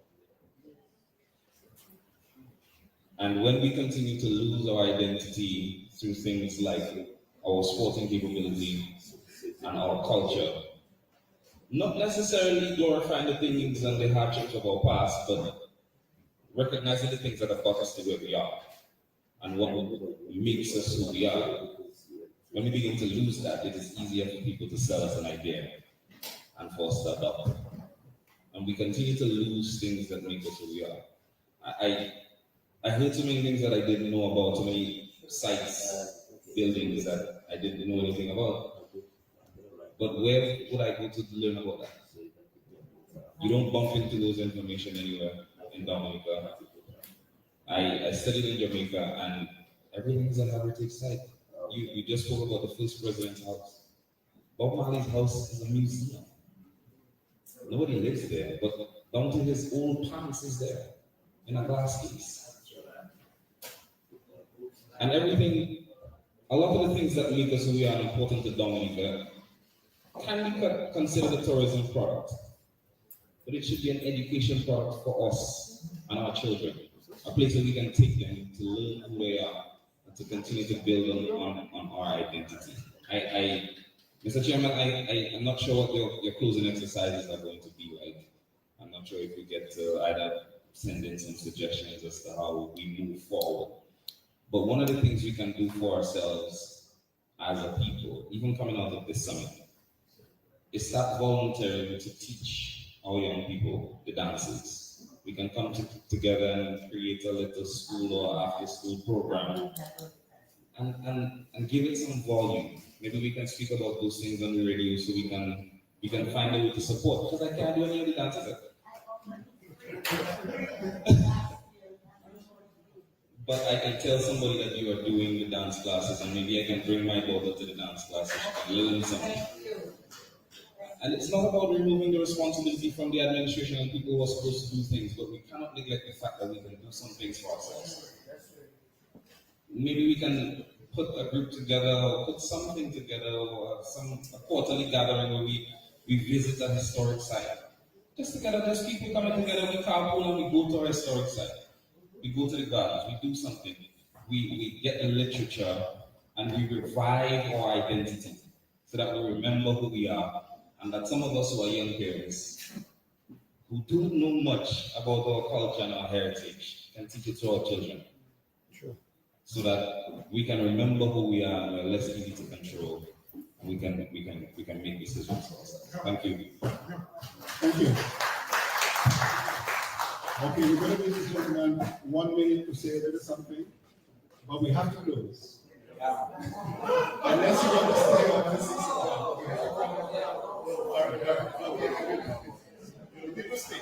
S13: And when we continue to lose our identity through things like our sporting capability and our culture, not necessarily glorifying the things and the hardships of our past, but recognizing the things that have got us to where we are and what makes us who we are. When we begin to lose that, it is easier for people to sell us an idea and for us to adopt. And we continue to lose things that make us who we are. I heard so many things that I didn't know about, so many sites, buildings that I didn't know anything about. But where would I go to learn about that? You don't bump into those information anywhere in Dominica. I studied in Jamaica and everything is a heritage site. You just spoke about the first president's house. Bob Marley's house is a museum. Nobody lives there, but down to his old pants is there in a glass case. And everything, a lot of the things that make us who we are important to Dominica can be considered a tourism product. But it should be an education product for us and our children. A place where we can take them to learn who they are and to continue to build on our identity. Mr. Chairman, I'm not sure what your closing exercises are going to be like. I'm not sure if we get to either send in some suggestions as to how we move forward. But one of the things we can do for ourselves as a people, even coming out of this summit, is start volunteering to teach our young people the dances. We can come together and create a little school or after school program and give it some volume. Maybe we can speak about those things on the radio so we can find a way to support, because I can't do any of the dances. But I can tell somebody that you are doing the dance classes, and maybe I can bring my daughter to the dance classes and learn something. And it's not about removing the responsibility from the administration and people who are supposed to do things, but we cannot neglect the fact that we can do some things for ourselves. Maybe we can put a group together or put something together or a quarterly gathering where we visit a historic site. Just together, there's people coming together, we carpool and we go to a historic site. We go to the gardens, we do something. We get the literature and we revive our identity so that we remember who we are. And that some of us who are young parents, who don't know much about our culture and our heritage, can teach it to our children.
S6: Sure.
S13: So that we can remember who we are and we're less easy to control. And we can make decisions for ourselves. Thank you.
S3: Thank you. Okay, we're going to give this gentleman 1 minute to say a little something, but we have to close. Unless you want to stay on the 6 o'clock. All right. Okay. People stay.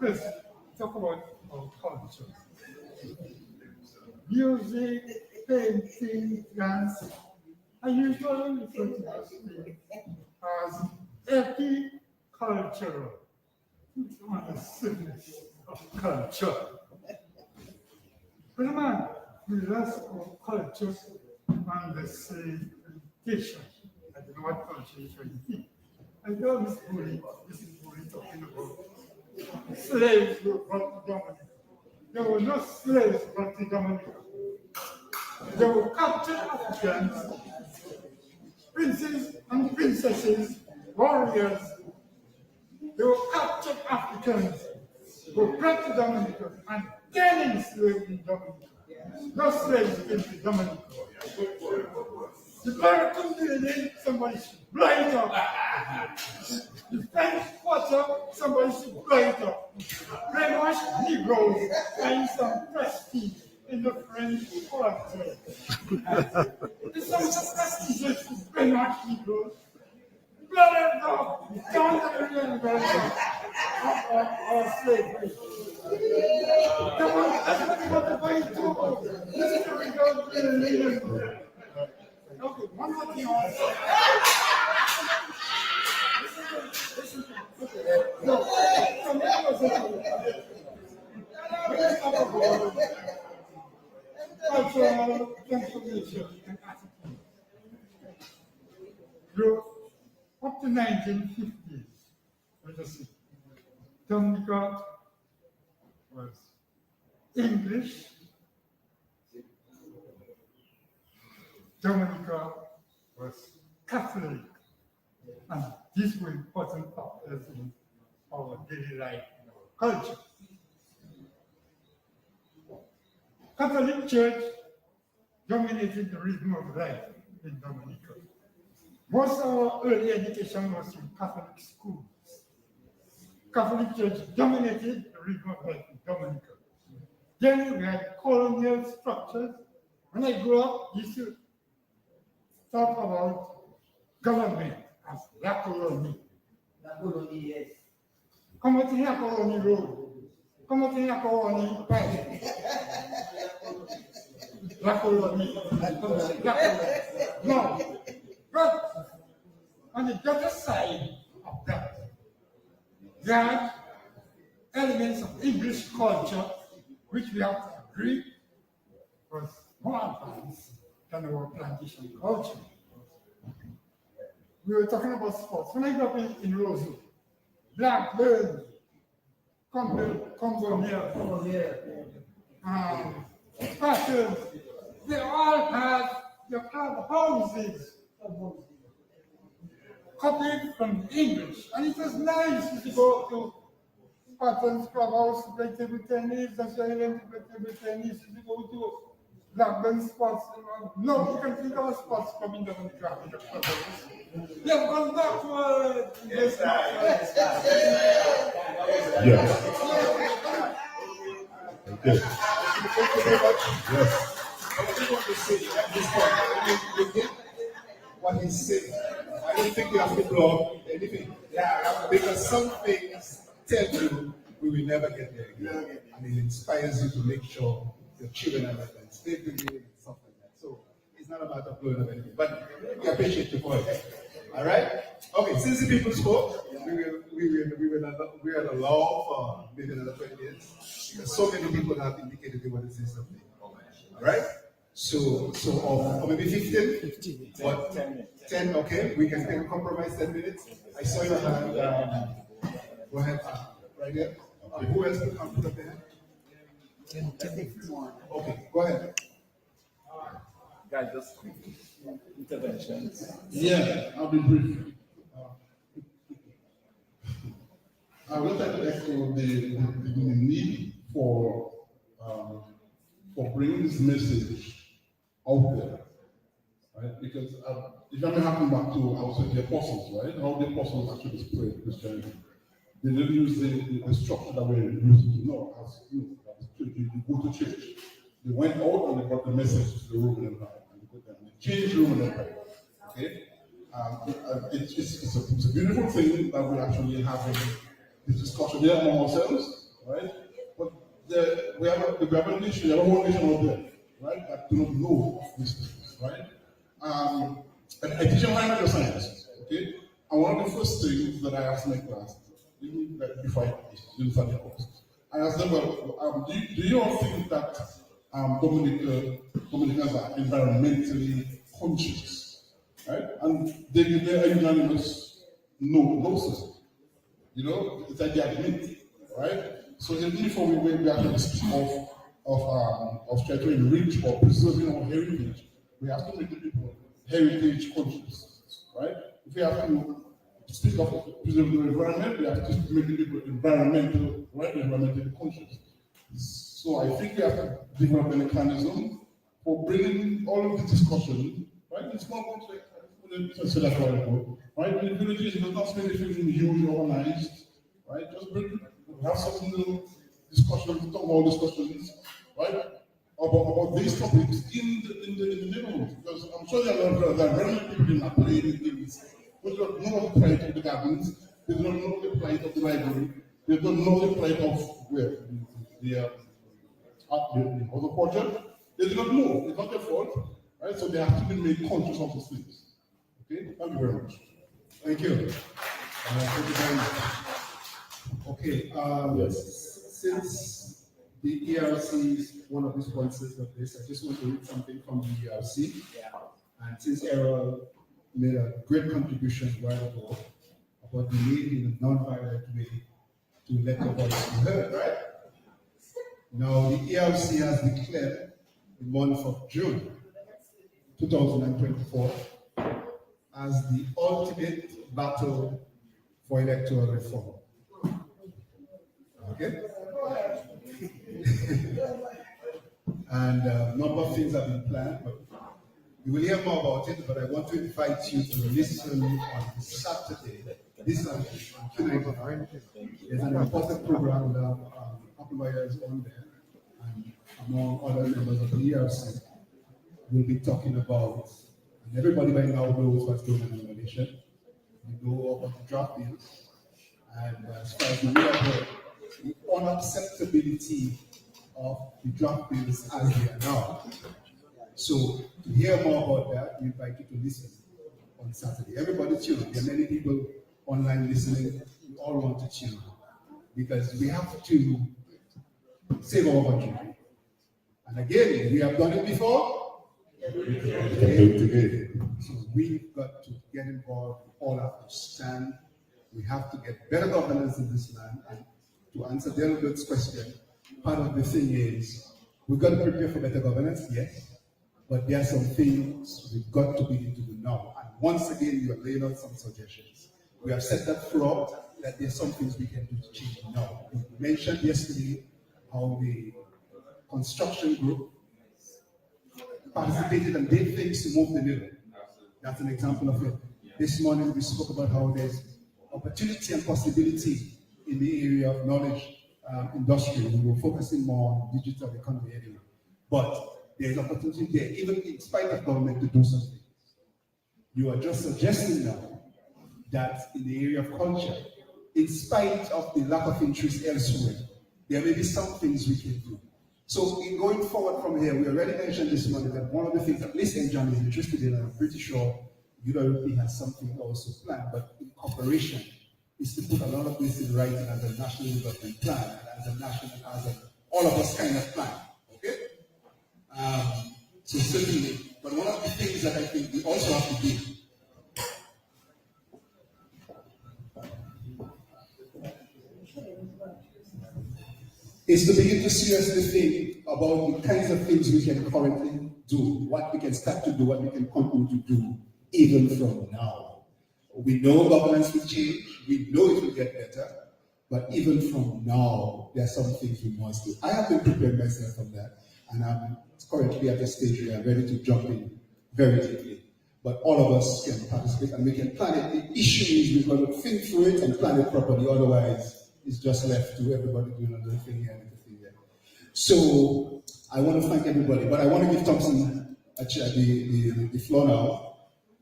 S6: Let's talk about our culture. Music, painting, dance. I usually refer to this thing as epi-cultural. It's one of the simplest of culture. But man, we lost our culture and the sedition. I don't know what culture is really. I know this is bully talking about slaves were brought to Dominica. There were no slaves brought to Dominica. They will capture Africans, princes and princesses, warriors. They will capture Africans, go back to Dominica, and then enslave in Dominica. No slaves in Dominica. The American lady, somebody should blow it up. The French Quarter, somebody should blow it up. Brainwash Negroes find some prestige in the French Quarter. There's some prestigious to brainwash Negroes. Blow them up. Don't let them or slavery. Come on, that's what you want to buy too. This is the result of the leaders. Okay, one more thing I cultural transformation and attitude. Grew up to 1950s, let us see. Dominica was English. Dominica was Catholic, and these were important factors in our daily life and our culture. Catholic Church dominated the rhythm of life in Dominica. Most of our early education was in Catholic schools. Catholic Church dominated the rhythm of life in Dominica. Then we had colonial structures. When I grew up, used to talk about government as La Colonie.
S10: La colonie, yes.
S6: Comment on la colonie road? Comment on la colonie pipe? La colonie. No. But on the other side of that, there are elements of English culture which we have to agree was more advanced than our plantation culture. We were talking about sports. When I grew up in Roseau, Blackburn, Combonia, Patterns, they all had houses copied from the English. And it was nice to go to Patton's clubhouse to play table tennis, that's why I went to play table tennis, to go to Blackburn sports. No, you can think of a sports club in the clubhouse. Yeah, gone backward.
S12: Yes,
S3: Yeah. Okay. Thank you very much. Yes. I just want to say at this point, you get what he's saying. I don't think you have to blow up anything. Yeah, because some things tell you we will never get there again. And it inspires you to make sure your children are like that. Stay with you and stuff like that. So it's not about blowing up anything. But we appreciate the point. All right? Okay, since the people spoke, we will allow for maybe another 20 minutes. Because so many people have indicated they want to say something. All right? So or maybe 15? What? 10, okay. We can take a compromise 10 minutes. I saw your hand. Go ahead. Right there. Okay. Who else will come to the hand? Okay, go ahead.
S11: Guys, just interventions.
S2: Yeah, I'll be brief. I would like to echo the need for bringing this message out there, right? Because if I may happen back to, I would say, the apostles, right? How the apostles actually spread Christianity. They didn't use the structure that we're using now, as you go to church. They went out and they brought the message to the Roman Empire, and they changed the Roman Empire. Okay, it's a beautiful thing that we're actually having this discussion here among ourselves, right? But we have a nation, we have a whole nation out there, right, that do not know of these things, right? I teach in high science, okay? And one of the first things that I asked my class, even before I didn't start the course, I asked them, well, do you all think that Dominicans are environmentally conscious, right? And they are unanimous no, sir. You know, it's like they admit, right? So even before we actually speak of
S3: of trying to enrich or preserving our heritage, we have to make the people heritage conscious, right? If we have to speak of preserving the environment, we have to make the people environmentally conscious. So I think we have to develop a mechanism for bringing all of the discussion, right, in small groups, so that's where I go, right? In the villages, it does not mean anything huge organized, right? Just have some little discussions, talk about discussions, right? About these topics in the neighborhood, because I'm sure there are very many people in Apple things who don't know the plight of the gardens, they don't know the plight of the library, they don't know the plight of the other project. They do not know, it's not their fault, right? So they have to be made conscious of these things. Okay, thank you very much.
S2: Thank you. Thank you very much. Okay, since the ERC is one of the sponsors of this, I just want to read something from the ERC. And since Errol made a great contribution a while ago about the need in a non-violent way to let the voice be heard, right? Now, the ERC has declared the month of June 2024 as the ultimate battle for electoral reform. Okay? And a number of things have been planned, but you will hear more about it, but I want to invite you to listen on Saturday, this Saturday, on there's an important program that Applewire is on there, and among other members of the ERC, we'll be talking about, and everybody by now knows what's going on in Malaysia. We know about the draft bills, and as far as we are the unacceptability of the draft bills as they are now. So to hear more about that, we invite you to listen on Saturday. Everybody tune. There are many people online listening. We all want to tune because we have to save our country. And again, we have done it before. We can do it again. So we've got to get involved. We all have to stand. We have to get better governance in this land. And to answer Delbert's question, part of the thing is we've got to prepare for better governance, yes. But there are some things we've got to begin to do now. And once again, you are laying out some suggestions. We have said that throughout, that there are some things we can do to change now. We mentioned yesterday how the construction group participated and did things to move the needle. That's an example of it. This morning we spoke about how there's opportunity and possibility in the area of knowledge industry. We were focusing more on digital economy anyway. But there's opportunity there, even in spite of government to do something. You are just suggesting now that in the area of culture, in spite of the lack of interest elsewhere, there may be some things we can do. So in going forward from here, we already mentioned this morning that one of the things that Liz and John is interested in, and I'm pretty sure UWP has something also planned, but in cooperation, is to put a lot of this in writing as a national development plan, and as an all of us kind of plan, okay? So certainly, but one of the things that I think we also have to do is to begin to seriously think about the kinds of things we can currently do, what we can start to do, what we can continue to do, even from now. We know governance will change, we know it will get better, but even from now, there are some things we must do. I have been preparing myself for that, and I'm currently at the stage where I'm ready to jump in very deeply. But all of us can participate and we can plan it. The issue is we've got to think through it and plan it properly, otherwise it's just left to everybody doing another thing here and another thing there. So I want to thank everybody, but I want to give Thompson the floor now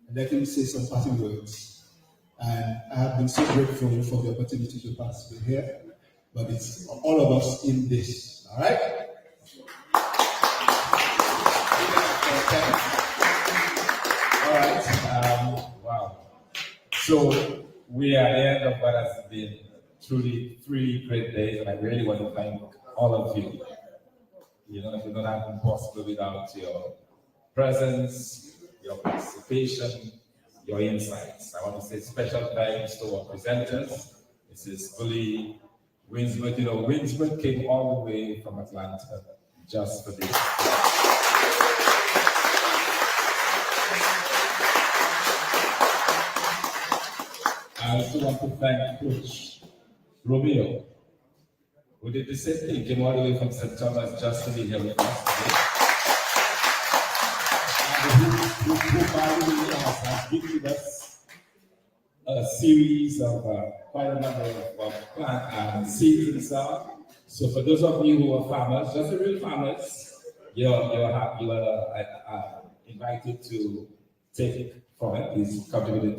S2: and let him say some parting words. And I have been so grateful for the opportunity to participate here, but it's all of us in this, all right?
S11: All right. Wow. So we are at the end of what has been truly 3 great days, and I really want to thank all of you. You know, it would not have been possible without your presence, your participation, your insights. I want to say special thanks to our presenters. This is Bully Winsworth. You know, Winsworth came all the way from Atlanta just for this. I also want to thank Coach Romeo, who did the same thing, came all the way from St. Thomas just to be here with us today. Who by the way, has given us a series of quite a number of plant seeds and stuff. So for those of you who are farmers, just the real farmers, you are invited to take from it. He's contributed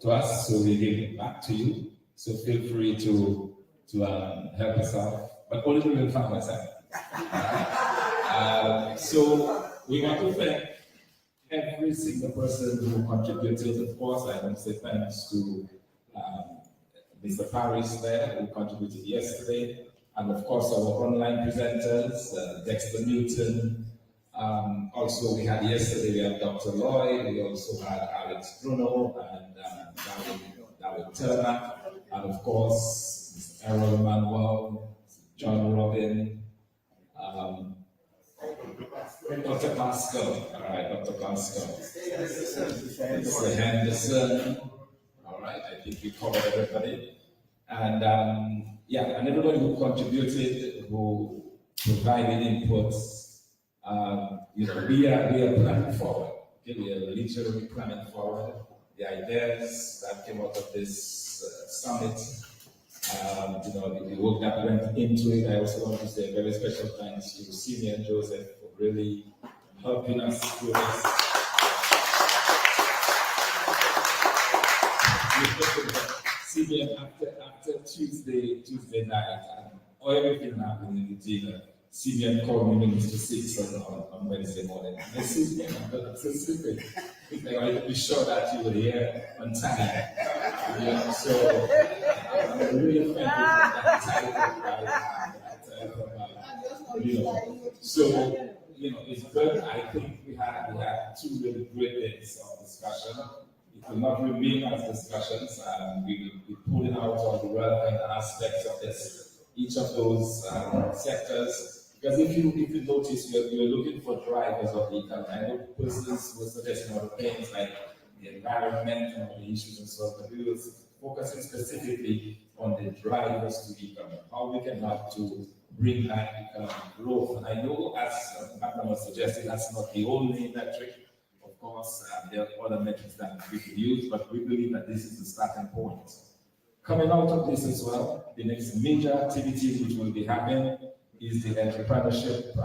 S11: to us, so we give it back to you. So feel free to help us out, but only the real farmers. So we want to thank every single person who contributed. Of course, I want to say thanks to Mr. Paris there, who contributed yesterday, and of course our online presenters, Dexter Newton. Also, we had yesterday, we had Dr. Lloyd, we also had Alex Bruno, and David Turner, and of course, Errol Manuel, John Robin, Dr. Pascal, all right, Dr. Pascal, Mr. Henderson, all right, I think we covered everybody, and and everybody who contributed, who provided inputs. We are planning forward. Okay? We are literally planning forward. The ideas that came out of this summit, the work that went into it. I also want to say a very special thanks to Senior and Joseph for really helping us through this. Senior, after Tuesday night, and everything happened in the dinner. Senior called me minutes to 6 on Wednesday morning. I said, I'm so stupid. I wanted to be sure that you were here on time. So I'm really thankful for that time. So, it's good. I think we had 2 really great days of discussion. It will not remain as discussions, and we will be pulling out all the relevant aspects of this, each of those sectors. Because if you notice, you're looking for drivers of the economy. I know persons were suggesting other things like the environment and the issues and so on, but we will focusing specifically on the drivers to economy, how we can help to bring back economic growth. And I know, as Madam was suggesting, that's not the only metric. Of course, there are other metrics that we could use, but we believe that this is the starting point. Coming out of this as well, the next major activity which we'll be having is the entrepreneurship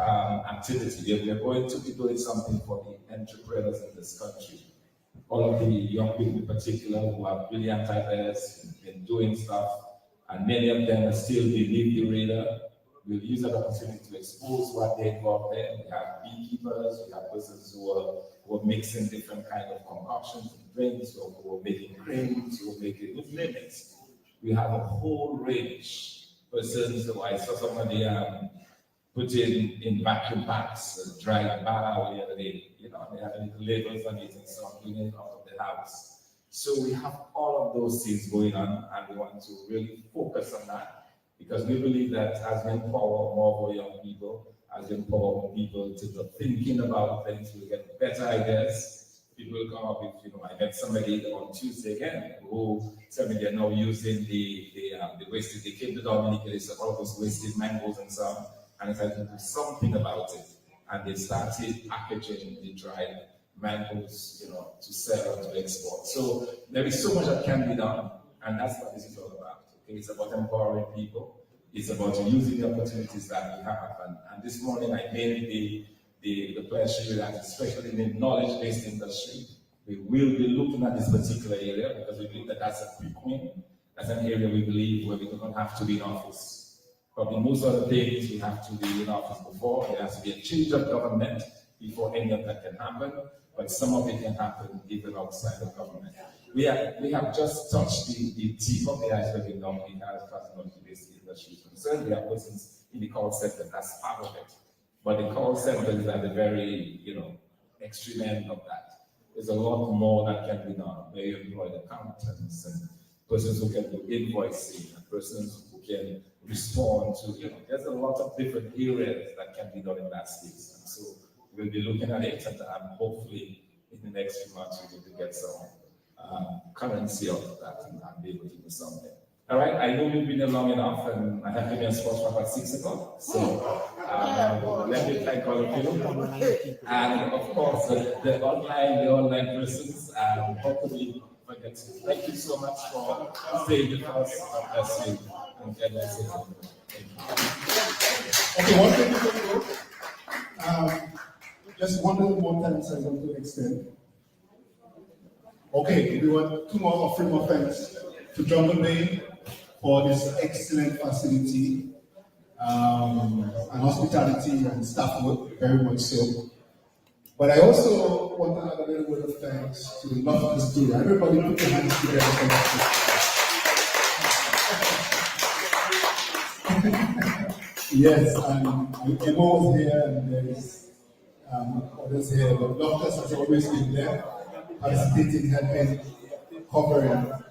S11: activity. We are going to be doing something for the entrepreneurs in this country. All of the young people in particular who are brilliant ideas, been doing stuff, and many of them are still beneath the radar. We'll use that opportunity to expose what they've got there. We have beekeepers, we have persons who are mixing different kinds of concoctions and drinks, or who are making creams, who are making limits. We have a whole range. Persons who I saw somebody put in vacuum packs, dried banana the other day. They have little labels on it and stuff, doing it out of the house. So we have all of those things going on, and we want to really focus on that, because we believe that as we empower more of our young people, as we empower more people to be thinking about things, we'll get better ideas. People will come up with, I met somebody on Tuesday again who said me they're now using the wasted, they came to Dominica, they said all those wasted mangoes and so on, and they had to do something about it. And they started packaging the dried mangoes, to sell and to export. So there is so much that can be done, and that's what this is all about. Okay, it's about empowering people. It's about using the opportunities that we have. And this morning I made the pleasure that, especially in the knowledge-based industry, we will be looking at this particular area because we believe that that's a quick win. That's an area we believe where we don't have to be in office. Probably most of the things we have to be in office before. There has to be a change of government before any of that can happen. But some of it can happen even outside of government. We have just touched the tip of the iceberg in Dominica as far as knowledge-based industry is concerned. We have persons in the call center, that's part of it. But the call centers are the very, extreme end of that. There's a lot more that can be done. Where you employ accountants and persons who can do invoicing, and persons who can respond to, there's a lot of different areas that can be done in that space. And so we'll be looking at it, and hopefully in the next few months we're going to get some currency out of that and be able to do something. All right, I know we've been here long enough, and I have been in sports for about 6 o'clock. So let me thank all of you. And of course, the online persons, hopefully forget to. Thank you so much for staying with us. God bless you. And God bless you. Thank you.
S3: Okay, one thing before we go. Just one little more thanks I want to extend. Okay, we want 2 more or 3 more thanks to Jungle Bay for this excellent facility and hospitality and staff work, very much so. But I also want to add a little word of thanks to the Loftus Tour. Everybody put your hands together for that. Yes, Emma was here and there's others here, but Loftus has always been there, participating, helping, covering.